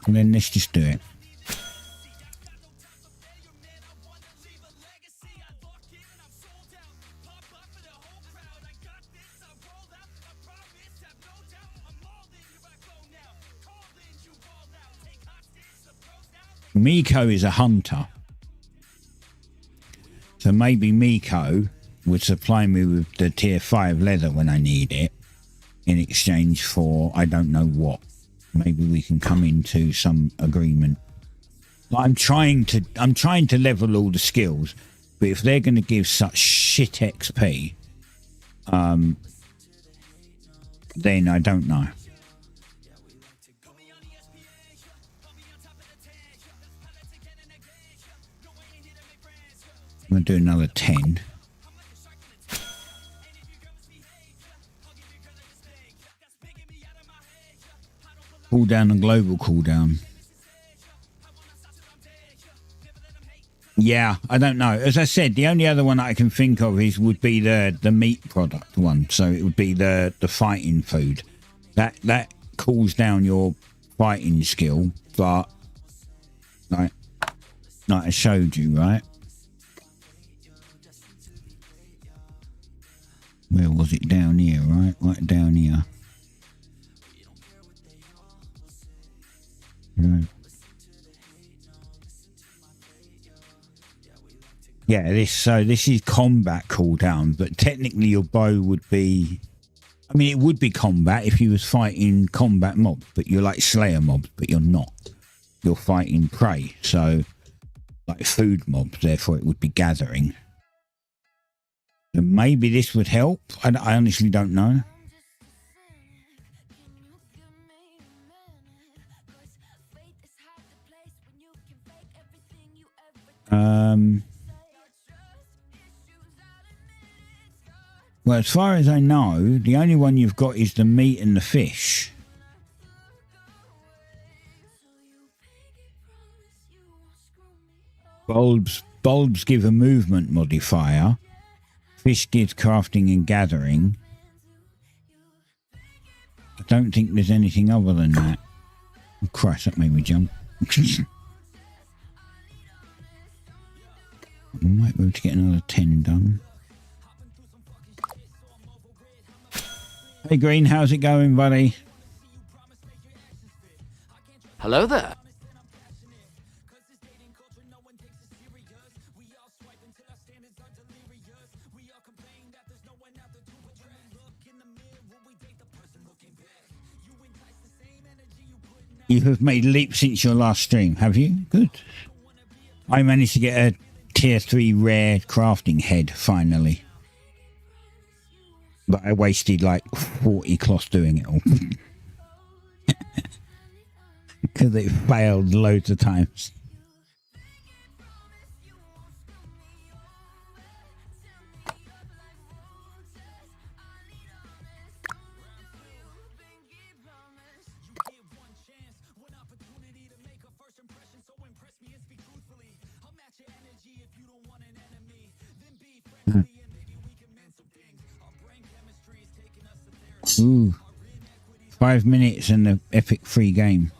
And then let's just do it. Miko is a hunter. So maybe Miko would supply me with the tier 5 leather when I need it in exchange for I don't know what. Maybe we can come into some agreement. Like, I'm trying to level all the skills, but if they're going to give such shit XP, then I don't know. I'm going to do another 10. Cooldown and global cooldown. Yeah, I don't know. As I said, the only other one I can think of would be the meat product one. So it would be the fighting food. That cools down your fighting skill, but like I showed you, right? Where was it? Down here, right? Right down here. Right. Yeah, this is combat cooldown, but technically your bow would be, I mean, it would be combat if you was fighting combat mobs, but you're like slayer mobs, but you're not. You're fighting prey, so like food mobs, therefore it would be gathering. So maybe this would help. I honestly don't know. Well, as far as I know, the only one you've got is the meat and the fish. Bulbs give a movement modifier. Fish gives crafting and gathering. I don't think there's anything other than that. Oh, Christ, that made me jump. I might be able to get another 10 done. Hey Green, how's it going, buddy? Hello there. You have made leaps since your last stream, have you? Good. I managed to get a tier 3 rare crafting head, finally. But I wasted like 40 cloths doing it all. Because it failed loads of times. Ooh. 5 minutes and the epic free game.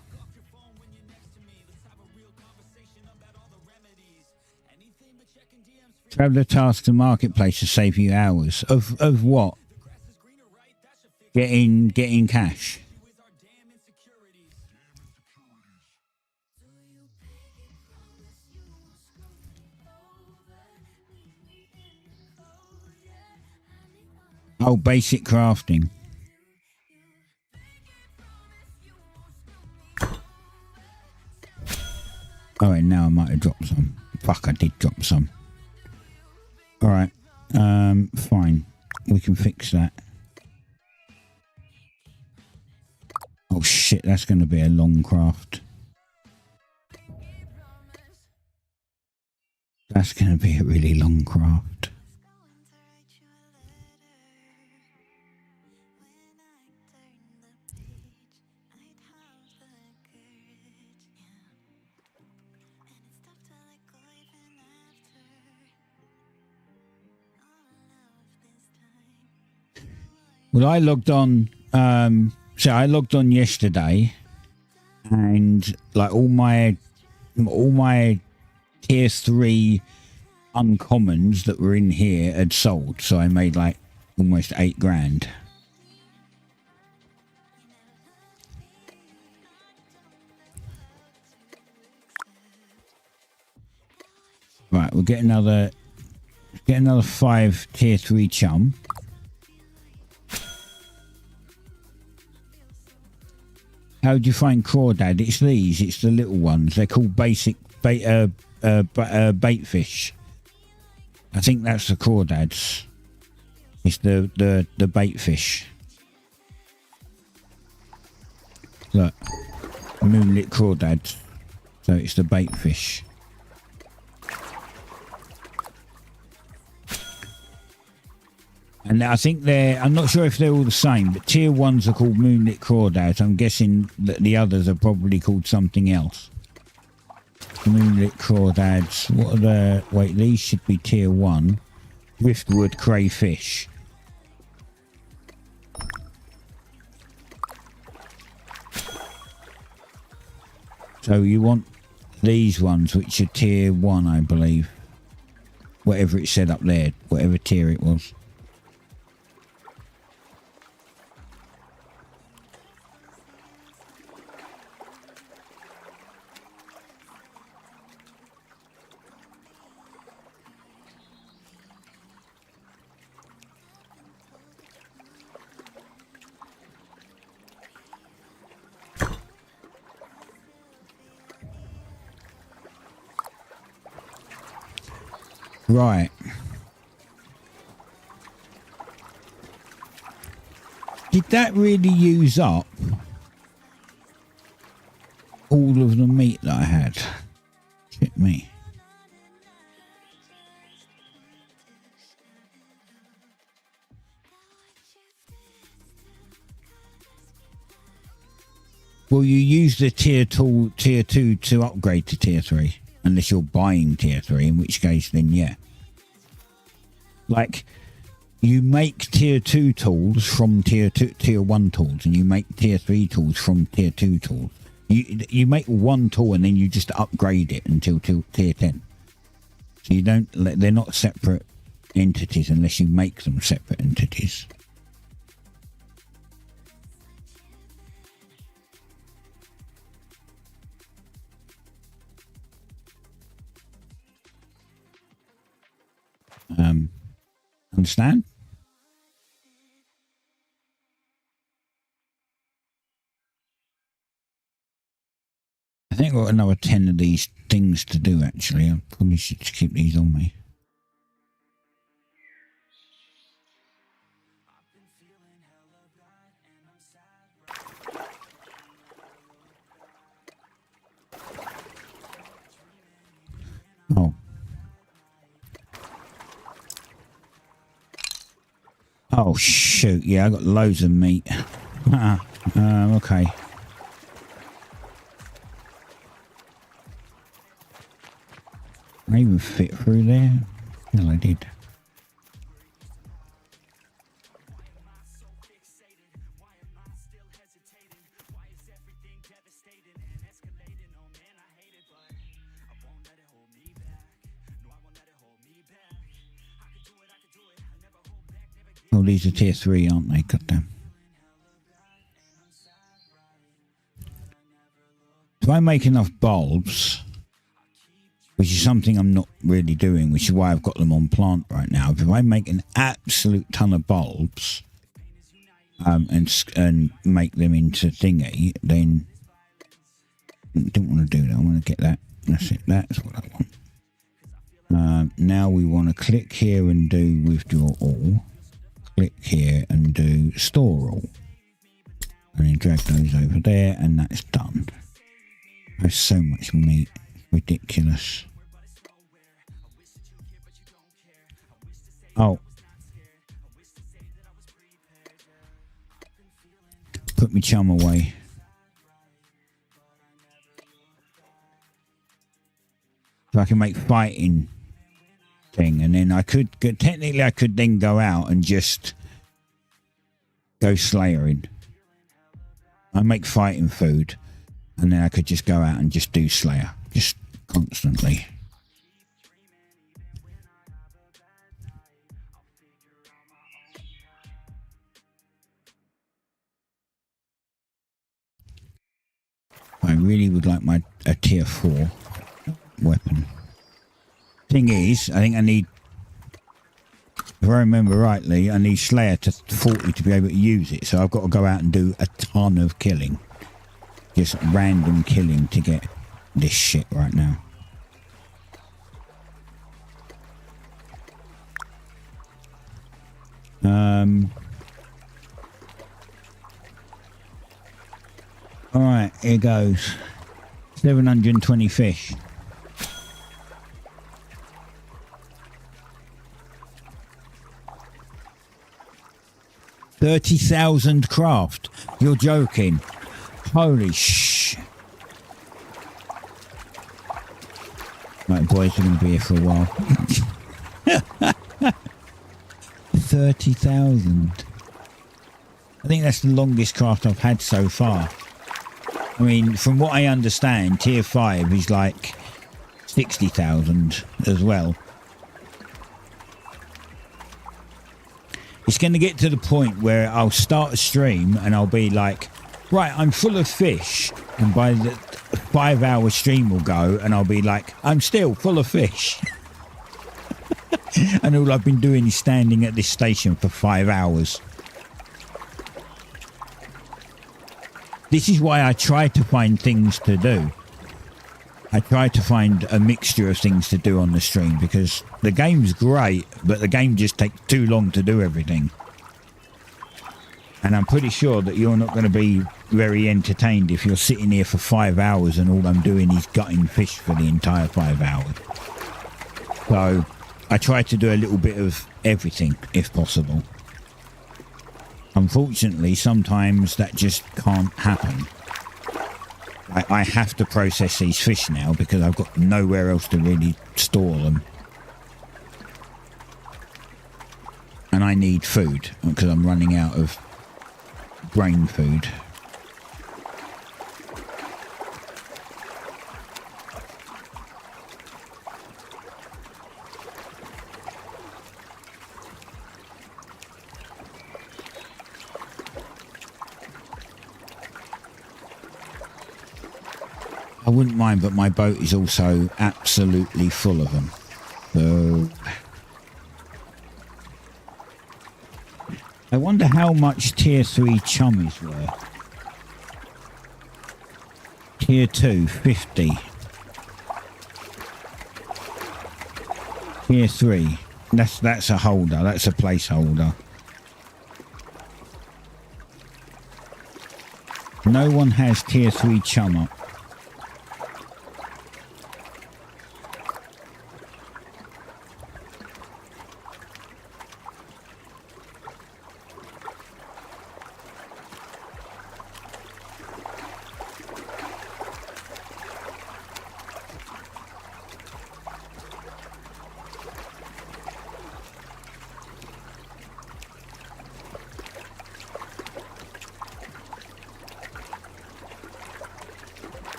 Traveler tasks and marketplace to save you hours. Of what? Getting cash. Oh, basic crafting. Alright, now I might have dropped some. Fuck, I did drop some. Alright, fine. we can fix that. Oh shit, that's going to be a long craft. That's going to be a really long craft. Well, I logged on, so I logged on yesterday, and like all my tier 3 uncommons that were in here had sold, so I made like almost 8 grand. Right, we'll get another 5 tier 3 chum. How do you find crawdad? It's these. It's the little ones. They're called basic bait fish. I think that's the crawdads. It's the bait fish. Look, moonlit crawdads. So it's the bait fish. And I think I'm not sure if they're all the same, but tier 1s are called moonlit crawdads. I'm guessing that the others are probably called something else. Moonlit crawdads. What are wait, these should be tier 1. Driftwood crayfish. So you want these ones, which are tier 1, I believe. Whatever it said up there, whatever tier it was. Right. Did that really use up all of the meat that I had? Shit me. Well, you use the tier 2 to upgrade to tier 3. Unless you're buying tier 3, in which case then yeah. Like, you make tier 2 tools from tier 1 tools, and you make tier 3 tools from tier 2 tools. You make one tool and then you just upgrade it until tier 10. So you don't, they're not separate entities unless you make them separate entities. Understand? I think I've got another 10 of these things to do actually. I probably should keep these on me. Oh. Oh shoot, yeah, I got loads of meat. Okay. I even fit through there? Well, I did. Oh, these are tier 3, aren't they? Goddamn. If I make enough bulbs, which is something I'm not really doing, which is why I've got them on plant right now. If I make an absolute ton of bulbs and make them into thingy, then I don't want to do that. I want to get that. That's it. That's what I want. Now we want to click here and do withdraw all. click here and do store all. And then drag those over there, and that's done. There's so much meat. Ridiculous. Oh. Put my chum away. So I can make fighting thing, and then I could technically I could then go out and just go slayering. I make fighting food, and then I could just go out and just do slayer, just constantly. I really would like a tier 4 weapon. Thing is, I think I need, if I remember rightly, I need Slayer to 40 to be able to use it. So I've got to go out and do a ton of killing. Just random killing to get this shit right now. Alright, here goes. 720 fish. $30,000 craft. You're joking. Holy sh. Right, boys, we're going to be here for a while. 30,000. I think that's the longest craft I've had so far. I mean, from what I understand, tier 5 is like 60,000 as well. It's going to get to the point where I'll start a stream and I'll be like, right, I'm full of fish. And by the 5-hour stream will go and I'll be like, I'm still full of fish. And all I've been doing is standing at this station for 5 hours. This is why I try to find things to do. I try to find a mixture of things to do on the stream because the game's great, but the game just takes too long to do everything. And I'm pretty sure that you're not going to be very entertained if you're sitting here for 5 hours and all I'm doing is gutting fish for the entire 5 hours. So I try to do a little bit of everything if possible. Unfortunately, sometimes that just can't happen. I have to process these fish now because I've got nowhere else to really store them. And I need food because I'm running out of grain food. I wouldn't mind, but my boat is also absolutely full of them. So I wonder how much tier 3 chum is worth. Tier 2, 50. Tier 3. That's a holder, that's a placeholder. No one has tier 3 chum up.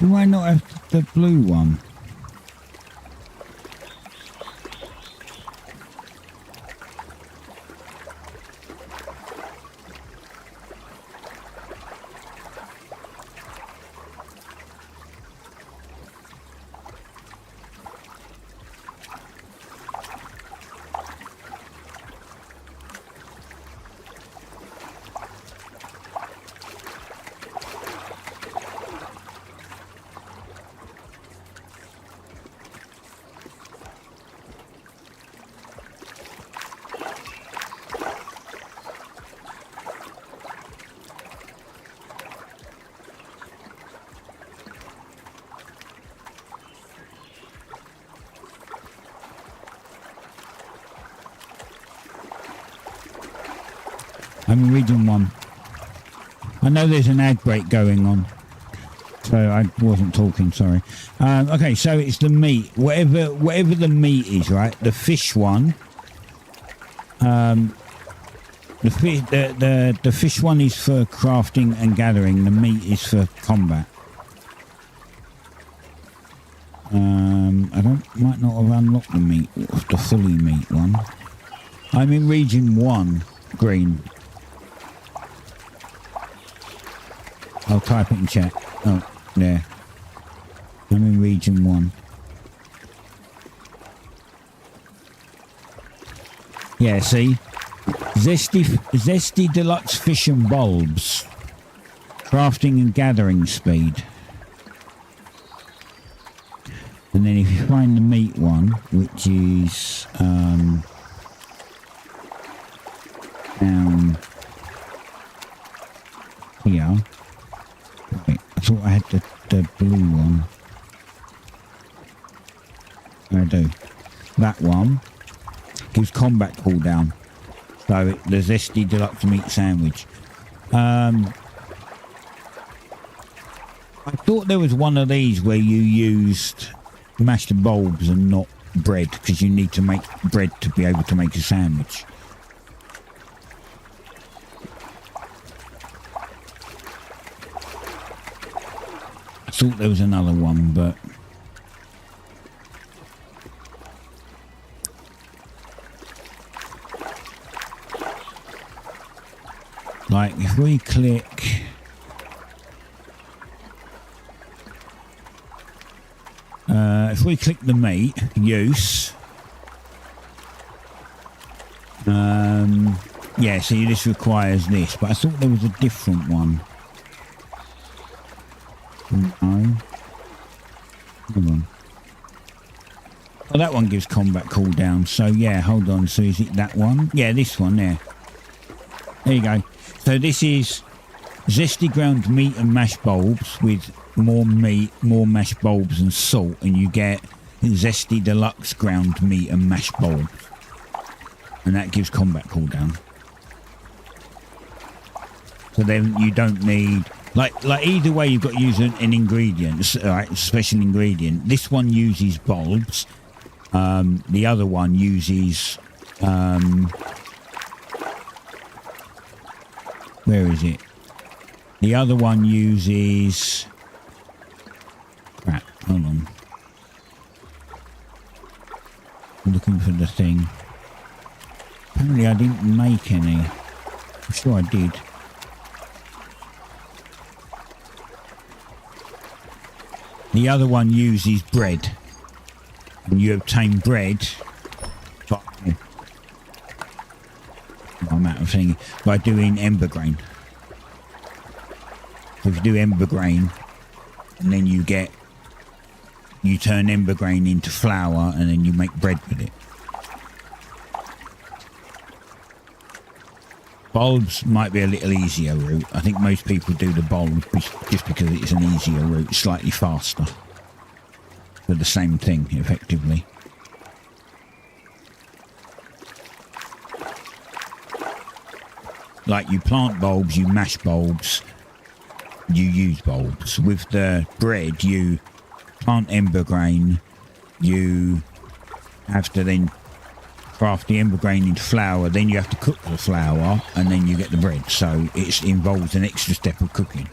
Do I not have the blue one? I'm in region 1. I know there's an ad break going on, so I wasn't talking, sorry. Okay, so it's the meat. Whatever the meat is, right? The fish one. The fish one is for crafting and gathering. The meat is for combat. Might not have unlocked the meat, the fully meat one. I'm in region 1, green. I'll type it in chat. Oh, there. I'm in region 1. Yeah, see? Zesty Deluxe Fish and Bulbs. Crafting and gathering speed. And then if you find the meat one, which is down here. Wait, I thought I had the blue one. I do. That one gives combat cooldown. So the Zesty Deluxe Meat Sandwich. I thought there was one of these where you used mashed bulbs and not bread, because you need to make bread to be able to make a sandwich. I thought there was another one, but like if we click the meat use, yeah, see, this requires this, but I thought there was a different one. No. Hold on. Oh, that one gives combat cooldown. So yeah, hold on. So is it that one? Yeah, this one there. There you go. So this is zesty ground meat and mashed bulbs with more meat, more mashed bulbs and salt, and you get zesty deluxe ground meat and mashed bulbs, and that gives combat cooldown. So then you don't need like either way you've got to use an ingredient, right? Special ingredient. This one uses bulbs. The other one uses where is it? The other one uses crap. Hold on. I'm looking for the thing. Apparently I didn't make any. I'm sure I did. The other one uses bread. And you obtain bread by, I'm out of thinking, by doing ember grain. So if you do ember grain, and then you turn ember grain into flour, and then you make bread with it. Bulbs might be a little easier route. I think most people do the bulbs just because it's an easier route, slightly faster. For the same thing, effectively. Like you plant bulbs, you mash bulbs, you use bulbs. With the bread, you plant ember grain, you have to then craft the ember grain into flour, then you have to cook the flour, and then you get the bread. So it involves an extra step of cooking.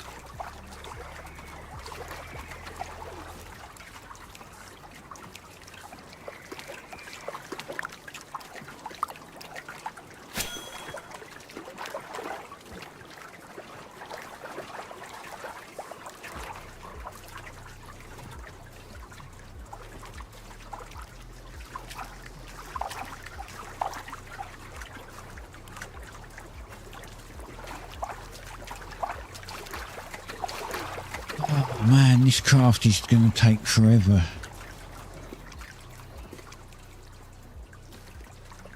man, this craft is going to take forever.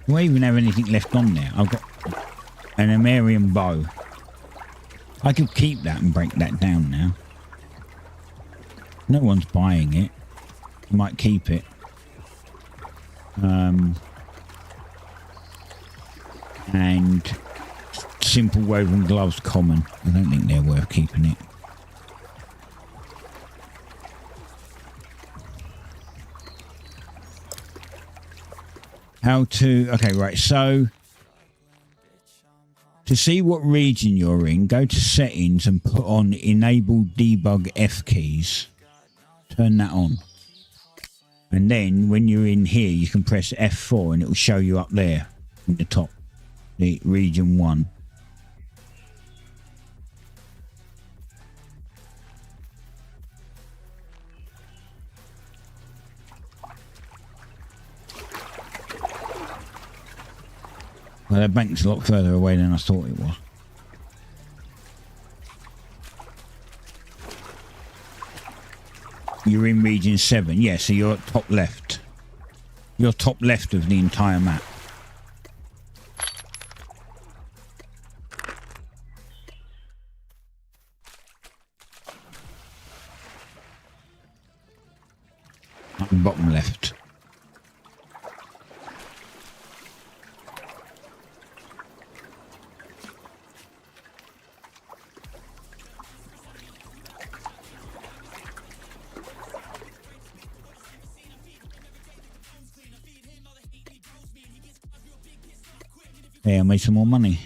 Do I even have anything left on there? I've got an Amarian bow. I could keep that and break that down now. No one's buying it. I might keep it. And simple woven gloves common. I don't think they're worth keeping it. How to... Okay, right. So, to see what region you're in, go to settings and put on enable debug F keys. Turn that on. And then when you're in here, you can press F4 and it will show you up there in the top. The region 1. Well, that bank's a lot further away than I thought it was. You're in region 7. Yeah, so you're at top left. You're top left of the entire map. I'm bottom left. Yeah, I made some more money.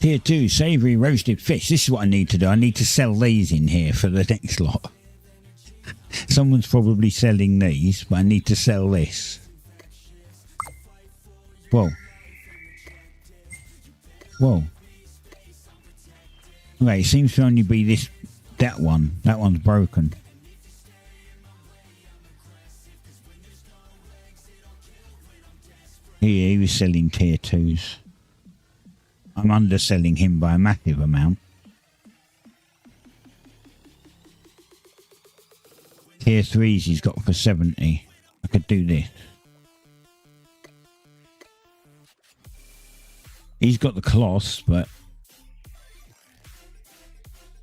Tier 2, savoury roasted fish. This is what I need to do. I need to sell these in here for the next lot. Someone's probably selling these, but I need to sell this. Whoa. Whoa. Okay, it seems to only be this, that one. That one's broken. He was selling tier 2s. I'm underselling him by a massive amount. Tier 3s he's got for 70. I could do this. He's got the cloths, but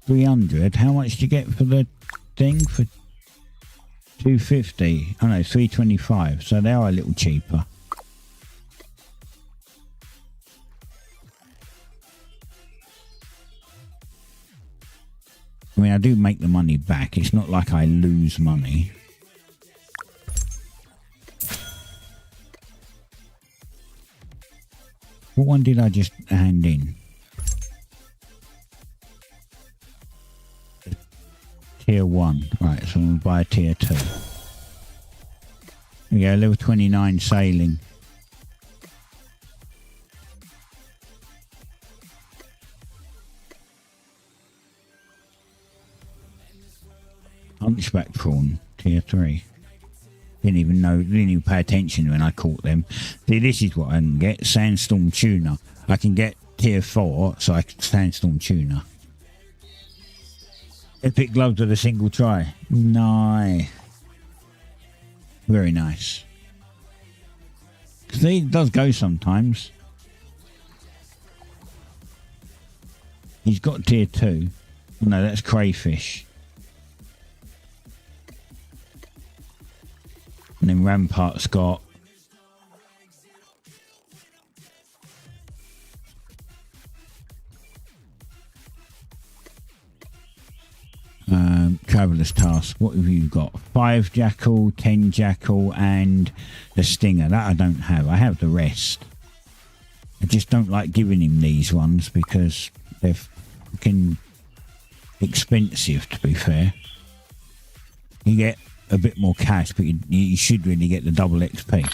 300. How much do you get for the thing? For 250. Oh no, 325. So they are a little cheaper. I mean, I do make the money back. It's not like I lose money. What one did I just hand in? Tier 1. Right, so I'm going to buy a tier 2. Yeah, level 29 sailing. Hunchback prawn, tier 3. Didn't even pay attention when I caught them. See, this is what I can get. Sandstorm tuna. I can get tier 4, so I can sandstorm tuna. Epic gloves with a single try. Nice. Very nice. See, it does go sometimes. He's got tier 2. No, that's crayfish. And then Rampart's got Traveller's Task. What have you got? 5 jackal, 10 jackal, and the stinger. That I don't have. I have the rest. I just don't like giving him these ones because they're fucking expensive, to be fair. You get a bit more cash, but you should really get the double XP.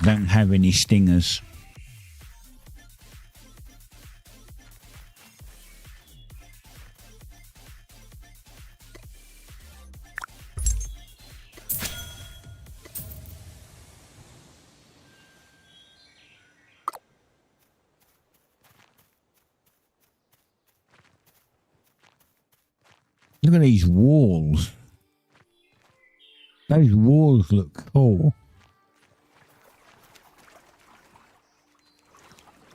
don't have any stingers. Look at these walls. Those walls look cool.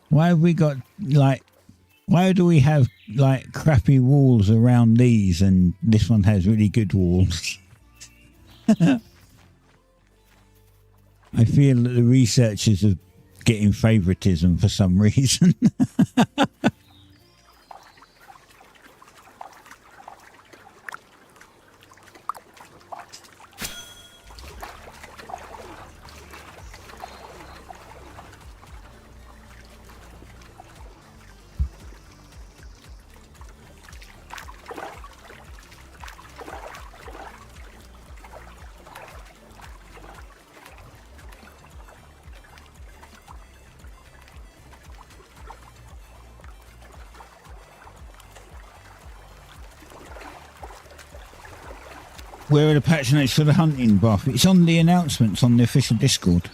Why have we got, like, why do we have, like, crappy walls around these and this one has really good walls? I feel that the researchers are getting favoritism for some reason. Where are the patch notes for the hunting buff? It's on the announcements on the official Discord.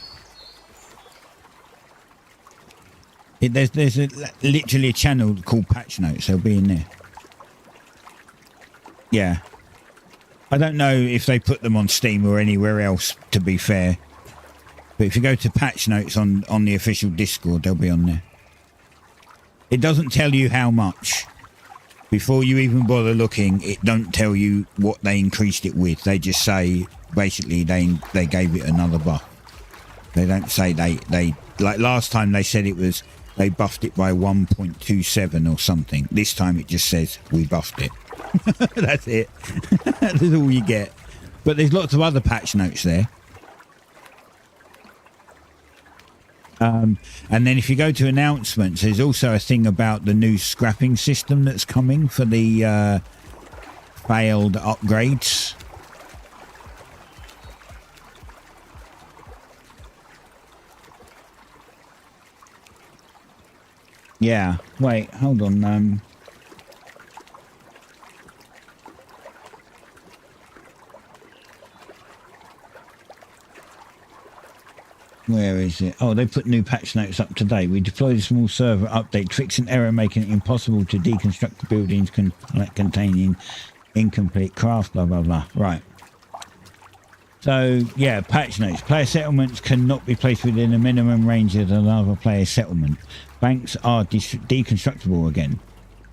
There's literally a channel called Patch Notes. They'll be in there. Yeah. I don't know if they put them on Steam or anywhere else, to be fair. But if you go to Patch Notes on the official Discord, they'll be on there. It doesn't tell you how much. Before you even bother looking, it don't tell you what they increased it with. They just say, basically, they gave it another buff. They don't say they like last time they said it was, they buffed it by 1.27 or something. This time it just says, we buffed it. That's it. That's all you get. But there's lots of other patch notes there. And then if you go to announcements, there's also a thing about the new scrapping system that's coming for the failed upgrades. Yeah, wait, hold on. Where is it? Oh, they put new patch notes up today. We deployed a small server update, fixing error, making it impossible to deconstruct the buildings containing incomplete craft, blah, blah, blah. Right. So, yeah, patch notes. Player settlements cannot be placed within a minimum range of another player's settlement. Banks are deconstructible again.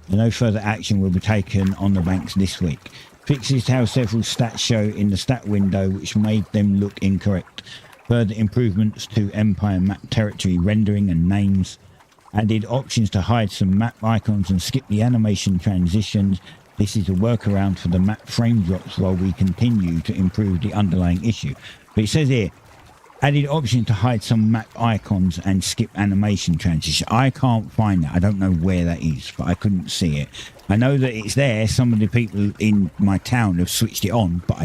No further action will be taken on the banks this week. Fixes how several stats show in the stat window, which made them look incorrect. Further improvements to Empire map territory rendering and names. Added options to hide some map icons and skip the animation transitions. This is a workaround for the map frame drops while we continue to improve the underlying issue. But it says here, added option to hide some map icons and skip animation transition. I can't find that. I don't know where that is, but I couldn't see it. I know that it's there. Some of the people in my town have switched it on, but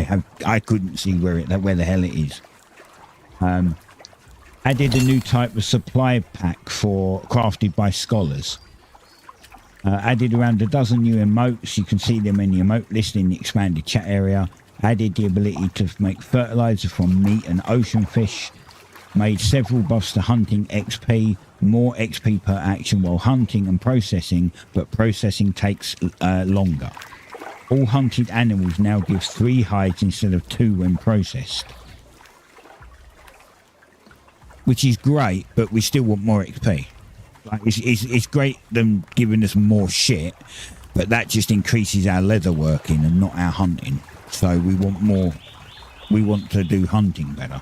I couldn't see where the hell it is. Added a new type of supply pack for crafted by scholars. Added around a dozen new emotes. You can see them in the emote list in the expanded chat area. Added the ability to make fertilizer from meat and ocean fish. Made several buffs to hunting XP. More XP per action while hunting and processing, but processing takes longer. All hunted animals now give 3 hides instead of 2 when processed. Which is great, but we still want more XP. Like it's great them giving us more shit, but that just increases our leather working and not our hunting. So we want more. We want to do hunting better.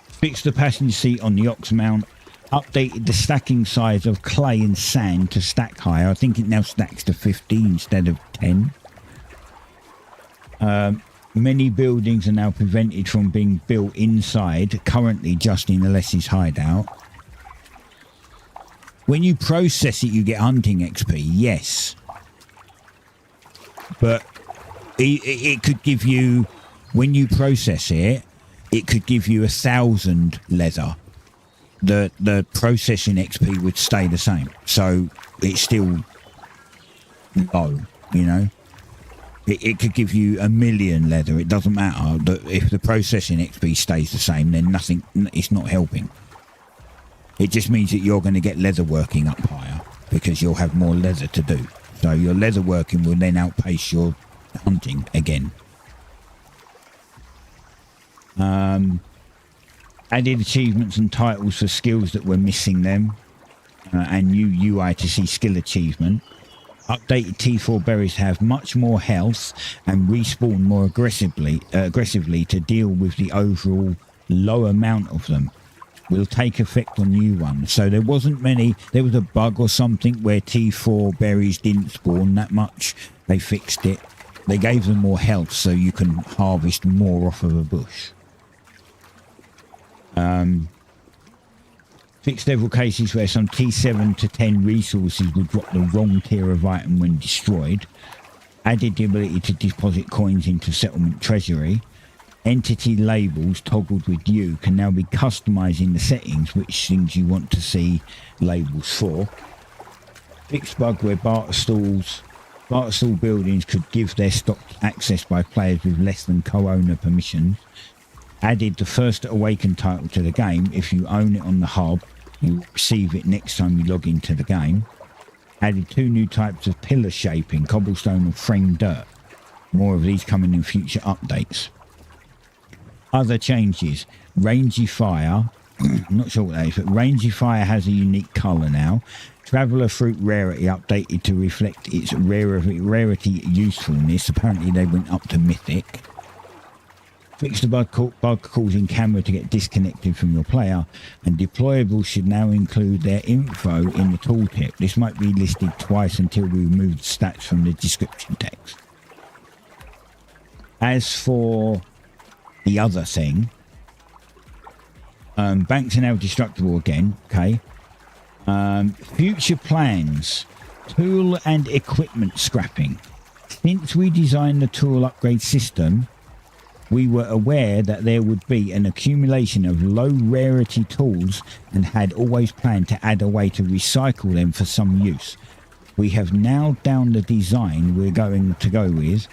Fixed the passenger seat on the ox mount. Updated the stacking size of clay and sand to stack higher. I think it now stacks to 50 instead of 10. Many buildings are now prevented from being built inside, currently just in the Less's hideout. When you process it, you get hunting XP, yes. But it could give you, when you process it, it could give you 1,000 leather. The processing XP would stay the same, so it's still low, you know. It could give you 1,000,000 leather. It doesn't matter. If the processing XP stays the same, then nothing. It's not helping. It just means that you're going to get leather working up higher because you'll have more leather to do. So your leather working will then outpace your hunting again. Added achievements and titles for skills that were missing them, and new UI to see skill achievement. Updated T4 berries have much more health and respawn more aggressively to deal with the overall low amount of them. Will take effect on new ones. So there wasn't many. There was a bug or something where T4 berries didn't spawn that much. They fixed it. They gave them more health so you can harvest more off of a bush. Fixed several cases where some T7 to 10 resources would drop the wrong tier of item when destroyed. Added the ability to deposit coins into settlement treasury. Entity labels toggled with you can now be customized in the settings which things you want to see labels for. Fixed bug where barter stall buildings could give their stock access by players with less than co-owner permissions. Added the first awakened title to the game. If you own it on the hub, you receive it next time you log into the game. Added 2 new types of pillar shaping, cobblestone and framed dirt. More of these coming in future updates. Other changes. Rangy Fire. I'm not sure what that is, but Rangy Fire has a unique colour now. Traveller Fruit rarity updated to reflect its rarity usefulness. Apparently they went up to Mythic. Fix the bug causing camera to get disconnected from your player, and deployables should now include their info in the tooltip. This might be listed twice until we remove the stats from the description text. As for the other thing, banks are now destructible again. Okay. Future plans, tool and equipment scrapping. Since we designed the tool upgrade system, we were aware that there would be an accumulation of low rarity tools and had always planned to add a way to recycle them for some use. We have now down the design we're going to go with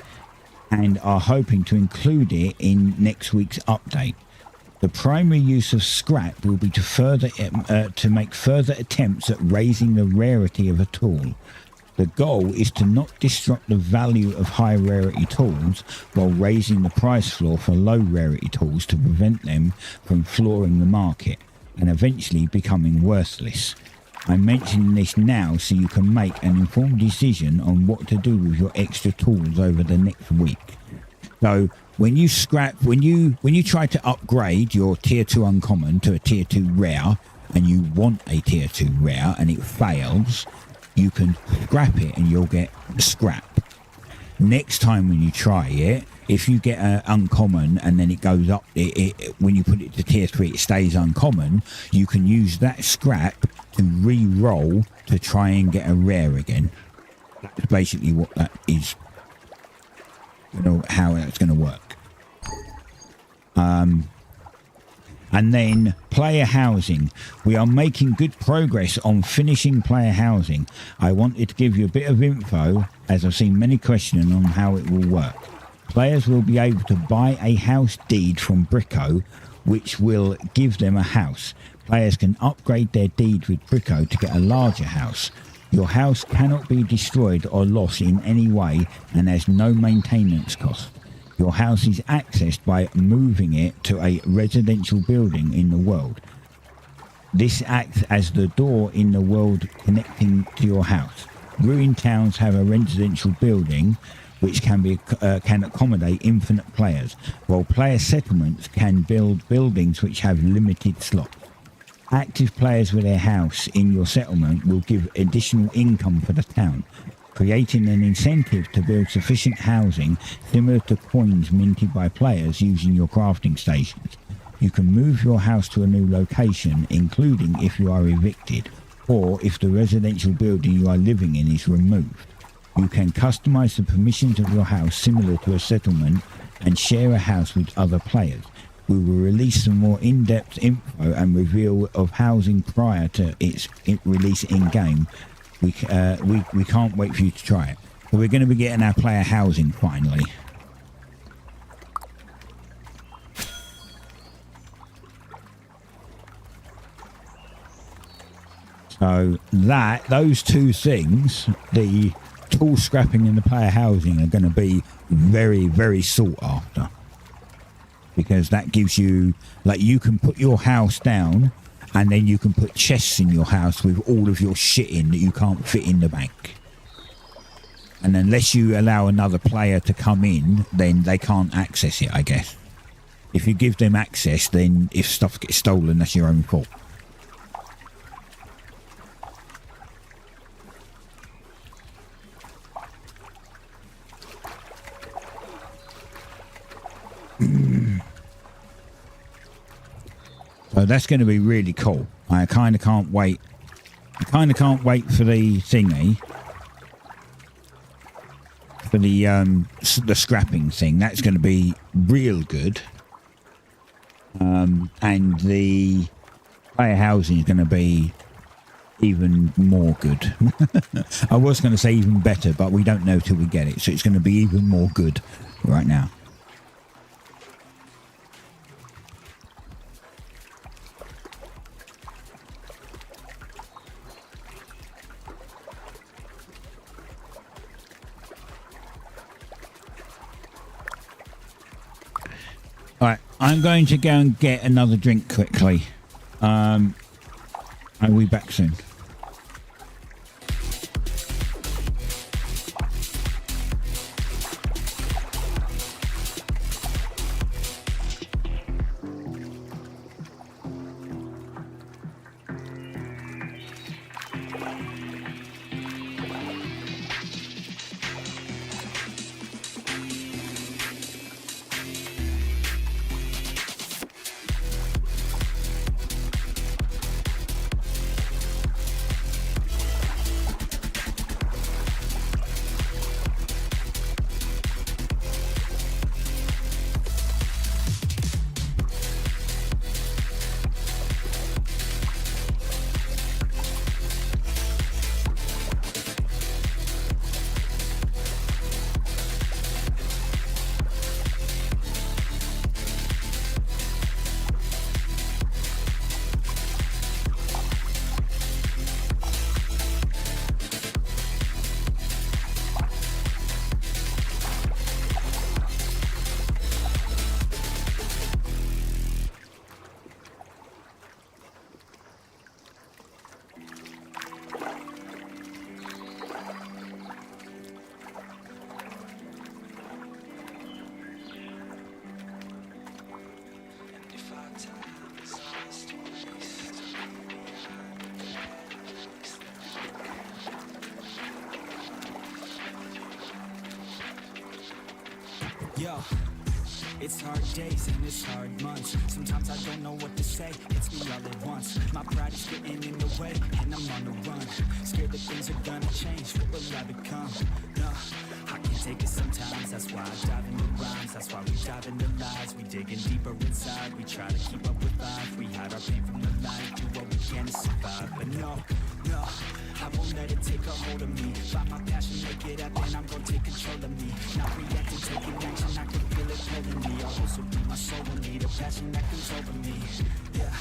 and are hoping to include it in next week's update. The primary use of scrap will be to make further attempts at raising the rarity of a tool. The goal is to not disrupt the value of high rarity tools while raising the price floor for low rarity tools to prevent them from flooring the market and eventually becoming worthless. I'm mentioning this now so you can make an informed decision on what to do with your extra tools over the next week. So when you try to upgrade your tier 2 uncommon to a tier 2 rare and you want a tier 2 rare and it fails, you can scrap it and you'll get scrap. Next time when you try it, if you get an uncommon and then it goes up, when you put it to tier 3 it stays uncommon, you can use that scrap to re-roll to try and get a rare again. That's basically what that is. You know how that's going to work. And then player housing. We are making good progress on finishing player housing. I wanted to give you a bit of info as I've seen many questioning on how it will work. Players will be able to buy a house deed from Brico, which will give them a house. Players can upgrade their deed with Brico to get a larger house. Your house cannot be destroyed or lost in any way and has no maintenance cost. Your house is accessed by moving it to a residential building in the world. This acts as the door in the world connecting to your house. Ruined towns have a residential building which can accommodate infinite players, while player settlements can build buildings which have limited slots. Active players with their house in your settlement will give additional income for the town, creating an incentive to build sufficient housing similar to coins minted by players using your crafting stations. You can move your house to a new location, including if you are evicted, or if the residential building you are living in is removed. You can customize the permissions of your house similar to a settlement and share a house with other players. We will release some more in-depth info and reveal of housing prior to its release in-game. We can't wait for you to try it. So we're going to be getting our player housing finally. So those two things, the tool scrapping and the player housing, are going to be very, very sought after. Because that gives you, like, you can put your house down and then you can put chests in your house with all of your shit in that you can't fit in the bank. And unless you allow another player to come in, then they can't access it, I guess. If you give them access, then if stuff gets stolen, that's your own fault. So that's going to be really cool. I kind of can't wait. I kind of can't wait for the thingy. For the scrapping thing. That's going to be real good. And the player housing is going to be even more good. I was going to say even better, but we don't know till we get it. So it's going to be even more good right now. Alright, I'm going to go and get another drink quickly. I'll be back soon. Yo, it's hard days and it's hard months. Sometimes I don't know what to say, it's me all at once. My pride is getting in the way and I'm on the run. Scared that things are gonna change, what will I become? No, I can't take it sometimes. That's why I dive into rhymes, that's why we dive into lies. We digging deeper inside, we try to keep up with life. We hide our pain from the light, do what we can to survive. But no, I won't let it take a hold of me. Find my passion, make it happen, I'm gonna take control of me. Not reacting, taking action, I can feel it pulling me. I'll also be my soul in me, the passion that comes over me. Yeah,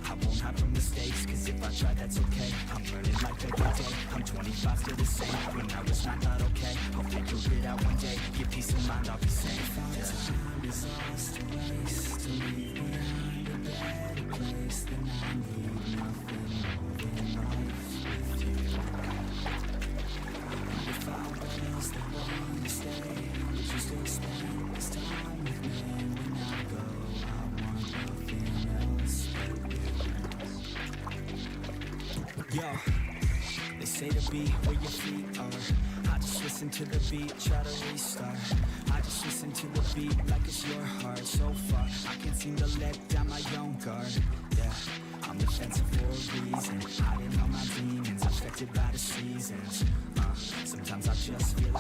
I won't hide from mistakes, cause if I try that's okay. I'm learning life every day, I'm 25 still the same. When I was not okay, I'll figure it out one day. Get peace of mind, I'll be safe. Time is lost to waste, to leave behind a better place than I need nothing more than life with you. And if I was the one to stay, would you still spend this time with me? When I go, I want nothing else but you. Yo, they say to be where your feet are. I just listen to the beat, try to restart. I just listen to the beat like it's your heart. So far, I can't seem to let down my own guard. Yeah, I'm defensive for a reason. Hiding all my demons, affected by the seasons. Sometimes I just feel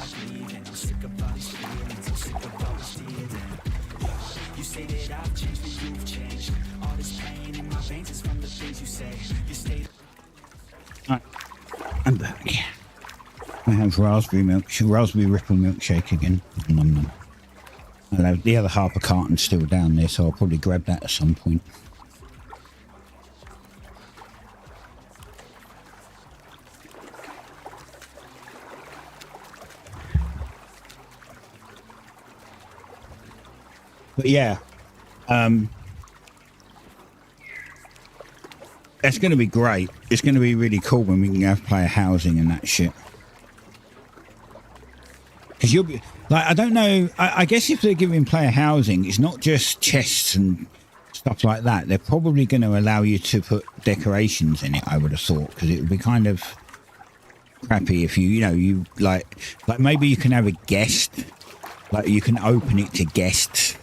I'm back. I have raspberry ripple milkshake again. Nom nom. I'll have the other half a carton still down there, so I'll probably grab that at some point. But yeah, that's going to be great. It's going to be really cool when we can have player housing and that shit. Because you'll be like, I don't know. I guess if they're giving player housing, it's not just chests and stuff like that. They're probably going to allow you to put decorations in it. I would have thought, because it would be kind of crappy if you like maybe you can have a guest, like you can open it to guests,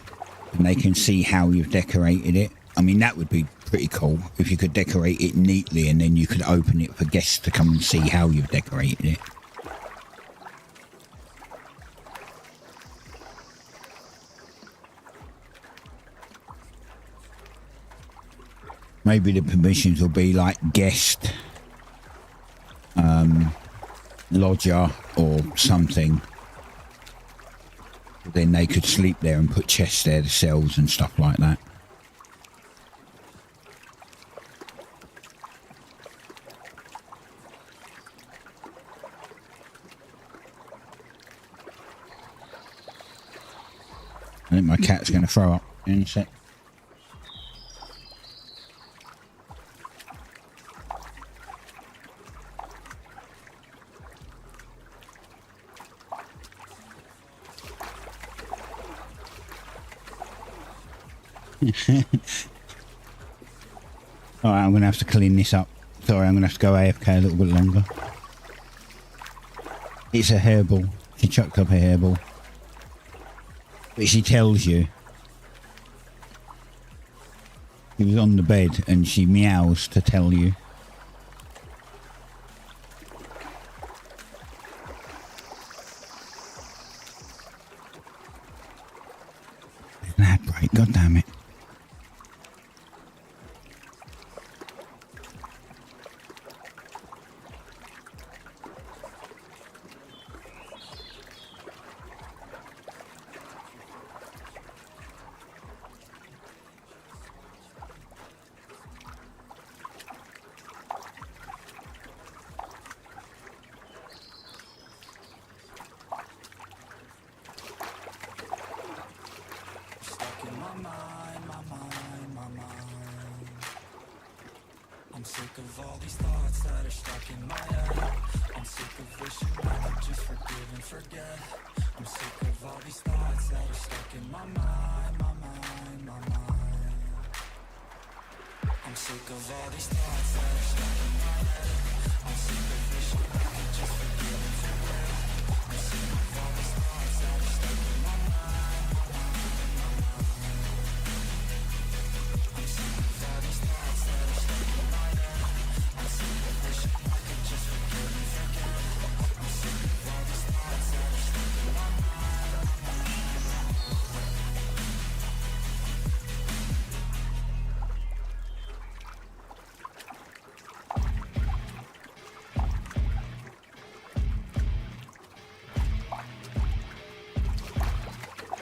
and they can see how you've decorated it. I mean, that would be pretty cool if you could decorate it neatly, and then you could open it for guests to come and see how you've decorated it. Maybe the permissions will be like guest, lodger or something. Then they could sleep there and put chests there themselves and stuff like that. I think my cat's going to throw up in a sec. Alright, I'm going to have to clean this up. Sorry, I'm going to have to go AFK a little bit longer. It's a hairball. She chucked up a hairball. But she tells you. She was on the bed and she meows to tell you. An ad break, god damn it. I'm sick of all these thoughts that are stuck in my head. I'm sick of wishing I could just forgive and forget. I'm sick of all these thoughts that are stuck in my mind, my mind, my mind. I'm sick of all these thoughts that are stuck in my head. I'm sick of wishing I could just forgive and forget. I'm sick of all these thoughts that are stuck in my mind, my mind, my mind. I'm sick of all these thoughts that are stuck in my head. I'm sick of wishing I could just forgive and forget. I'm sick of all these thoughts that are stuck in my mind, my mind, my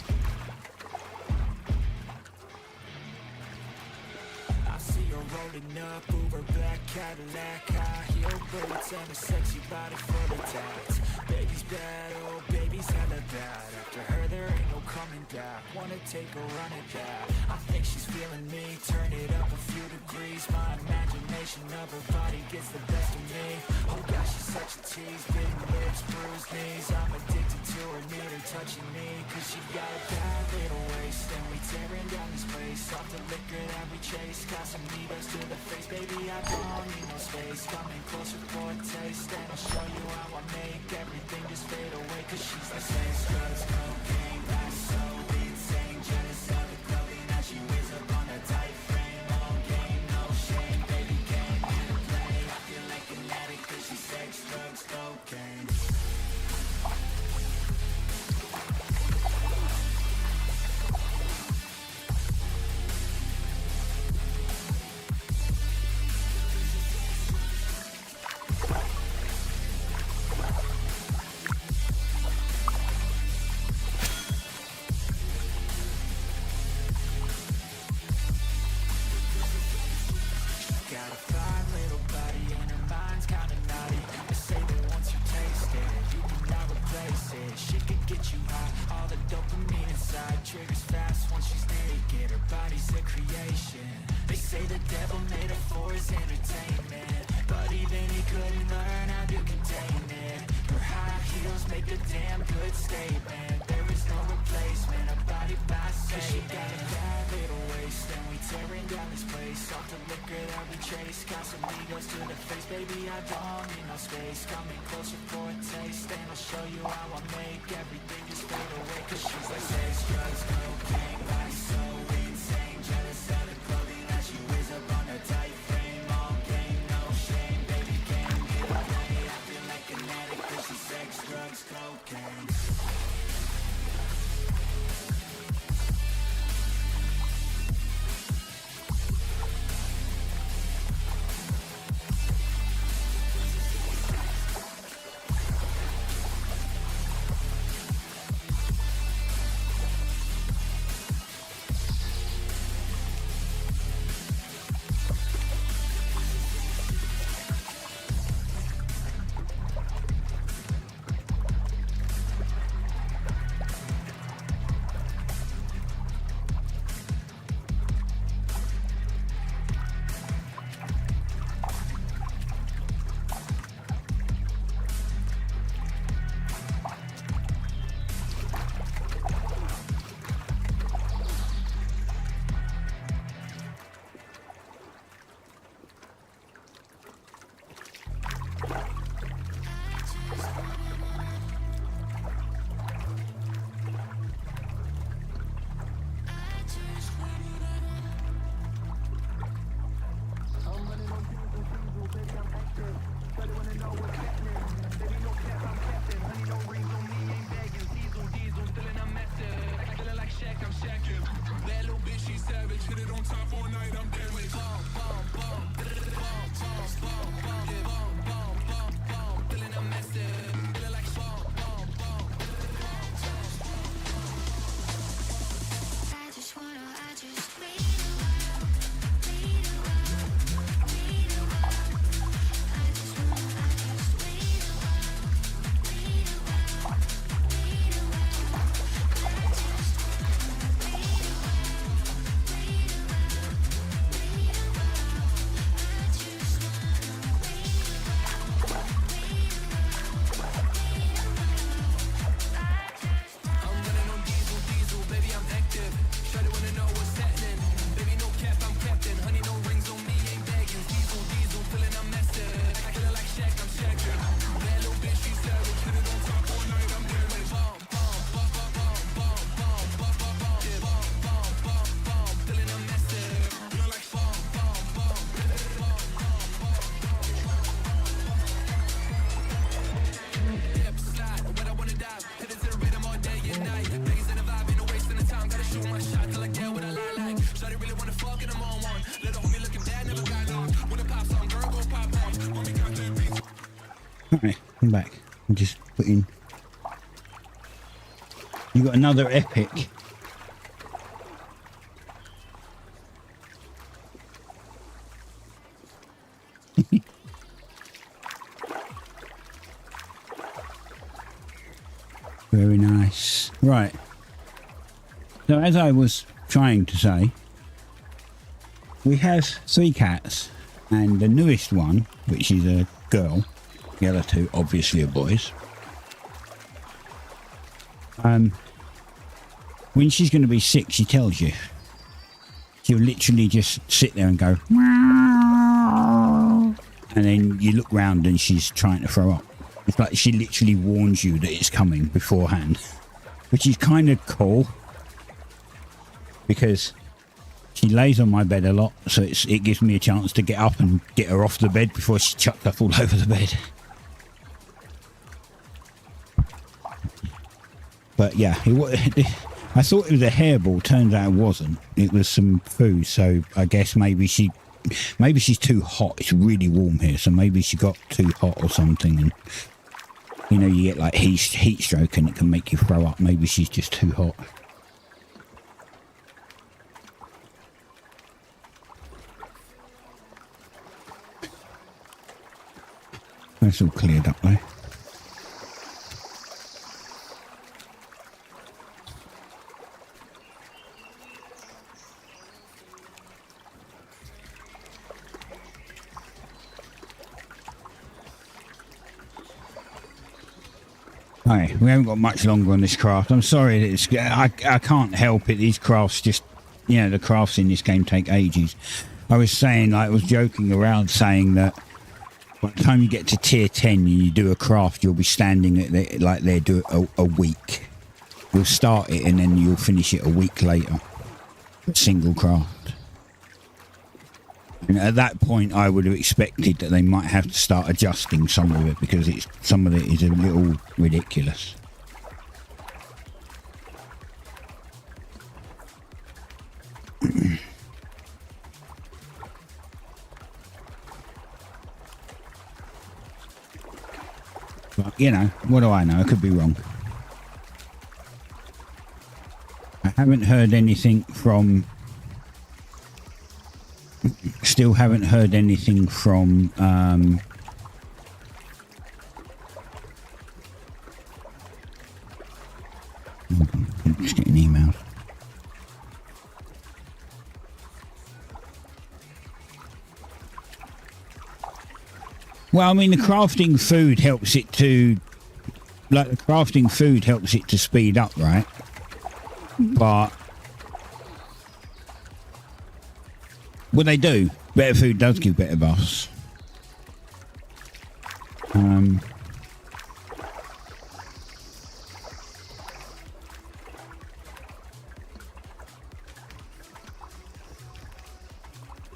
mind. I see her rolling up, Uber black Cadillac, high heel boots and a sexy body full of tats. Baby's bad, oh baby's hella bad. After her there ain't no coming back. Wanna take a run at that. I think she's feeling me, turn it up a few degrees. My imagination of her body gets the best of me. Oh gosh, she's such a tease, big lips, bruised knees. I'm addicted to her, need her touching me. Cause she got a bad little waist, and we tearing down this place. Off the liquor that we chase, got some needles to the face. Baby, I don't need no space. Coming closer for a taste, and I'll show you how I make everything just fade away. Cause she's the same drugs, cocaine, that's so insane. Jealous of the clothing that she wears up on a tight frame. Long game, no shame, baby, came here to play. I feel like an addict cause she's sex, drugs, cocaine. goes to the face, baby, I don't need no space. Coming closer for a taste, and I'll show you how I make everything just fade away. Cause she's like sex, drugs, cocaine, body so insane. Jealous of the clothing that she wears up on her tight frame. All game, no shame, baby, can't get away. I feel like an addict cause she's sex, drugs, cocaine. Alright, I'm back. I'm just putting... You got another epic. Very nice. Right. So as I was trying to say, we have 3 cats, and the newest one, which is a girl, the other 2 obviously are boys. When she's going to be sick, she tells you. She'll literally just sit there and go, meow, and then you look round and she's trying to throw up. It's like she literally warns you that it's coming beforehand, which is kind of cool because she lays on my bed a lot, so it gives me a chance to get up and get her off the bed before she chucked up all over the bed. But yeah, I thought it was a hairball. Turns out it wasn't. It was some food. So I guess maybe she's too hot. It's really warm here, so maybe she got too hot or something. And you know, you get like heat stroke, and it can make you throw up. Maybe she's just too hot. That's all cleared up though. Hey, we haven't got much longer on this craft. I'm sorry that it's... I can't help it. These crafts just... You know, the crafts in this game take ages. I was saying, like, I was joking around saying that by the time you get to tier 10 and you do a craft, you'll be standing at like there do a week. You'll start it and then you'll finish it a week later. Single craft. And at that point, I would have expected that they might have to start adjusting some of it because some of it is a little ridiculous. But, you know, what do I know? I could be wrong. I haven't heard anything from... Still haven't heard anything from... just getting emails. Well, I mean, the crafting food helps it to... Like, the crafting food helps it to speed up, right? But... Well, they do. Better food does give better buffs.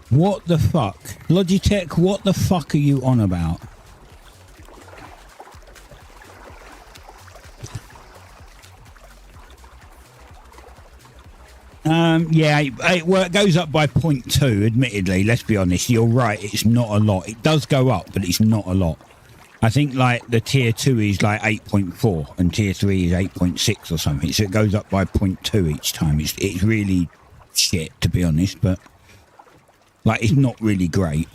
What the fuck? Logitech, what the fuck are you on about? Yeah, well, it goes up by 0.2, admittedly, let's be honest. You're right, it's not a lot. It does go up, but it's not a lot. I think, like, the tier 2 is, like, 8.4, and tier 3 is 8.6 or something, so it goes up by 0.2 each time. It's really shit, to be honest, but, like, it's not really great.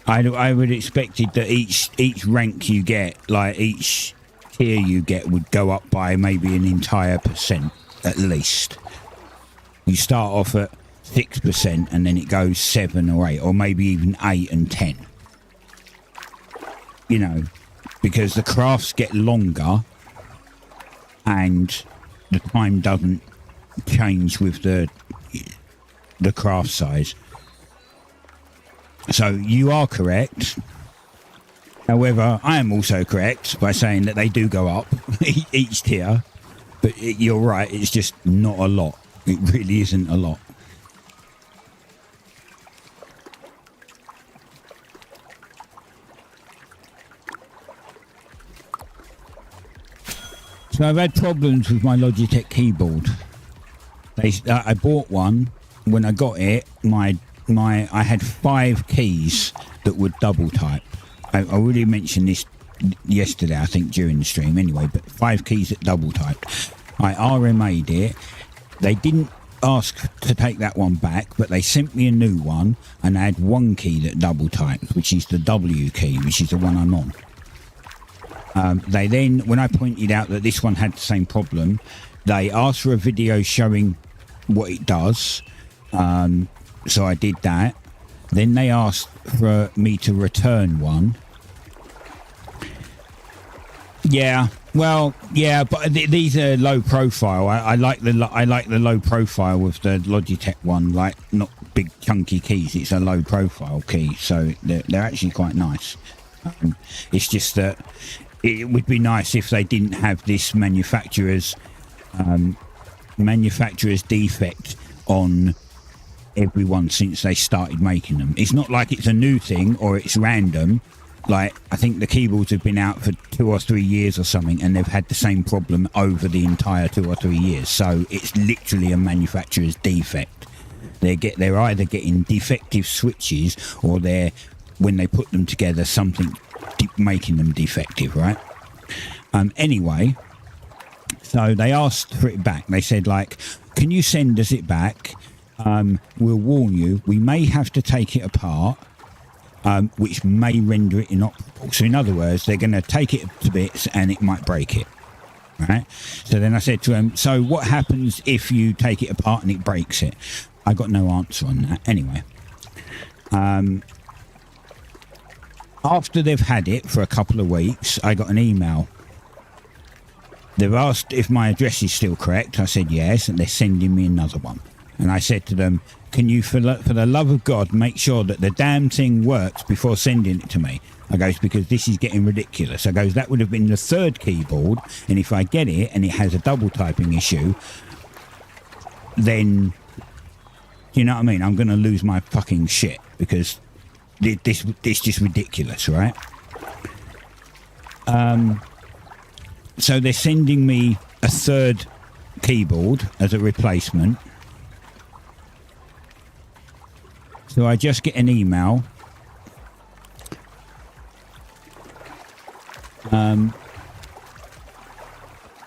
I would expect it that each rank you get, like, each tier you get would go up by maybe an entire %, at least. You start off at 6% and then it goes 7 or 8 or maybe even 8 and 10. You know, because the crafts get longer and the time doesn't change with the craft size. So you are correct. However, I am also correct by saying that they do go up each tier. But you're right, it's just not a lot. It really isn't a lot. So I've had problems with my Logitech keyboard. I bought one. When I got it, I had 5 keys that would double type. I already mentioned this yesterday, I think, during the stream anyway, but 5 keys that double typed. I RMA'd it. They didn't ask to take that one back, but they sent me a new one and I had 1 key that double typed, which is the W key, which is the one I'm on. They then, when I pointed out that this one had the same problem, they asked for a video showing what it does. So I did that. Then they asked for me to return one. Yeah, well, yeah, but these are low profile. I like the low profile with the Logitech one, like not big chunky keys. It's a low profile key, so they're actually quite nice. It's just that it would be nice if they didn't have this manufacturer's defect on everyone since they started making them. It's not like it's a new thing or it's random. Like, I think the keyboards have been out for 2 or 3 years or something, and they've had the same problem over the entire 2 or 3 years. So it's literally a manufacturer's defect. They're either getting defective switches, or when they put them together, something making them defective, right? Anyway, so they asked for it back. They said, like, can you send us it back? We'll warn you, we may have to take it apart. Which may render it inoperable. So in other words, they're going to take it to bits and it might break it. Right? So then I said to them, so what happens if you take it apart and it breaks it? I got no answer on that. Anyway. After they've had it for a couple of weeks, I got an email. They've asked if my address is still correct. I said yes, and they're sending me another one. And I said to them, can you, for the love of God, make sure that the damn thing works before sending it to me? I goes, because this is getting ridiculous. I goes, that would have been the third keyboard, and if I get it and it has a double typing issue, then, you know what I mean? I'm going to lose my fucking shit, because this just ridiculous, right? So they're sending me a third keyboard as a replacement. So I just get an email.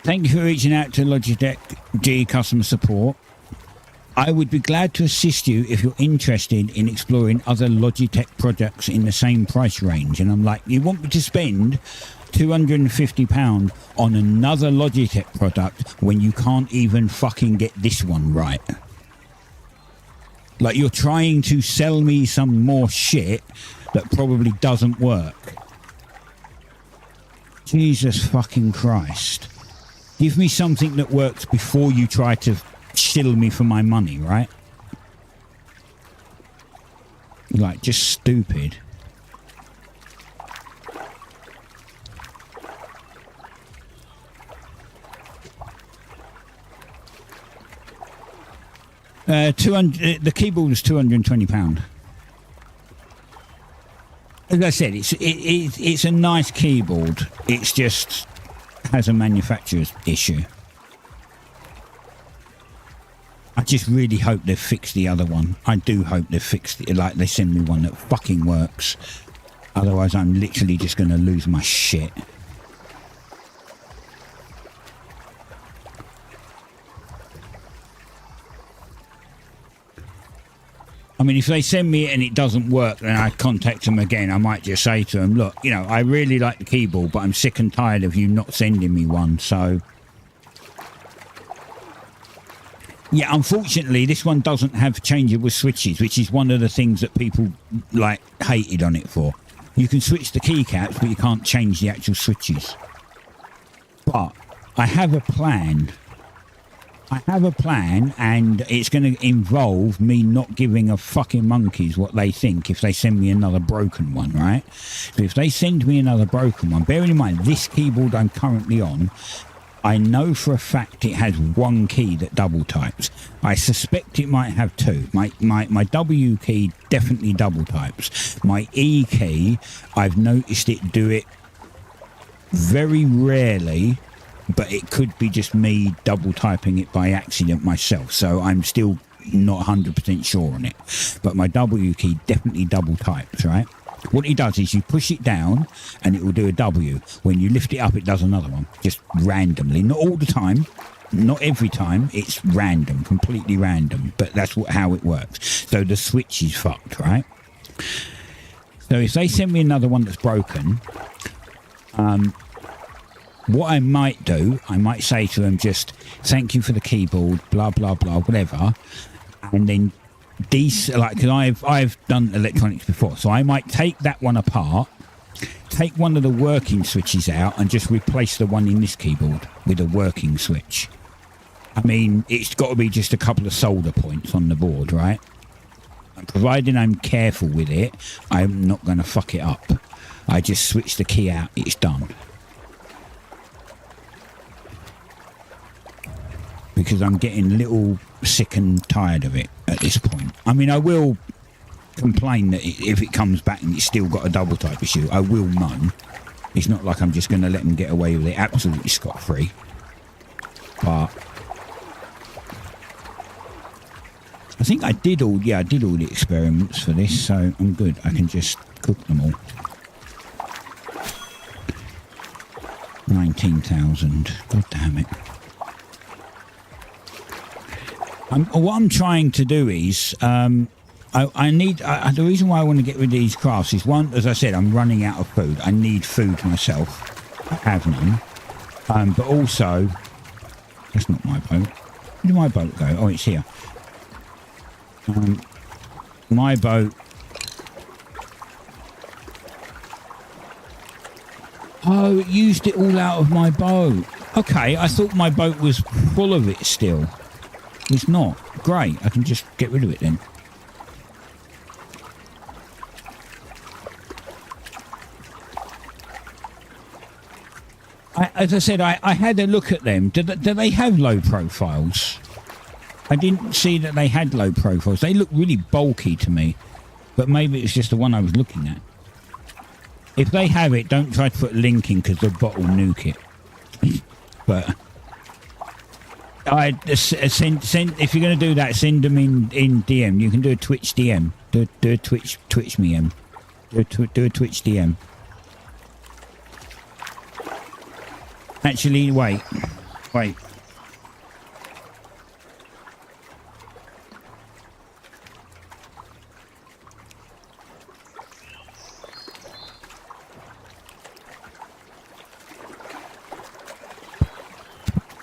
Thank you for reaching out to Logitech G customer support. I would be glad to assist you if you're interested in exploring other Logitech products in the same price range. And I'm like, you want me to spend £250 on another Logitech product when you can't even fucking get this one right? Like, you're trying to sell me some more shit that probably doesn't work. Jesus fucking Christ. Give me something that works before you try to shill me for my money, right? Like, just stupid. The keyboard was £220. As I said, it's a nice keyboard. It's just has a manufacturer's issue. I just really hope they've fixed the other one. I do hope they've fixed it. Like, they send me one that fucking works. Otherwise, I'm literally just going to lose my shit. I mean, if they send me it and it doesn't work, then I contact them again. I might just say to them, look, you know, I really like the keyboard, but I'm sick and tired of you not sending me one. So, yeah, unfortunately, this one doesn't have changeable switches, which is one of the things that people, like, hated on it for. You can switch the keycaps, but you can't change the actual switches. But I have a plan. And it's going to involve me not giving a fucking monkeys what they think if they send me another broken one, right? So if they send me another broken one, bearing in mind this keyboard I'm currently on, I know for a fact it has one key that double types. I suspect it might have two. My W key definitely double types. My E key, I've noticed it do it very rarely, but it could be just me double typing it by accident myself. So I'm still not 100% sure on it. But my W key definitely double types, right? What it does is you push it down and it will do a W. When you lift it up, it does another one, just randomly. Not all the time, not every time. It's random, completely random. But that's how it works. So the switch is fucked, right? So if they send me another one that's broken, what I might do, I might say to them just, thank you for the keyboard, blah, blah, blah, whatever. And then like, because I've done electronics before, so I might take that one apart, take one of the working switches out and just replace the one in this keyboard with a working switch. I mean, it's got to be just a couple of solder points on the board, right? And providing I'm careful with it, I'm not going to fuck it up. I just switch the key out, it's done. Because I'm getting a little sick and tired of it at this point. I mean, I will complain that if it comes back and it's still got a double type issue, I will moan. It's not like I'm just going to let them get away with it absolutely scot-free. But I think I did all the experiments for this, so I'm good. I can just cook them all. 19,000. God damn it. What I'm trying to do is, I need, the reason why I want to get rid of these crafts is, one, as I said, I'm running out of food. I need food myself. I have none. But also, that's not my boat. Where did my boat go? Oh, it's here. My boat. Oh, it used it all out of my boat. Okay, I thought my boat was full of it still. It's not. Great, I can just get rid of it then. As I said, I had a look at them. Do they have low profiles? I didn't see that they had low profiles. They look really bulky to me, but maybe it's just the one I was looking at. If they have it, don't try to put a link in because the bot will nuke it. But I send if you're going to do that, send them in DM. You can do a Twitch DM. Do a Twitch DM. Do a Twitch DM. Actually, wait.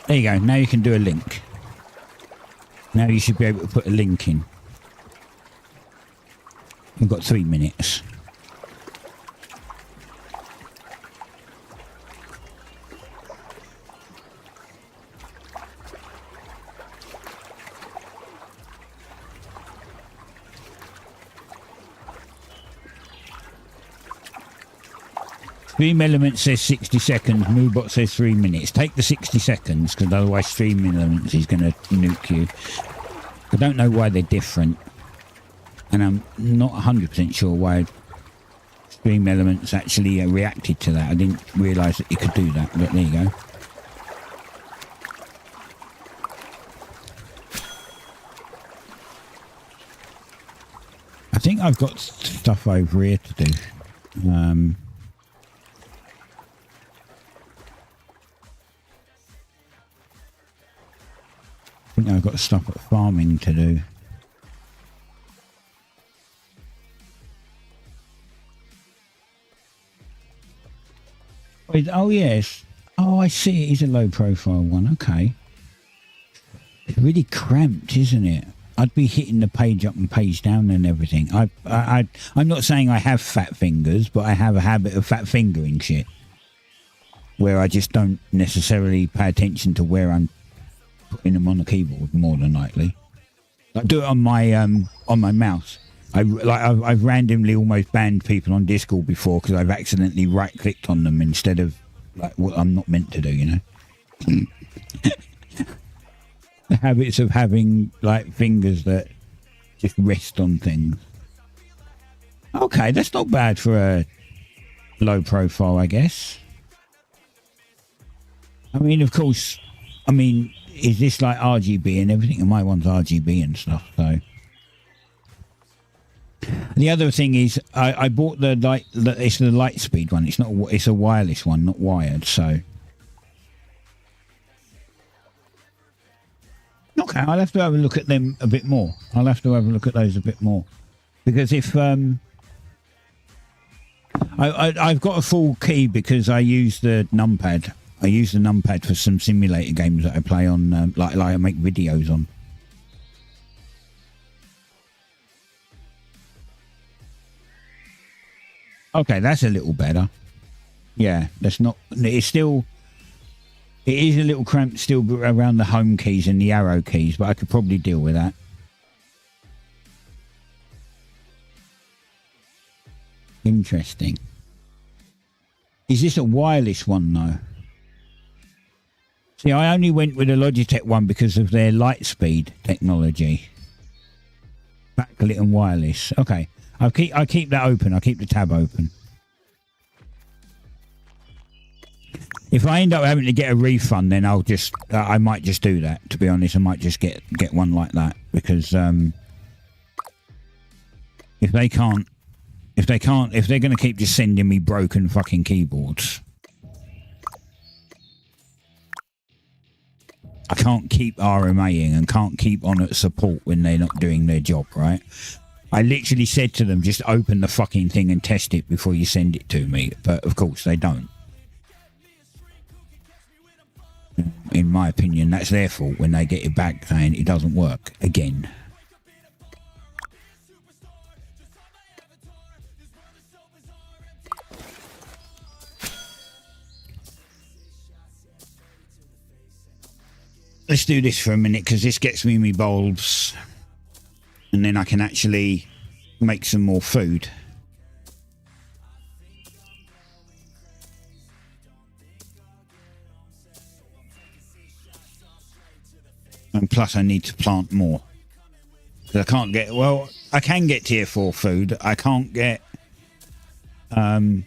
There you go. Now you can do a link. Now you should be able to put a link in. You've got 3 minutes. Stream Elements says 60 seconds, Moobot says 3 minutes. Take the 60 seconds, because otherwise Stream Elements is going to nuke you. I don't know why they're different. And I'm not 100% sure why Stream Elements actually reacted to that. I didn't realise that you could do that, but there you go. I think I've got stuff over here to do. I think I've got stuff at farming to do. Oh yes. Oh, I see. It is a low profile one. Okay. It's really cramped, isn't it? I'd be hitting the page up and page down and everything. I'm not saying I have fat fingers, but I have a habit of fat fingering shit, where I just don't necessarily pay attention to where I'm putting them on the keyboard more than likely. I do it on my mouse. I've randomly almost banned people on Discord before because I've accidentally right clicked on them instead of like what I'm not meant to do, you know. The habits of having like fingers that just rest on things. Okay, that's not bad for a low profile, I guess. I mean, of course, is this like RGB and everything? And my one's RGB and stuff, so. The other thing is, I bought the light. It's the light speed one. It's not. It's a wireless one, not wired. So. Okay, I'll have to have a look at them a bit more. I'll have to have a look at those a bit more, because if I've got a full key because I use the numpad. I use the numpad for some simulator games that I play on, like I make videos on. Okay, that's a little better. Yeah, that's not. It's still. It is a little cramped still around the home keys and the arrow keys, but I could probably deal with that. Interesting. Is this a wireless one though? See, I only went with a Logitech one because of their light speed technology. Backlit and wireless. Okay. I keep that open. I keep the tab open. If I end up having to get a refund, then I'll just I might just do that. To be honest, I might just get one like that because if they're going to keep just sending me broken fucking keyboards, I can't keep RMAing and can't keep on at support when they're not doing their job, right? I literally said to them, just open the fucking thing and test it before you send it to me. But of course they don't. In my opinion, that's their fault when they get it back saying it doesn't work again. let's do this for a minute because this gets me my bulbs, and then I can actually make some more food. And plus I need to plant more. I can't get, well, I can get tier 4 food. I can't get, I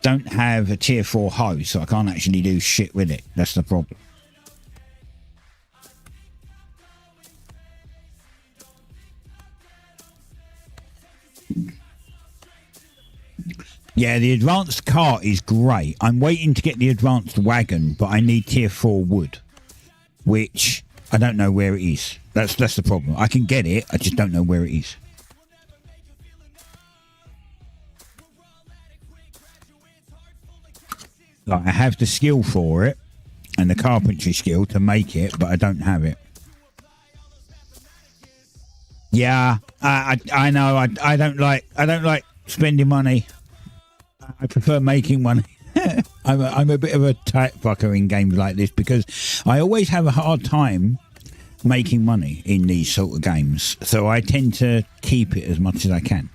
don't have a tier 4 hoe, so I can't actually do shit with it. That's the problem. Yeah, the advanced cart is great. I'm waiting to get the advanced wagon, but I need tier 4 wood, which I don't know where it is. That's the problem. I can get it, I just don't know where it is. Like, I have the skill for it and the carpentry skill to make it, but I don't have it. Yeah, I know. I don't like spending money. I prefer making money. I'm a bit of a tight fucker in games like this because I always have a hard time making money in these sort of games. So I tend to keep it as much as I can.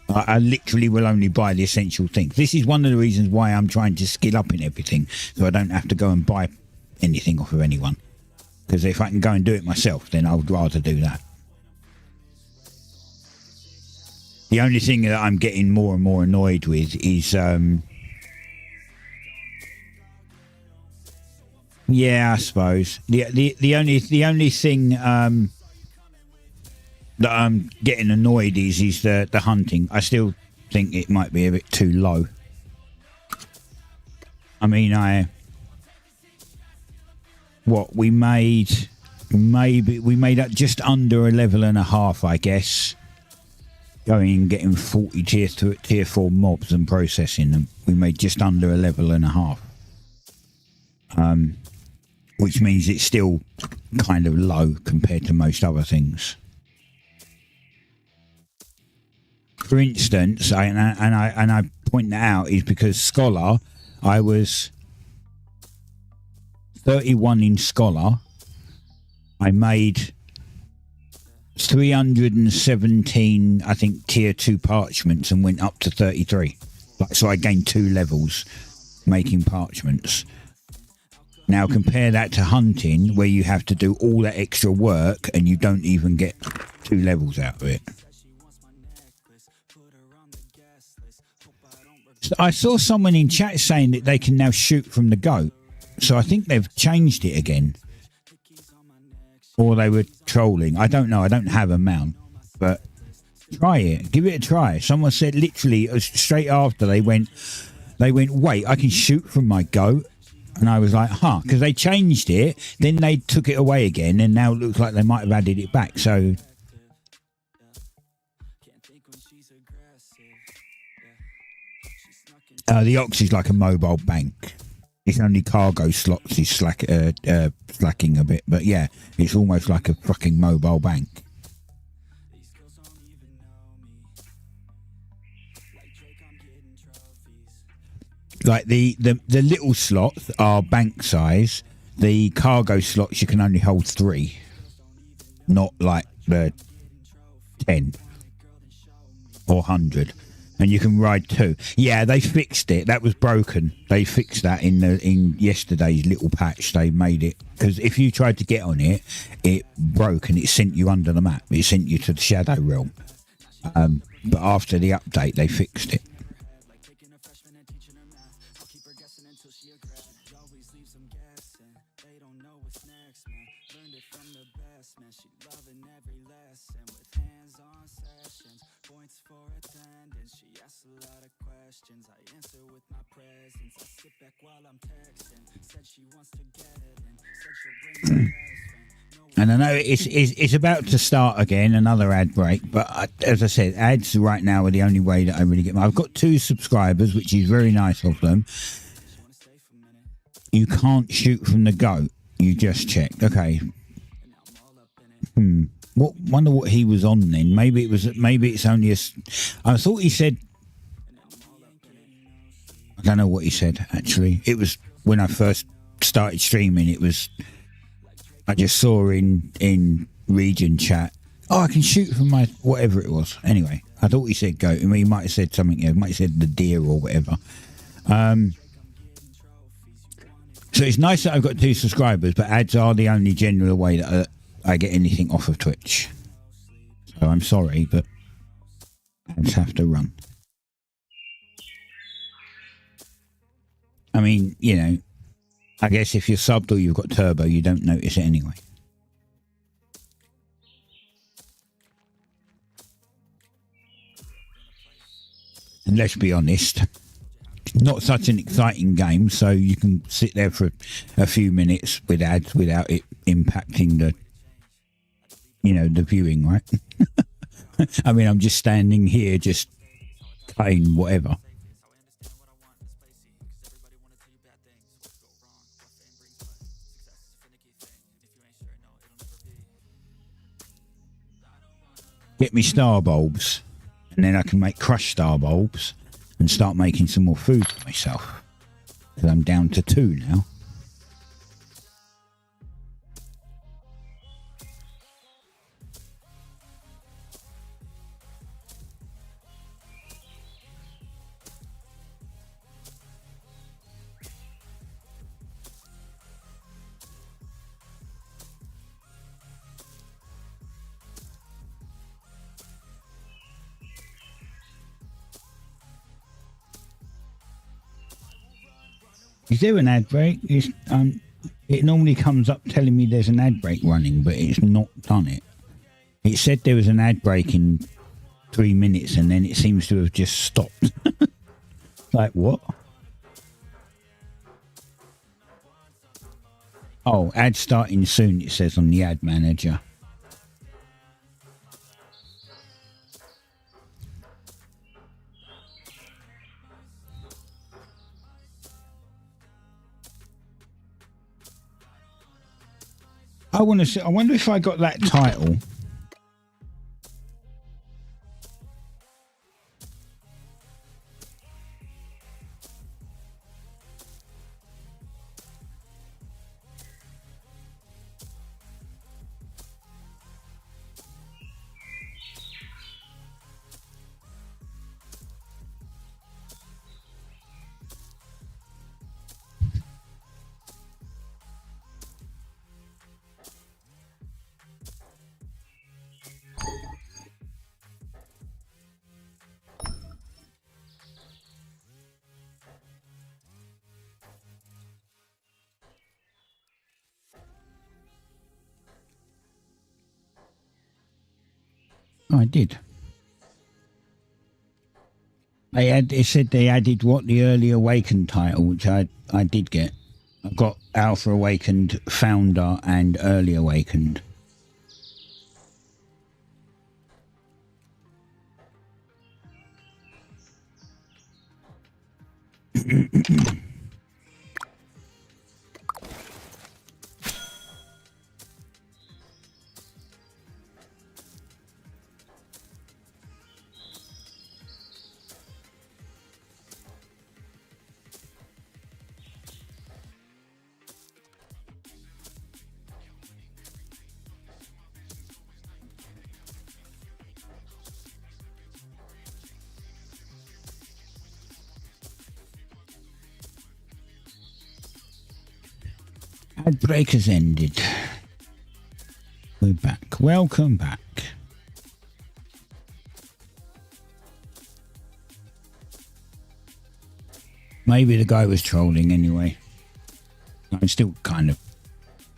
I literally will only buy the essential things. This is one of the reasons why I'm trying to skill up in everything, so I don't have to go and buy anything off of anyone. Because if I can go and do it myself, then I would rather do that. The only thing that I'm getting more and more annoyed with is, yeah, I suppose the only thing that I'm getting annoyed is the hunting. I still think it might be a bit too low. I mean, we made up just under a level and a half, I guess. Going and getting 40 tier 4 mobs and processing them. We made just under a level and a half. Which means it's still kind of low compared to most other things. For instance, I point that out is because Scholar, I was 31 in Scholar. I made 317, I think, tier 2 parchments and went up to 33. So I gained 2 levels making parchments. Now compare that to hunting, where you have to do all that extra work and you don't even get 2 levels out of it. So I saw someone in chat saying that they can now shoot from the goat. So I think they've changed it again. Or they were trolling. I don't know. I don't have a mount. But try it. Give it a try. Someone said literally straight after they went, wait, I can shoot from my goat? And I was like, huh, because they changed it. Then they took it away again. And now it looks like they might have added it back. So the Ox is like a mobile bank. It's only cargo slots is slacking a bit, but yeah, it's almost like a fucking mobile bank. Like the little slots are bank size. The cargo slots you can only hold 3, not like the 10 or 100. And you can ride 2. Yeah, they fixed it. That was broken. They fixed that in yesterday's little patch. They made it because if you tried to get on it, it broke and it sent you under the map. It sent you to the Shadow Realm. But after the update, they fixed it. And I know it's about to start again, another ad break, but as I said, ads right now are the only way that I really get. I've got 2 subscribers, which is very nice of them. You can't shoot from the goat. You just checked. Okay. Wonder what he was on then. Maybe it's only a. I thought he said. I don't know what he said actually. It was when I first started streaming. It was I just saw in region chat, oh, I can shoot from my whatever it was. Anyway, I thought he said goat. I mean, he might have said something. He might have said the deer or whatever. So it's nice that I've got 2 subscribers, but ads are the only general way that I get anything off of Twitch. So I'm sorry, but ads have to run. I mean, you know, I guess if you're subbed or you've got turbo, you don't notice it anyway. And let's be honest, not such an exciting game, so you can sit there for a few minutes with ads without it impacting the, you know, the viewing, right? I mean, I'm just standing here just cutting whatever. Get me star bulbs, and then I can make crushed star bulbs and start making some more food for myself. Because I'm down to 2 now. Is there an ad break? It normally comes up telling me there's an ad break running, but it's not done it. It said there was an ad break in 3 minutes, and then it seems to have just stopped. Like, what? Oh, ad starting soon, it says on the ad manager. I want to see. I wonder if I got that title. Oh, I did. It said they added what, the early awakened title, which I did get. I've got Alpha Awakened, Founder, and Early Awakened. Ad break has ended. We're back. Welcome back. Maybe the guy was trolling anyway. I'm still kind of...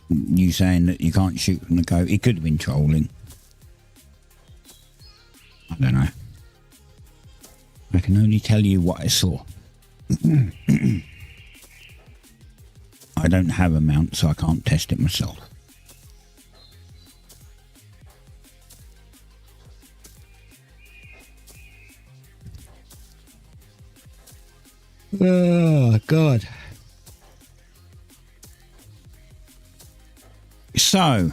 You saying that you can't shoot from the goat. He could have been trolling. I don't know. I can only tell you what I saw. I don't have a mount, so I can't test it myself. Oh, God. So,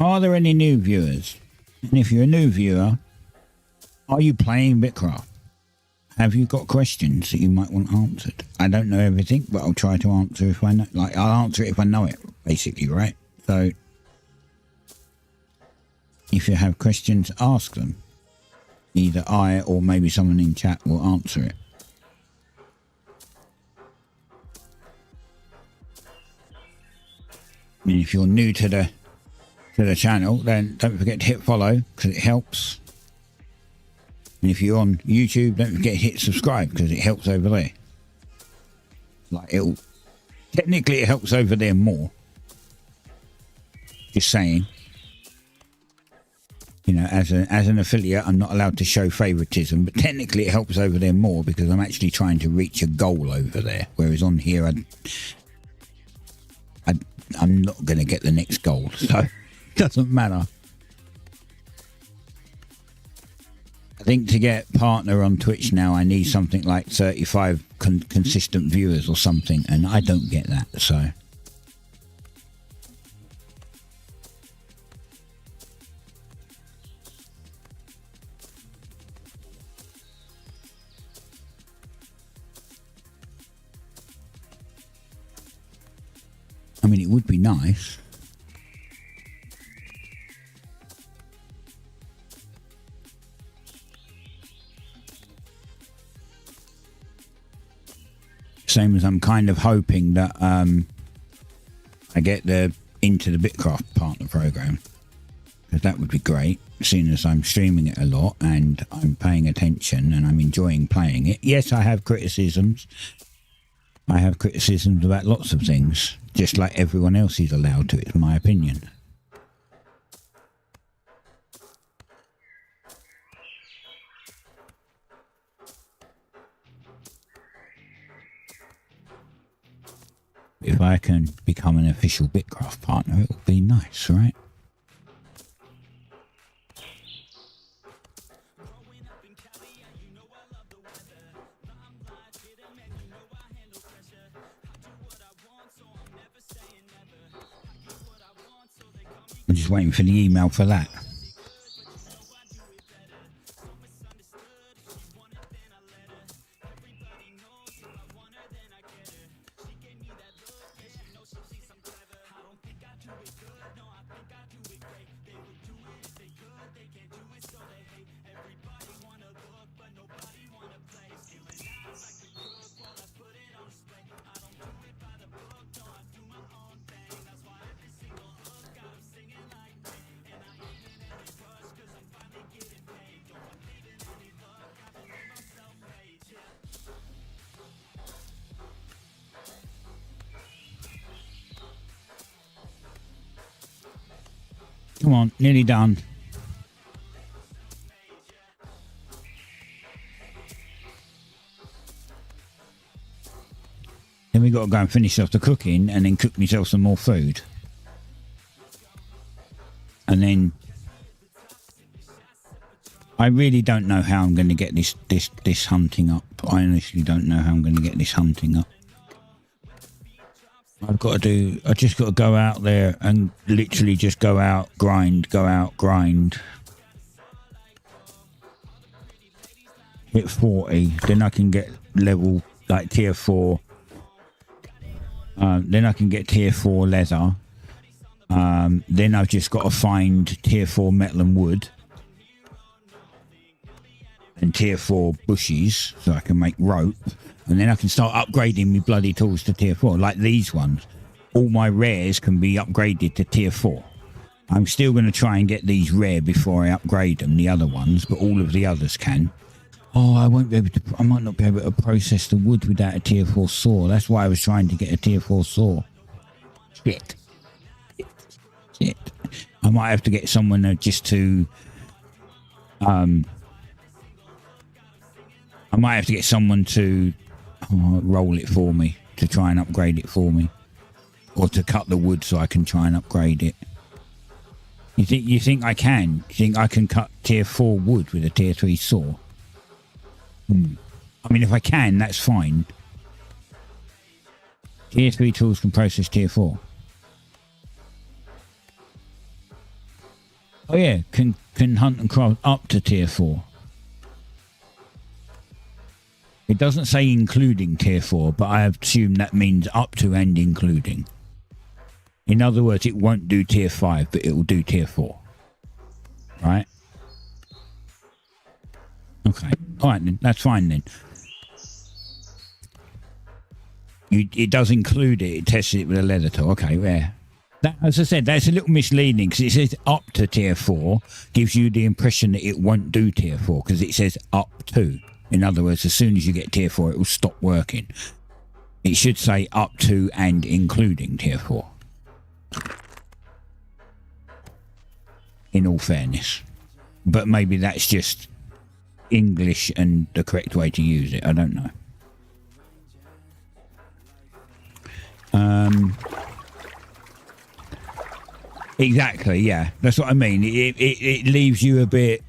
are there any new viewers? And if you're a new viewer, are you playing BitCraft? have you got questions that you might want answered? I don't know everything, but I'll try to answer if I know. Like, I'll answer it if I know it, basically, right? So, if you have questions, ask them. Either I or maybe someone in chat will answer it. And if you're new to the channel, then don't forget to hit follow because it helps. And if you're on YouTube, don't forget to hit subscribe because it helps over there. Like, technically it helps over there more. Just saying. You know, as an affiliate, I'm not allowed to show favoritism, but technically it helps over there more because I'm actually trying to reach a goal over there. Whereas on here, I'm not going to get the next goal, so it doesn't matter. I think to get partner on Twitch now, I need something like 35 consistent viewers or something, and I don't get that, so. I mean, it would be nice. Same as I'm kind of hoping that I get into the BitCraft partner program, because that would be great, seeing as I'm streaming it a lot and I'm paying attention and I'm enjoying playing it. Yes, I have criticisms. I have criticisms about lots of things, just like everyone else is allowed to. It's my opinion. If I can become an official BitCraft partner, it will be nice, right? I'm just waiting for the email for that. Come on, nearly done. Then we got to go and finish off the cooking and then cook myself some more food. And then I really don't know how I'm going to get this hunting up. I honestly don't know how I'm going to get this hunting up. I just got to go out there and literally just go out, grind. Hit 40, then I can get level, like tier 4. Then I can get tier 4 leather. Then I've just got to find tier 4 metal and wood. And tier 4 bushes, so I can make rope. And then I can start upgrading my bloody tools to tier 4, like these ones. All my rares can be upgraded to tier 4. I'm still going to try and get these rare before I upgrade them, the other ones, but all of the others can. Oh, I might not be able to process the wood without a tier 4 saw. That's why I was trying to get a tier 4 saw. Shit. I might have to get someone just to... I might have to get someone to roll it for me, to try and upgrade it for me, or to cut the wood so I can try and upgrade it. You think I can? You think I can cut tier 4 wood with a tier 3 saw? I mean, if I can, that's fine. Tier 3 tools can process tier 4. Oh yeah, can hunt and craft up to tier 4. It doesn't say including tier 4, but I assume that means up to and including. In other words, it won't do tier 5, but it will do tier 4. Right? Okay. All right, then. That's fine, then. It does include it. It tests it with a leather tool. Okay, yeah. That, as I said, that's a little misleading because it says up to tier 4, gives you the impression that it won't do tier 4 because it says up to. In other words, as soon as you get tier 4, it will stop working. It should say up to and including tier 4. In all fairness. But maybe that's just English and the correct way to use it. I don't know. Exactly, yeah. That's what I mean. It leaves you a bit...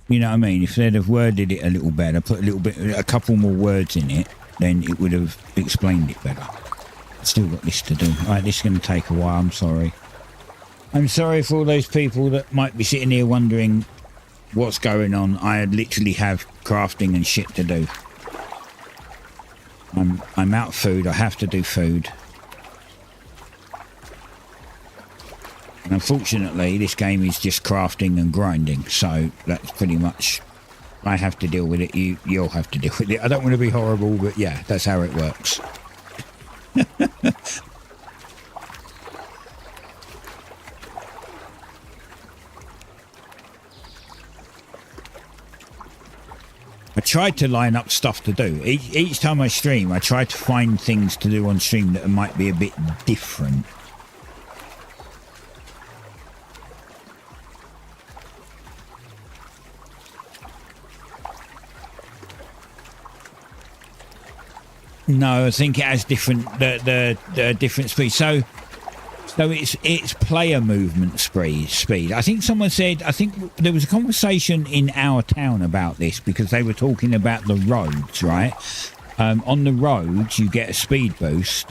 You know what I mean? If they'd have worded it a little better, put a couple more words in it, then it would have explained it better. Still got this to do. All right, this is going to take a while. I'm sorry. I'm sorry for all those people that might be sitting here wondering what's going on. I literally have crafting and shit to do. I'm out of food. I have to do food. And unfortunately, this game is just crafting and grinding, so that's pretty much... I have to deal with it. You'll have to deal with it. I don't want to be horrible, but yeah, that's how it works. I tried to line up stuff to do. Each time I stream, I try to find things to do on stream that might be a bit different. No, I think it has different the different speeds. So it's player movement speed. I think someone said. I think there was a conversation in our town about this because they were talking about the roads, right? On the roads, you get a speed boost,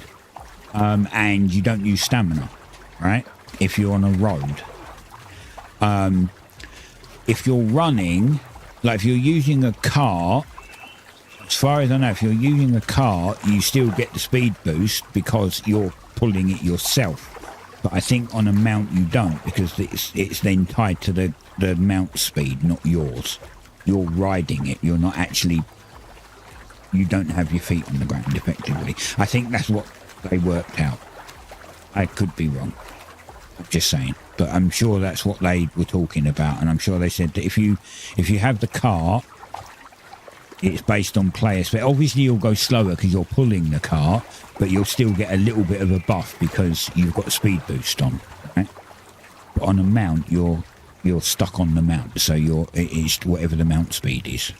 and you don't use stamina, right? If you're on a road. If you're running, like if you're using a car. As far as I know, if you're using a car, you still get the speed boost because you're pulling it yourself. But I think on a mount you don't because it's then tied to the mount speed, not yours. You're riding it. You're not actually... You don't have your feet on the ground, effectively. I think that's what they worked out. I could be wrong. I'm just saying. But I'm sure that's what they were talking about. And I'm sure they said that if you have the car... It's based on player speed. Obviously, you'll go slower because you're pulling the car, but you'll still get a little bit of a buff because you've got a speed boost on. Right? But on a mount, you're stuck on the mount, so it's whatever the mount speed is.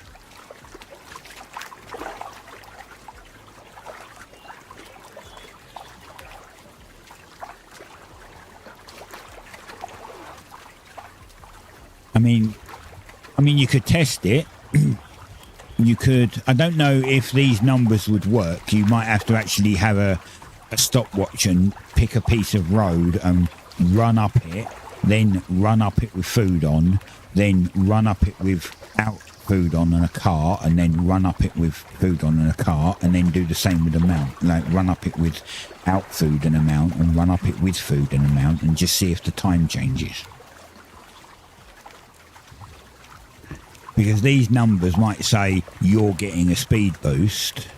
I mean, you could test it. You could... I don't know if these numbers would work. You might have to actually have a stopwatch and pick a piece of road and run up it, then run up it with food on, then run up it without food on and a car, and then run up it with food on and a car, and then do the same with the mount. Like run up it without food and a mount, and run up it with food and a mount, and just see if the time changes. Because these numbers might say you're getting a speed boost.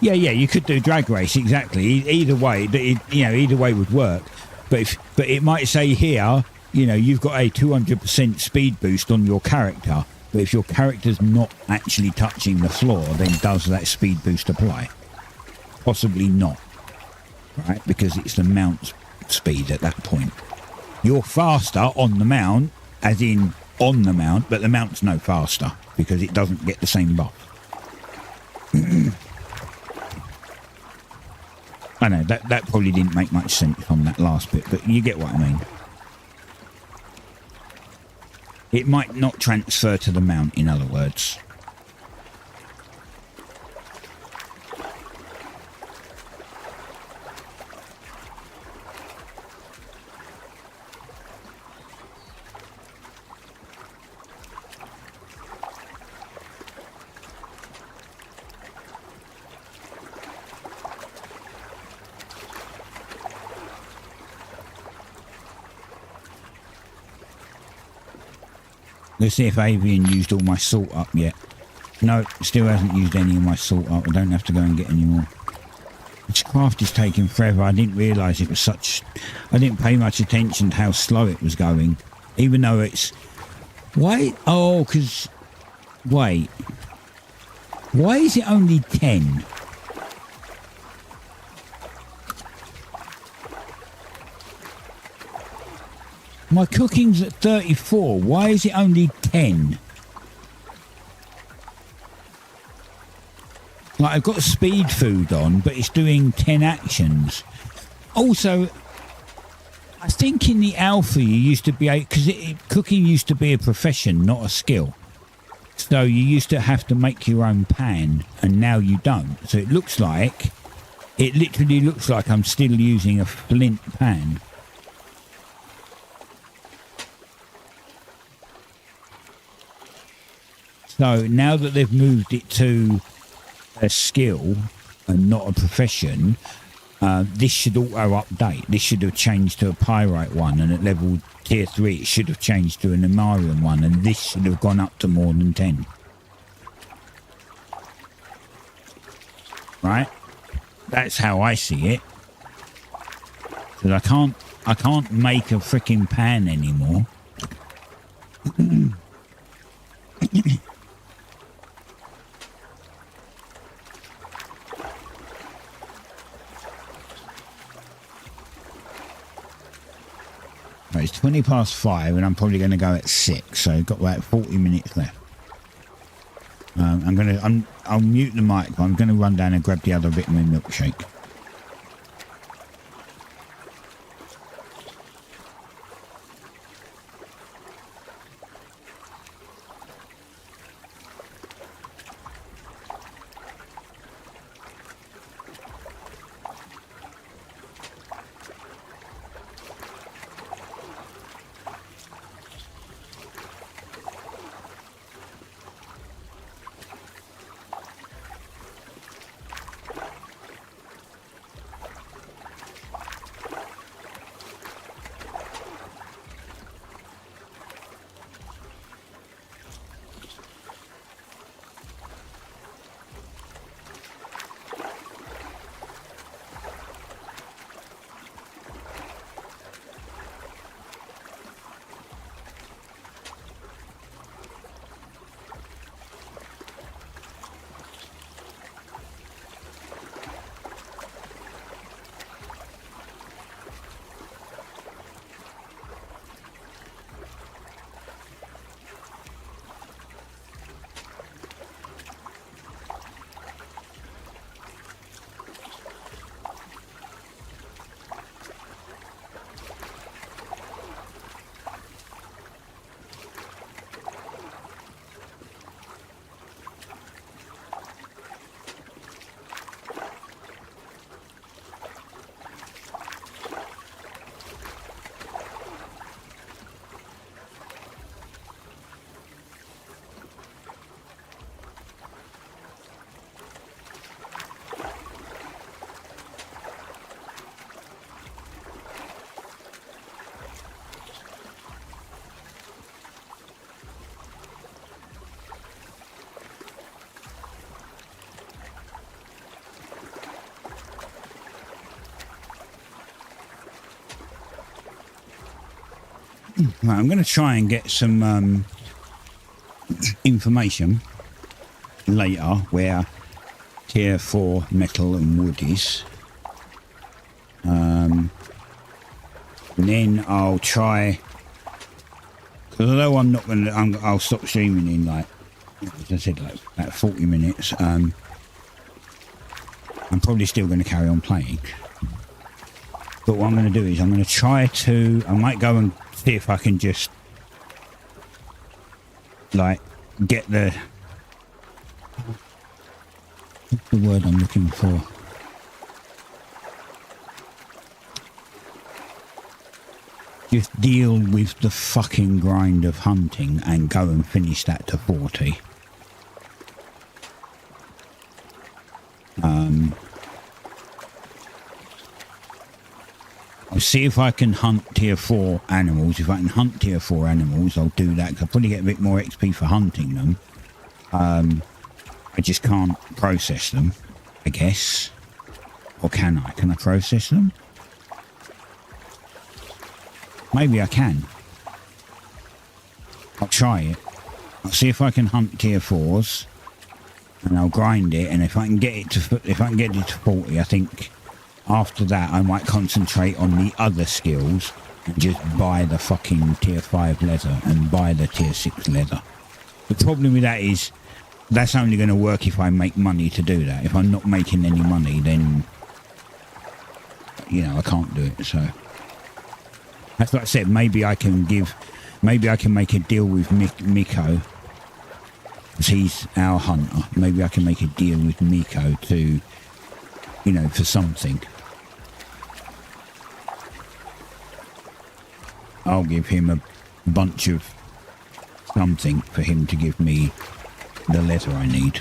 Yeah, you could do drag race, exactly. Either way, either way would work. But it might say here, you've got a 200% speed boost on your character. But if your character's not actually touching the floor, then does that speed boost apply? Possibly not, right? Because it's the mount speed at that point. You're faster on the mount, as in on the mount, but the mount's no faster because it doesn't get the same buff. I know that probably didn't make much sense on that last bit, but you get what I mean. It might not transfer to the mount, in other words. Let's see if Avian used all my salt up yet. No, still hasn't used any of my salt up. I don't have to go and get any more. This craft is taking forever. I didn't realise it was such... I didn't pay much attention to how slow it was going. Even though it's... Wait. Oh, because... Wait. Why is it only 10? My cooking's at 34. Why is it only 10? Like, I've got speed food on, but it's doing 10 actions. Also, I think in the alpha you used to be... Because cooking used to be a profession, not a skill. So you used to have to make your own pan, and now you don't. So it looks like... It literally looks like I'm still using a flint pan. So now that they've moved it to a skill and not a profession, this should auto-update. This should have changed to a pyrite one, and at level tier 3 it should have changed to an Amarian one, and this should have gone up to more than 10. Right? That's how I see it. Because I can't make a freaking pan anymore. Right, it's 20 past 5 and I'm probably going to go at 6, so I've got about 40 minutes left. I'll mute the mic, but I'm going to run down and grab the other vitamin milkshake. Right, I'm going to try and get some information later where tier 4 metal and wood is. And then I'll try, because although I'm not going to, I'll stop streaming in like, as I said, like about 40 minutes. I'm probably still going to carry on playing. But what I'm going to do is I'm going to try to, I might go and see if I can just like get the, what's the word I'm looking for? Just deal with the fucking grind of hunting and go and finish that to 40. I'll see if I can hunt tier 4 animals. If I can hunt tier 4 animals, I'll do that. 'Cause I'll probably get a bit more XP for hunting them. I just can't process them, I guess. Or can I? Can I process them? Maybe I can. I'll try it. I'll see if I can hunt tier 4s. And I'll grind it, and if I can get it to 40, I think after that I might concentrate on the other skills and just buy the fucking tier 5 leather and buy the tier 6 leather. The problem with that is that's only going to work if I make money to do that. If I'm not making any money, then you know I can't do it. So that's what I said. Maybe I can make a deal with Miko. He's our hunter. Maybe I can make a deal with Miko to, you know, for something. I'll give him a bunch of something for him to give me the leather I need.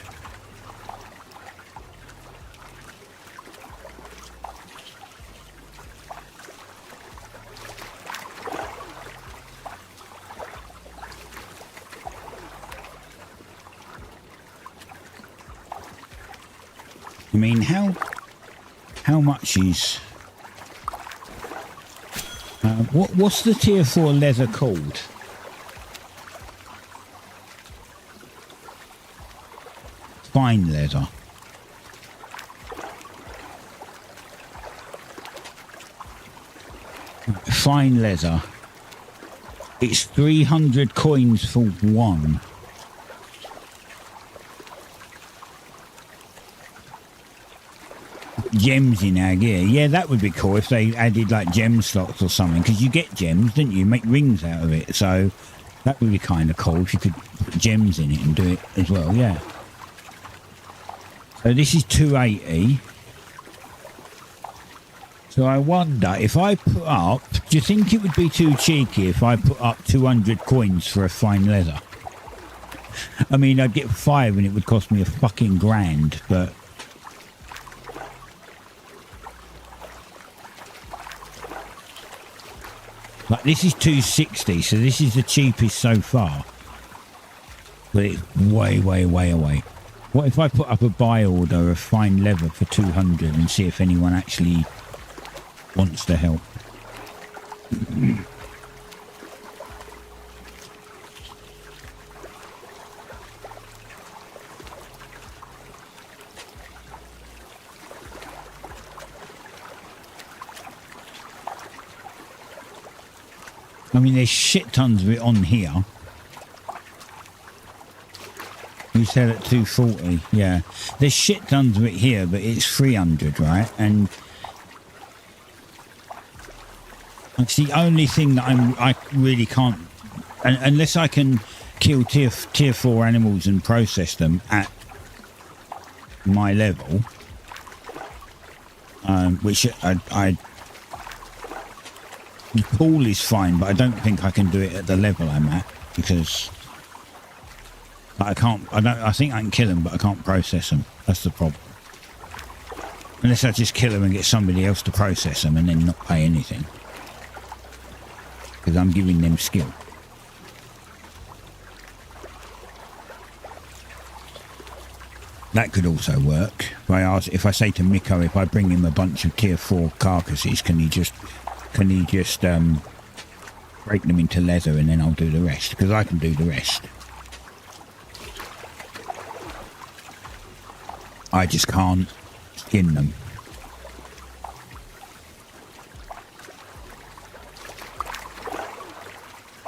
I mean, how much is... what's the tier 4 leather called? Fine leather. Fine leather. It's 300 coins for one. Gems in our gear. Yeah, that would be cool if they added like gem slots or something, because you get gems, didn't you? Make rings out of it, so that would be kind of cool if you could put gems in it and do it as well. Yeah. So this is 280. So I wonder if I put up, do you think it would be too cheeky if I put up 200 coins for a fine leather? I mean, I'd get 5 and it would cost me a fucking grand, but like, this is 260, so this is the cheapest so far. But it's way, way, way away. What if I put up a buy order of fine leather for 200 and see if anyone actually wants to help? I mean, there's shit tons of it on here. You said at 240, yeah. There's shit tons of it here, but it's 300, right? And it's the only thing that I really can't, unless I can kill tier 4 animals and process them at my level, which I the pool is fine, but I don't think I can do it at the level I'm at, because I think I can kill them, but I can't process them. That's the problem. Unless I just kill them and get somebody else to process them and then not pay anything, because I'm giving them skill. That could also work. If I say to Miko, if I bring him a bunch of tier 4 carcasses, can he just break them into leather and then I'll do the rest, because I can do the rest. I just can't skin them.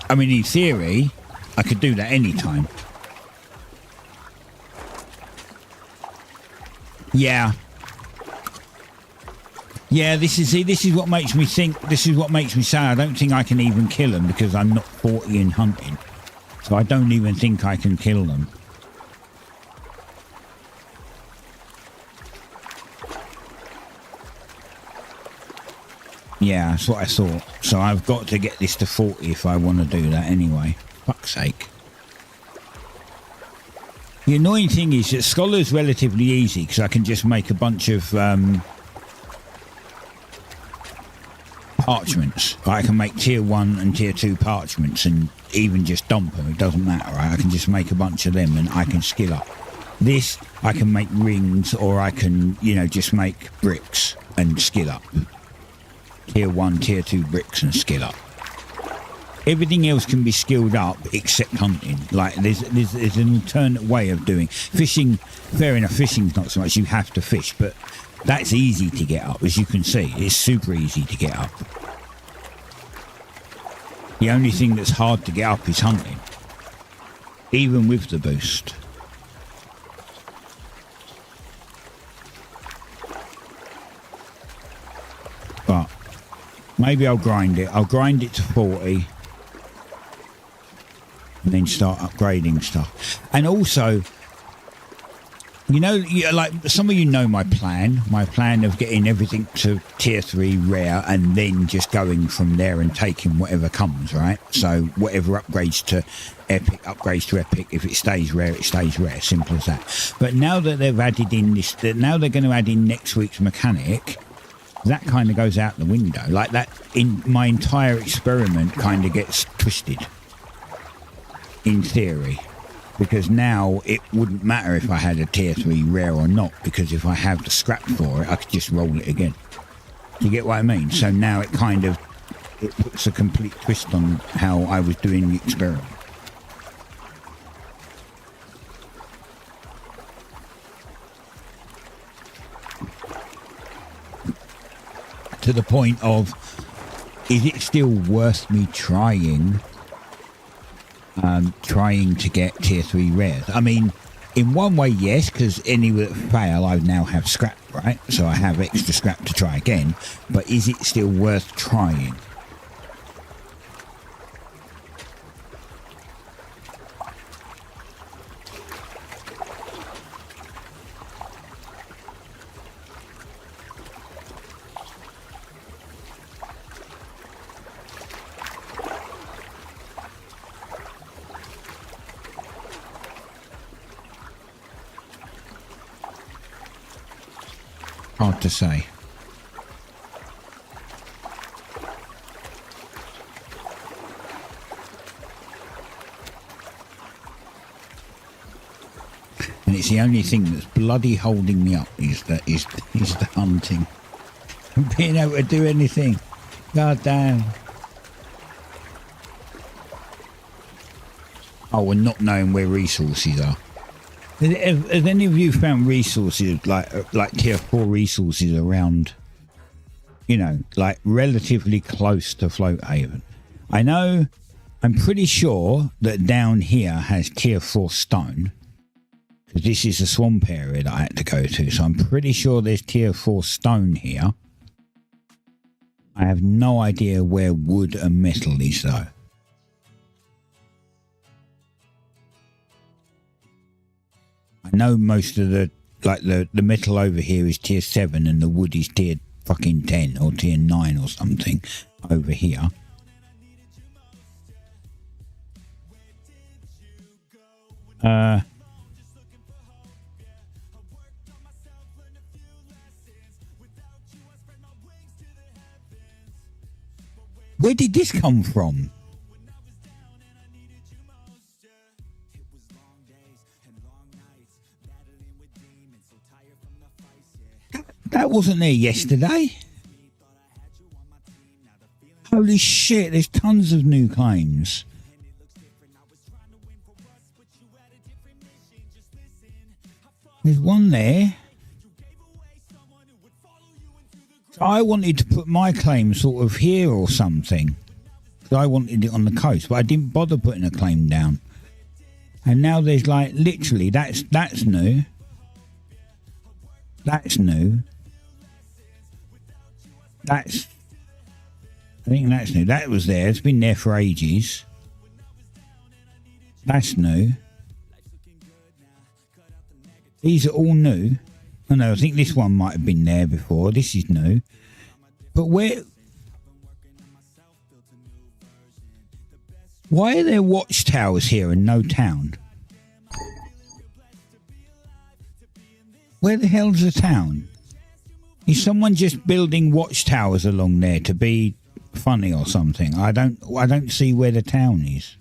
I mean, in theory, I could do that anytime. Yeah. Yeah, this is what makes me think, this is what makes me say I don't think I can even kill them, because I'm not 40 in hunting. So I don't even think I can kill them. Yeah, that's what I thought. So I've got to get this to 40 if I want to do that anyway. Fuck's sake. The annoying thing is that Scholar's relatively easy, because I can just make a bunch of parchments. I can make tier 1 and tier 2 parchments and even just dump them. It doesn't matter, right? I can just make a bunch of them and I can skill up. This, I can make rings, or I can, you know, just make bricks and skill up. Tier 1, tier 2 bricks and skill up. Everything else can be skilled up except hunting. Like, there's an alternate way of doing fishing. Fair enough, fishing's not so much. You have to fish, but that's easy to get up, as you can see. It's super easy to get up. The only thing that's hard to get up is hunting, even with the boost. But maybe I'll grind it. I'll grind it to 40 and then start upgrading stuff. And also, you know, like some of you know my plan of getting everything to tier 3 rare and then just going from there and taking whatever comes, right? So whatever upgrades to epic. If it stays rare, it stays rare. Simple as that. But now that they've added in this, now they're going to add in next week's mechanic, that kind of goes out the window. Like that, in my entire experiment kind of gets twisted, in theory. Because now it wouldn't matter if I had a tier 3 rare or not, because if I have the scrap for it, I could just roll it again. You get what I mean? So now it puts a complete twist on how I was doing the experiment. To the point of, is it still worth me trying to get tier 3 rares? I mean, in one way, yes, because any that fail, I now have scrap, right? So I have extra scrap to try again. But is it still worth trying? Hard to say. And it's the only thing that's bloody holding me up is the hunting. Being able to do anything. God damn. Oh, and not knowing where resources are. Has any of you found resources like tier 4 resources around, you know, like relatively close to Floathaven? I know, I'm pretty sure that down here has tier 4 stone, because this is a swamp area that I had to go to, so I'm pretty sure there's tier 4 stone here. I have no idea where wood and metal is though. I know most of the metal over here is tier 7 and the wood is tier fucking 10 or tier 9 or something over here. Where did this come from? That wasn't there yesterday. Holy shit, there's tons of new claims. There's one there. So I wanted to put my claim sort of here or something. Because I wanted it on the coast, but I didn't bother putting a claim down. And now there's like literally that's new. That's new. I think that's new. That was there. It's been there for ages. That's new. These are all new. Oh no, I think this one might have been there before. This is new. But why are there watchtowers here and no town? Where the hell's the town? Is someone just building watchtowers along there to be funny or something. I don't see where the town is.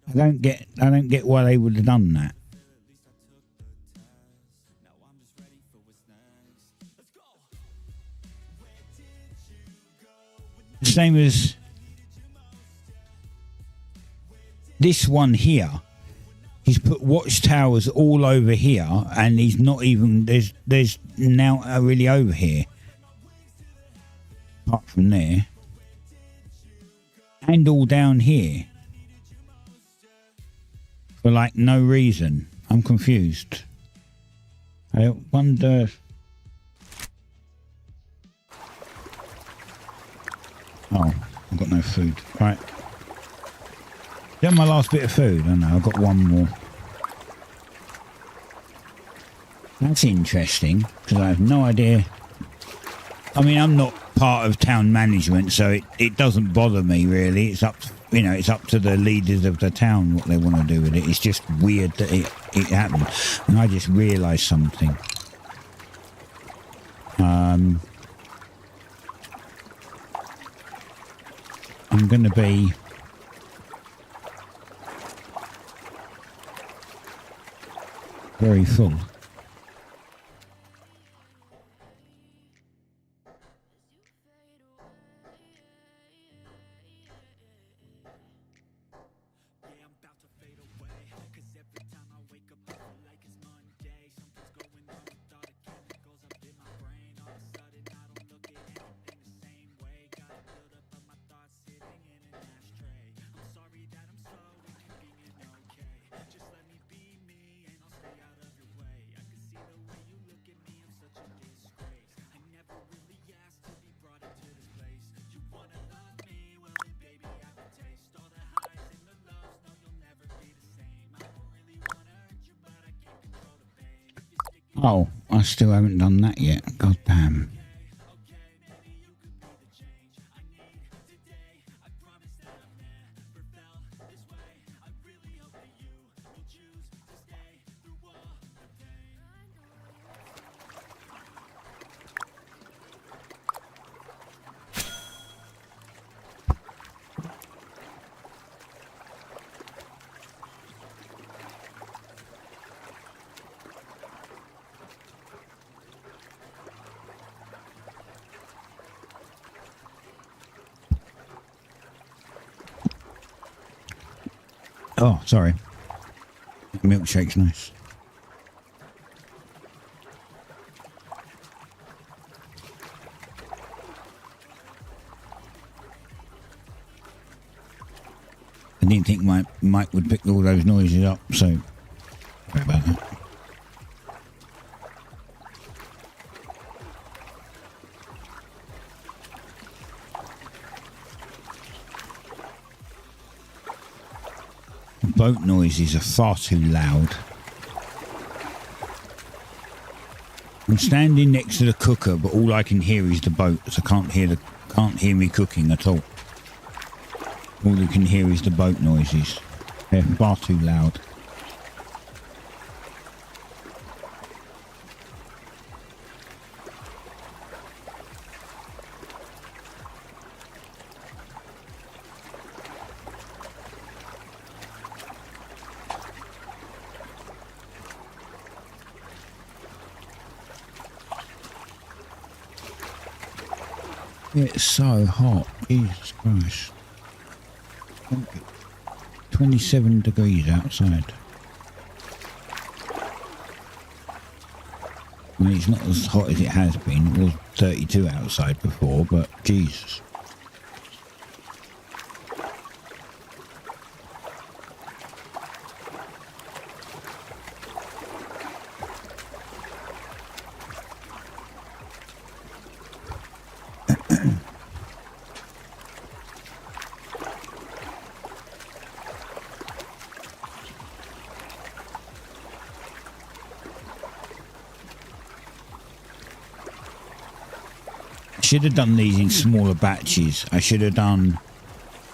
I don't get why they would have done that. The same as this one here. He's put watchtowers all over here, and he's not even there's now really over here, apart from there, and all down here for like no reason. I'm confused. I wonder. Oh, I've got no food. Right. Is that my last bit of food? I know, I've got one more. That's interesting, because I have no idea. I mean, I'm not part of town management, so it doesn't bother me, really. It's up to, it's up to the leaders of the town what they want to do with it. It's just weird that it happened. And I just realised something. I'm going to be very full. Oh, I still haven't done that yet. God damn. Oh, sorry. Milkshake's nice. I didn't think my mic would pick all those noises up, so sorry about that. Boat noises are far too loud. I'm standing next to the cooker, but all I can hear is the boat. So I can't hear me cooking at all. All you can hear is the boat noises. They're far too loud. It's so hot, Jesus Christ. 27 degrees outside. I mean, it's not as hot as it has been. It was 32 outside before, but Jesus. Should have done these in smaller batches. I should have done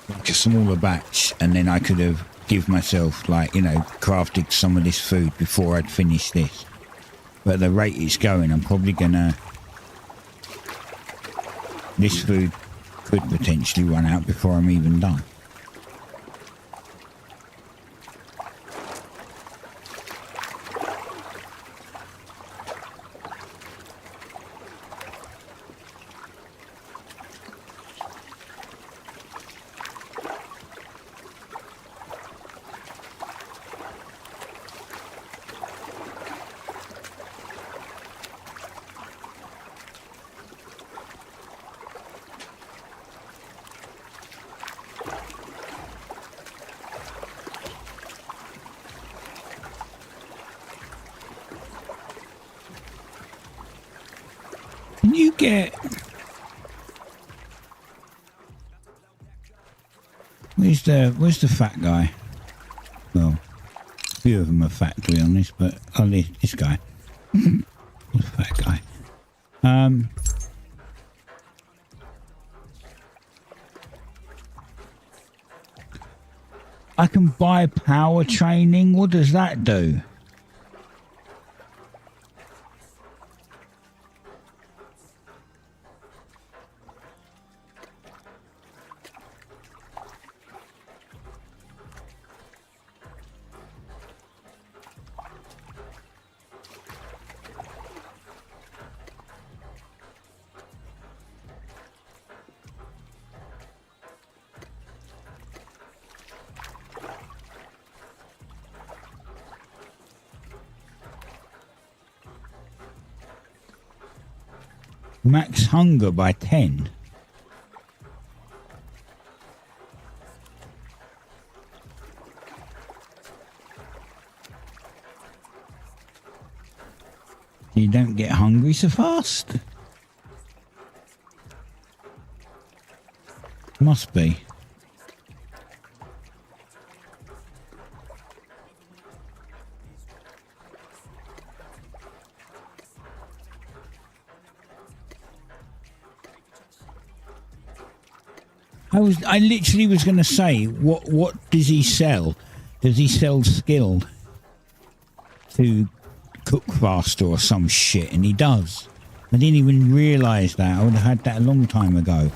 like a smaller batch, and then I could have give myself, like, you know, crafted some of this food before I'd finish this. But at the rate it's going, I'm probably gonna... This food could potentially run out before I'm even done. Can you get... Where's the fat guy? Well, a few of them are fat, to be honest, but this guy. The fat guy. I can buy power training. What does that do? Max hunger by 10. You don't get hungry so fast. Must be. I literally was going to say, what does he sell? Does he sell skill to cook faster or some shit? And he does. I didn't even realise that. I would have had that a long time ago.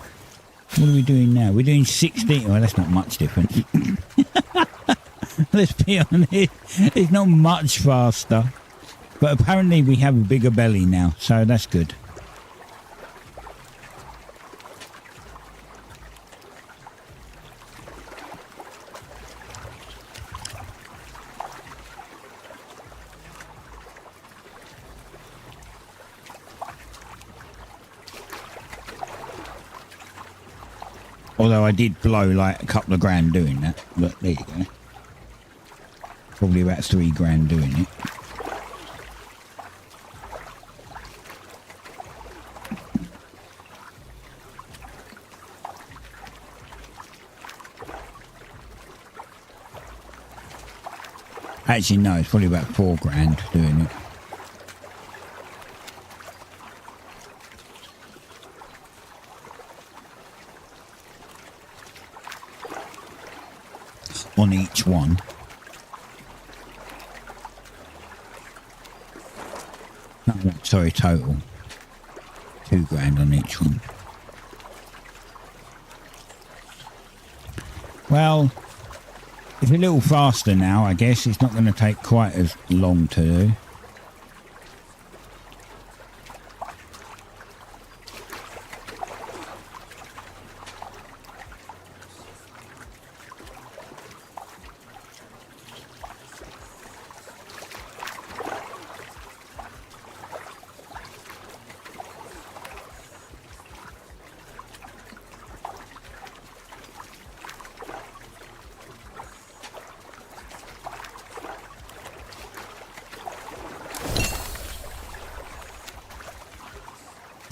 What are we doing now? We're doing 16. Well, that's not much difference. Let's be honest. It's not much faster. But apparently we have a bigger belly now, so that's good. Although I did blow like a couple of grand doing that, but there you go. Probably about 3 grand doing it. Actually, no, it's probably about 4 grand doing it. On each one. No, sorry, total. 2 grand on each one. Well, it's a little faster now, I guess. It's not going to take quite as long to do.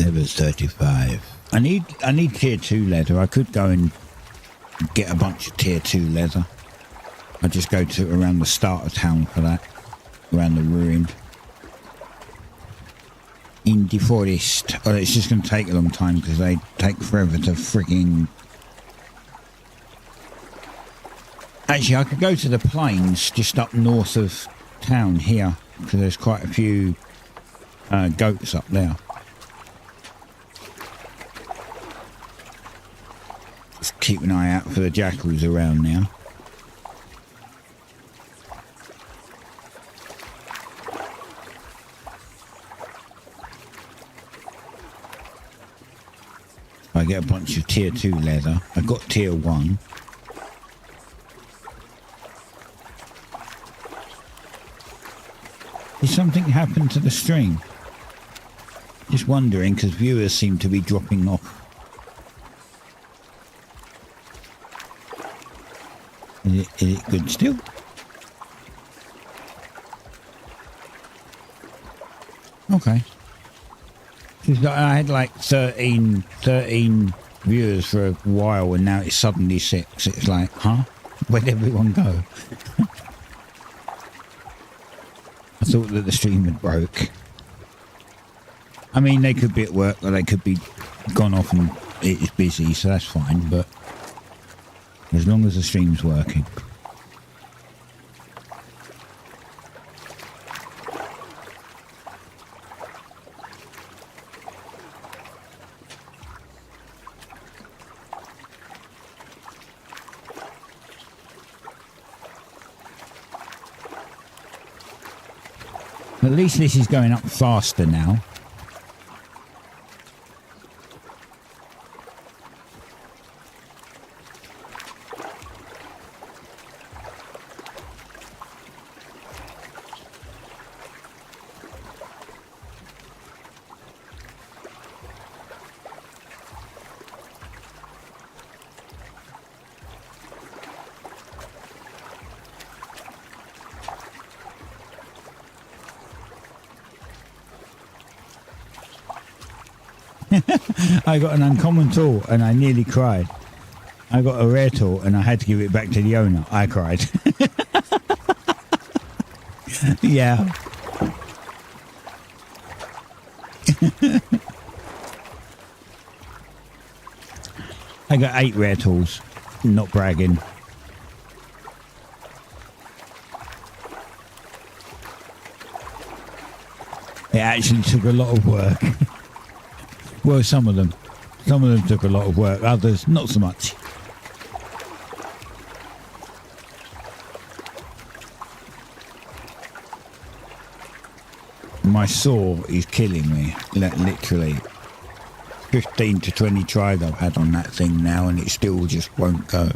Level's 35. I need tier 2 leather. I could go and get a bunch of tier 2 leather. I just go to around the start of town for that. Around the ruin. In the forest. Oh, it's just going to take a long time because they take forever to frigging... Actually, I could go to the plains just up north of town here, because there's quite a few goats up there. Just keep an eye out for the jackals around now. I get a bunch of tier 2 leather. I got tier 1. Did something happen to the stream? Just wondering, because viewers seem to be dropping off. Is it good still? Okay. I had like 13 viewers for a while, and now it's suddenly 6. It's like, huh? Where'd everyone go? I thought that the stream had broke. I mean, they could be at work, or they could be gone off and it's busy, so that's fine, but as long as the stream's working. At least this is going up faster now. I got an uncommon tool and I nearly cried. I got a rare tool and I had to give it back to the owner. I cried. Yeah. I got 8 rare tools. Not bragging. It actually took a lot of work. Well, some of them. Some of them took a lot of work. Others, not so much. My saw is killing me. Literally. 15 to 20 tries I've had on that thing now, and it still just won't go.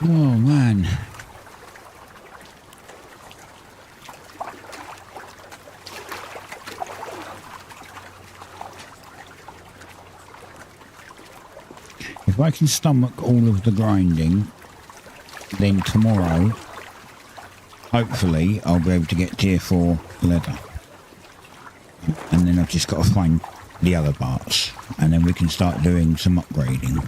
Oh man. If I can stomach all of the grinding, then tomorrow, hopefully, I'll be able to get tier 4 leather. And then I've just got to find the other parts. And then we can start doing some upgrading.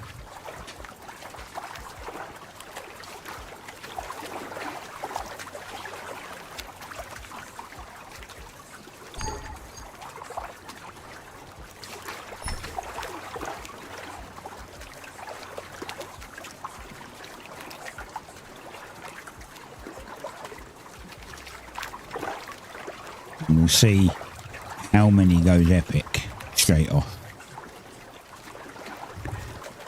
And we'll see how many goes epic straight off.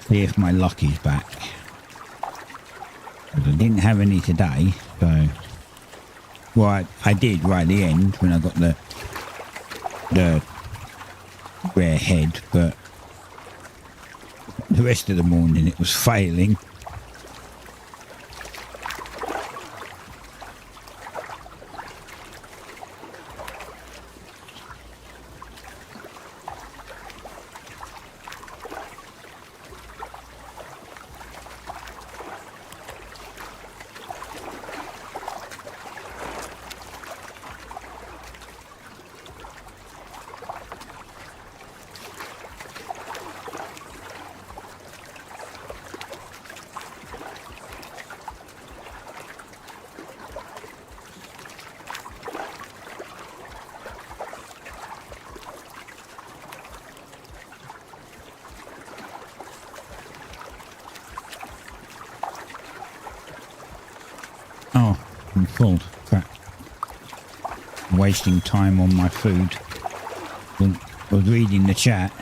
See if my luck is back. But I didn't have any today, so... Well, I did right at the end when I got the rare head, but the rest of the morning it was failing. Oh, I'm full. Crap. I'm wasting time on my food. I was reading the chat.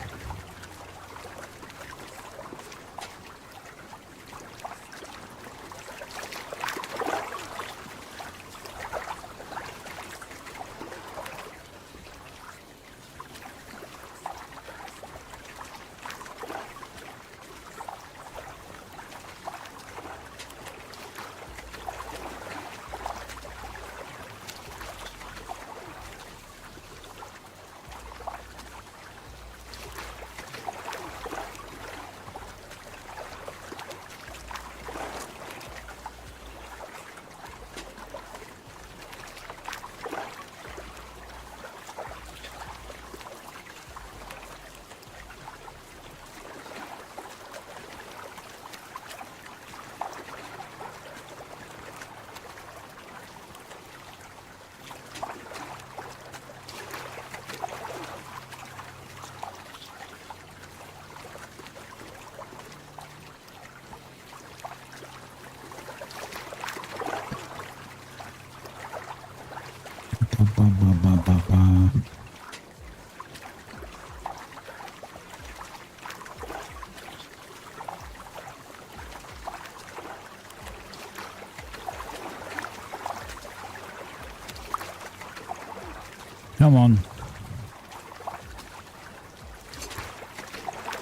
Come on.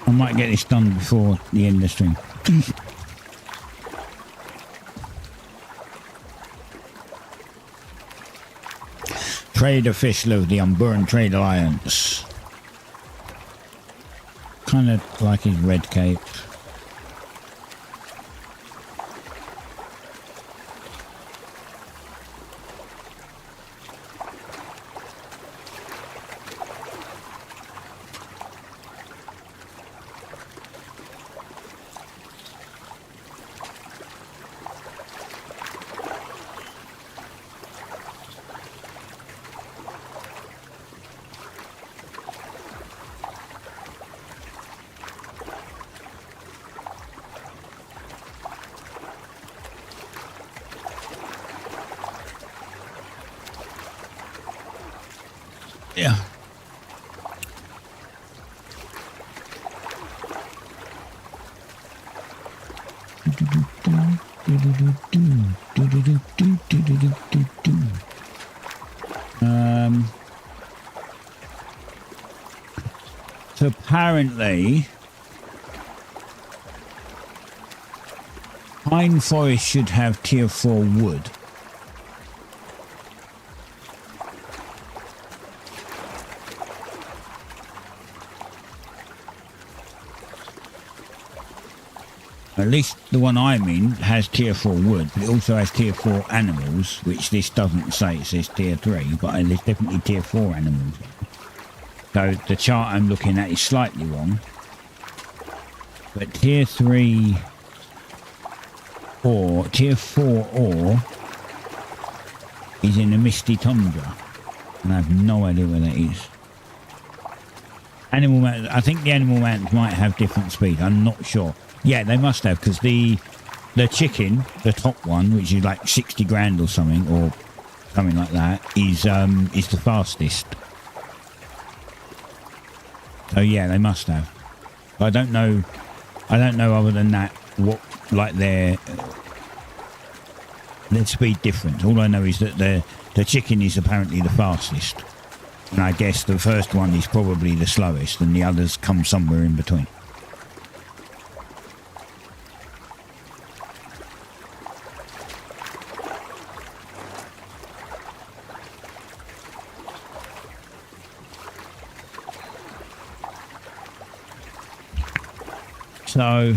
I might get this done before the end of the stream. Trade official of the Unburned Trade Alliance. Kind of like his red cape. Yeah. So apparently Pine forest should have tier 4 wood. At least the one I'm in has tier 4 wood, but it also has tier 4 animals, which this doesn't say. It says tier 3, but there's definitely tier 4 animals. So the chart I'm looking at is slightly wrong. But tier 3 or tier 4 ore is in the misty tundra. And I have no idea where that is. Animal mountains, I think the animal mountains might have different speed. I'm not sure. Yeah, they must have, because the chicken, the top one, which is like 60 grand or something like that, is the fastest. So yeah, they must have. I don't know other than that what like their speed difference. All I know is that the chicken is apparently the fastest. And I guess the first one is probably the slowest and the others come somewhere in between. So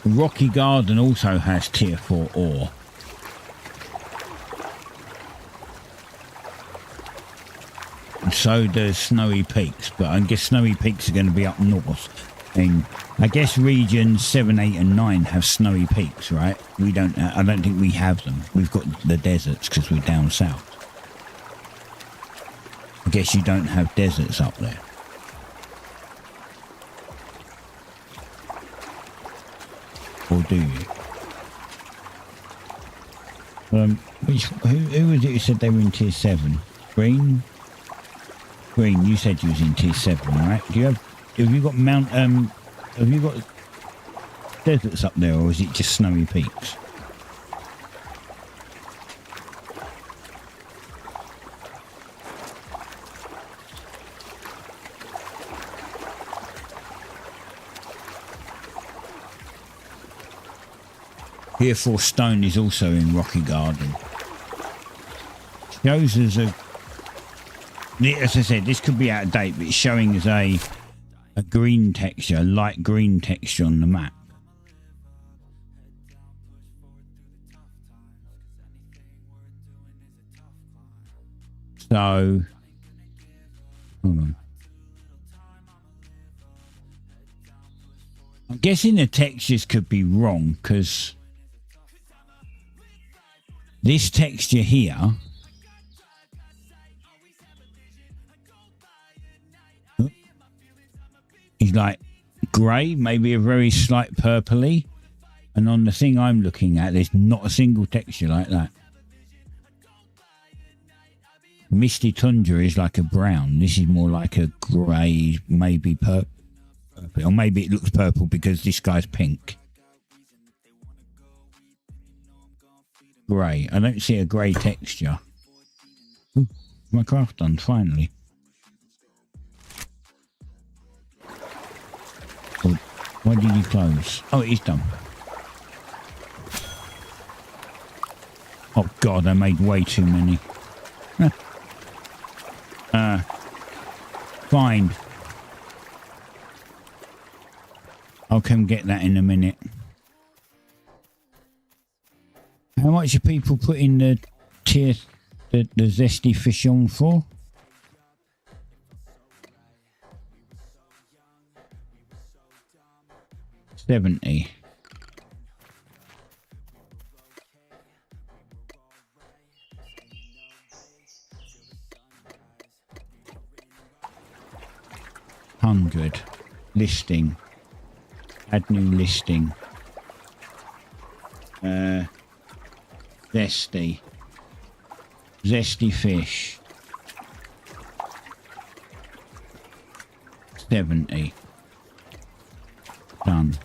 Rocky Garden also has tier 4 ore. And so does Snowy Peaks, but I guess Snowy Peaks are going to be up north. And I guess regions 7, 8 and 9 have Snowy Peaks, right? We don't. I don't think we have them. We've got the deserts because we're down south. I guess you don't have deserts up there. Or do you? Who was it who said they were in tier 7? Green, you said you was in tier 7, right? Have you got have you got deserts up there, or is it just Snowy Peaks? Tier 4 stone is also in Rocky Garden. Shows as I said, this could be out of date, but it's showing as a green texture, a light green texture on the map. So, hold on. I'm guessing the textures could be wrong, because this texture here is like grey, maybe a very slight purpley, and on the thing I'm looking at, there's not a single texture like that. Misty Tundra is like a brown. This is more like a grey, maybe purple, or maybe it looks purple because this guy's pink. Grey. I don't see a grey texture. Ooh, my craft done finally. Oh, why did you close? Oh, it is done. Oh God, I made way too many. Fine. I'll come get that in a minute. How much are people putting the zesty fish on for? $70. $100. Listing. Add new listing. Zesty fish. 70. Done.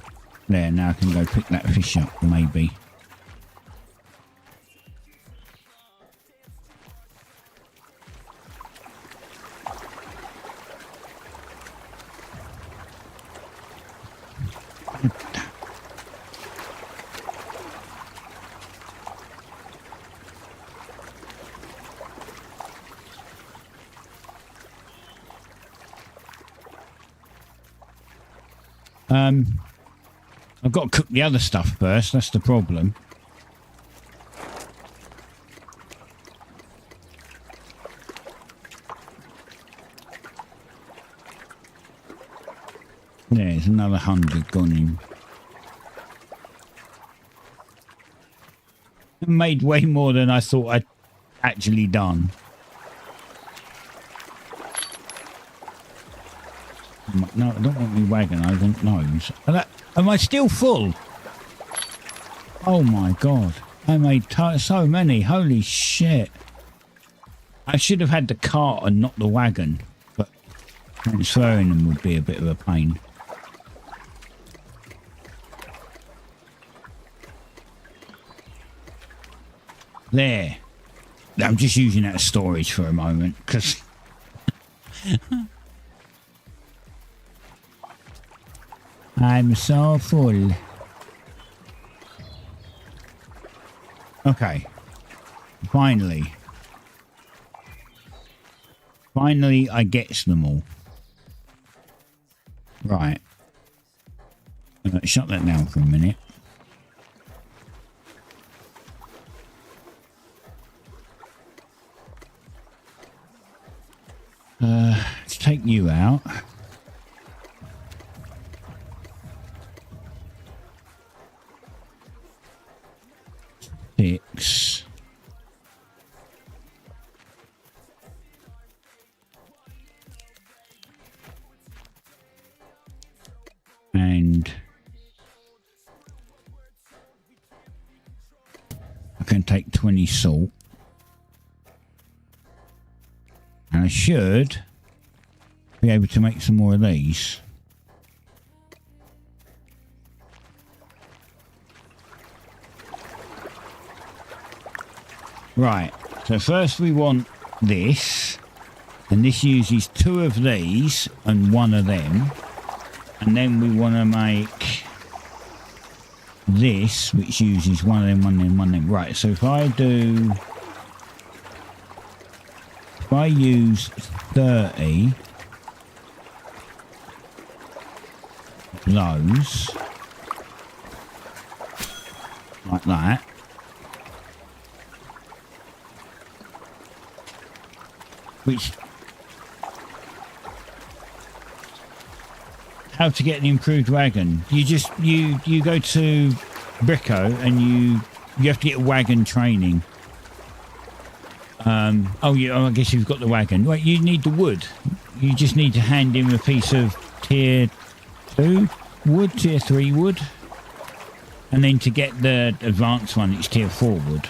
There, now I can go pick that fish up, maybe. I've got to cook the other stuff first. That's the problem. There's another 100 gone in. I made way more than I thought I'd actually done. No, I don't want me wagon over nose. Am I still full? Oh my god. I made so many. Holy shit. I should have had the cart and not the wagon. But transferring them would be a bit of a pain. There. I'm just using that as storage for a moment because I'm so full. Okay. Finally I get them all. Right. Shut that down for a minute. Let's take you out. Six. And I can take 20 salt. And I should be able to make some more of these. Right, so first we want this, and this uses 2 of these and 1 of them. And then we want to make this, which uses 1 of them, 1 of them, 1 of them. Right, so if I use 30 of those, like that, which, how to get the improved wagon? You just, you go to Brico and you have to get wagon training. Oh yeah, I guess you've got the wagon. Wait, you need the wood. You just need to hand him a piece of tier 2 wood, tier 3 wood. And then to get the advanced one, it's tier 4 wood.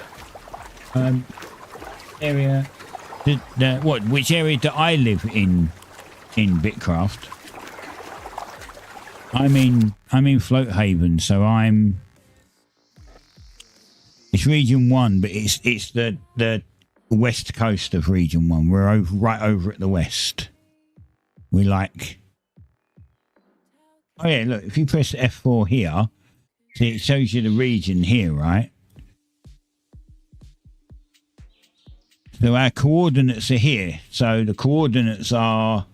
Area, which area do I live in BitCraft? I'm in Floathaven, so it's region 1, but it's the west coast of region 1. We're right over at the west. We like, oh yeah, look, if you press F4 here, see, it shows you the region here, right? So our coordinates are here. So the coordinates are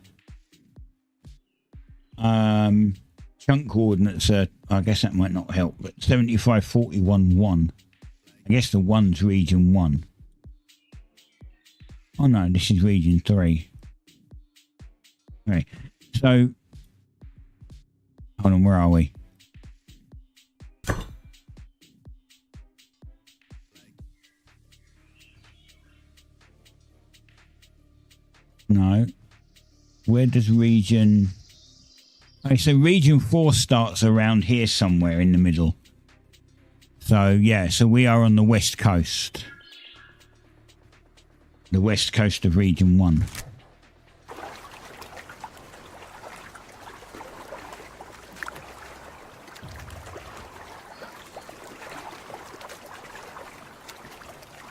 chunk coordinates are, I guess that might not help, but 75, 41, 1. I guess the 1's region 1. Oh no, this is region 3. Okay, so hold on, where are we? No, where does region? Okay, so region 4 starts around here somewhere in the middle. So yeah, so we are on the west coast. The west coast of region 1.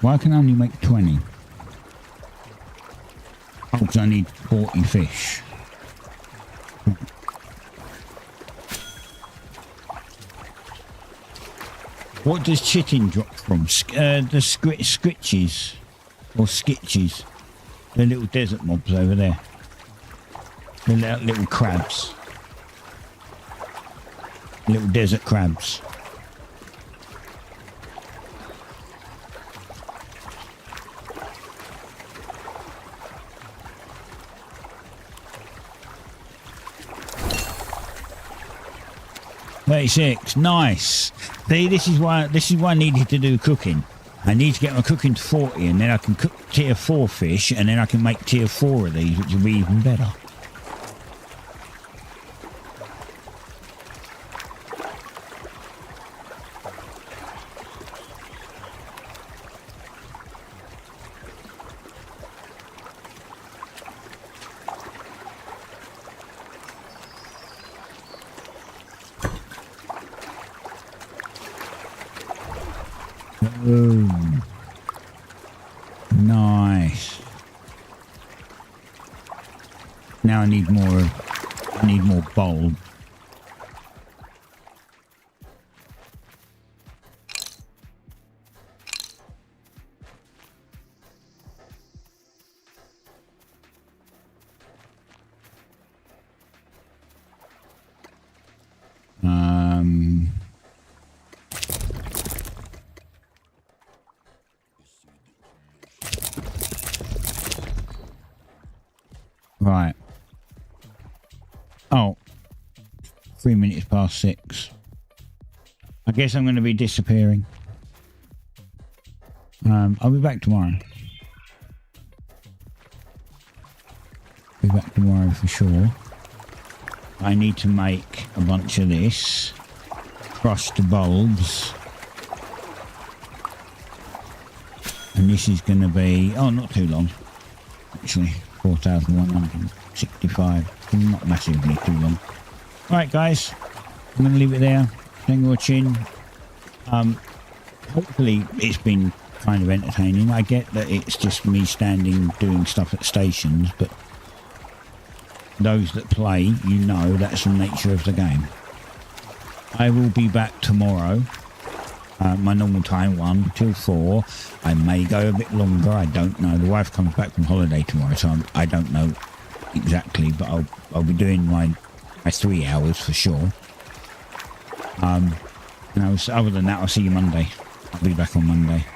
Why can I only make 20? Oh, because I need 40 fish. What does chitin drop from? The scritches. Or skitches. The little desert mobs over there. The little crabs. Little desert crabs. $36, nice. See, this is why I needed to do cooking. I need to get my cooking to 40, and then I can cook tier 4 fish, and then I can make tier 4 of these, which will be even better. Boom. Nice. Now I need more bulb. Right. Oh. 3 minutes past 6. I guess I'm going to be disappearing. I'll be back tomorrow. Be back tomorrow for sure. I need to make a bunch of this. Crushed bulbs. And this is going to be... Oh, not too long. Actually, 4,165. Not massively too long. Alright, guys. I'm going to leave it there. Thank you for watching. Hopefully it's been kind of entertaining. I get that it's just me standing doing stuff at stations, but those that play, you know that's the nature of the game. I will be back tomorrow. My normal time, 1 till 4. I may go a bit longer, I don't know. The wife comes back from holiday tomorrow, so I don't know exactly, but I'll be doing my 3 hours for sure. And other than that, I'll see you Monday. I'll be back on Monday.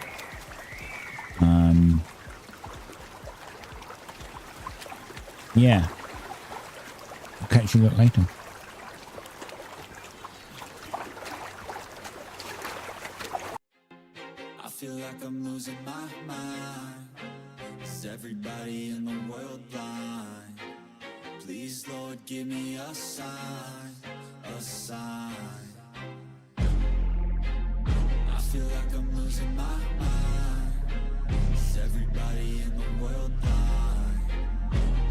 Yeah. I'll catch you a bit later. I feel like I'm losing my mind. Is everybody in the world blind? Please, Lord, give me a sign, a sign. I feel like I'm losing my mind. Is everybody in the world blind?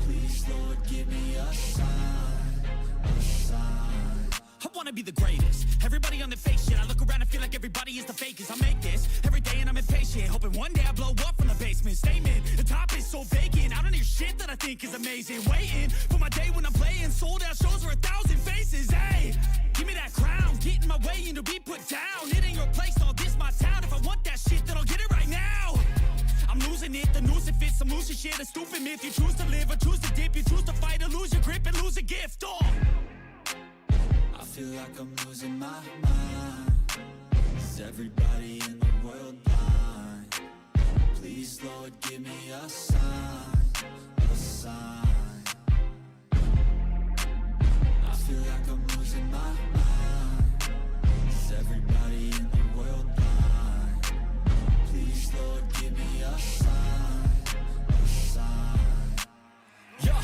Please, Lord, give me a sign, a sign. I wanna be the greatest. Everybody on the fake shit. I look around and feel like everybody is the fakest. I make this every day and I'm impatient, hoping one day I blow up from the basement. Statement, the top is so vacant. I don't hear shit that I think is amazing. Waiting for my day when I'm playing sold out shows for 1,000 faces. Hey, give me that crown, get in my way and to be put down. It ain't your place, all this my town. If I want that shit, then I'll get it right now. I'm losing it, the noose it fits. I'm losing shit, a stupid myth. You choose to live or choose to dip. You choose to fight or lose your grip and lose a gift. Oh, I feel like I'm losing my mind. Is everybody in the world blind? Please, Lord, give me a sign, a sign. I feel like I'm losing my mind. Is everybody in the world blind? Please, Lord, give me a sign, a sign. yeah.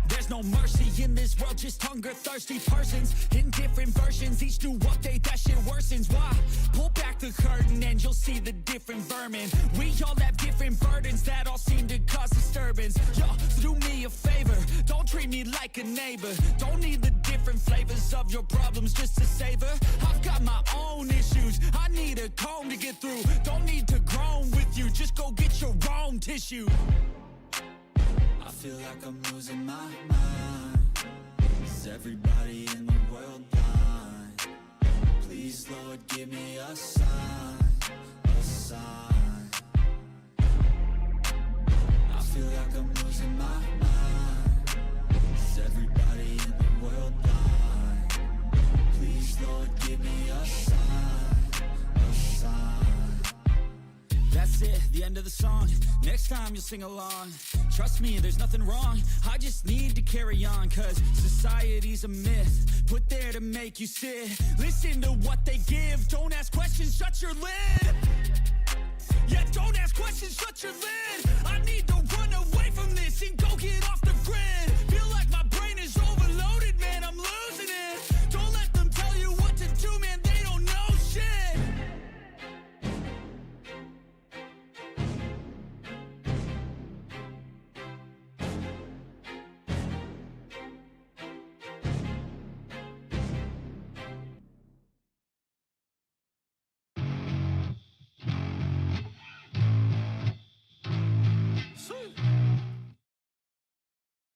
There's no mercy in this world, just hunger, thirsty persons in different versions. Each new update, that shit worsens. Why? Pull back the curtain and you'll see the different vermin. We all have different burdens that all seem to cause disturbance. Yo, so do me a favor, don't treat me like a neighbor. Don't need the different flavors of your problems just to savor. I've got my own issues, I need a comb to get through. Don't need to groan with you, just go get your own tissue. I feel like I'm losing my mind. Is everybody in the world blind? Please, Lord, give me a sign, a sign. I feel like I'm losing my mind. Is everybody in the world blind? Please, Lord, that's it, the end of the song. Next time you'll sing along. Trust me, there's nothing wrong. I just need to carry on, cause society's a myth put there to make you sit. Listen to what they give. Don't ask questions, shut your lid. Yeah, don't ask questions, shut your lid. I need to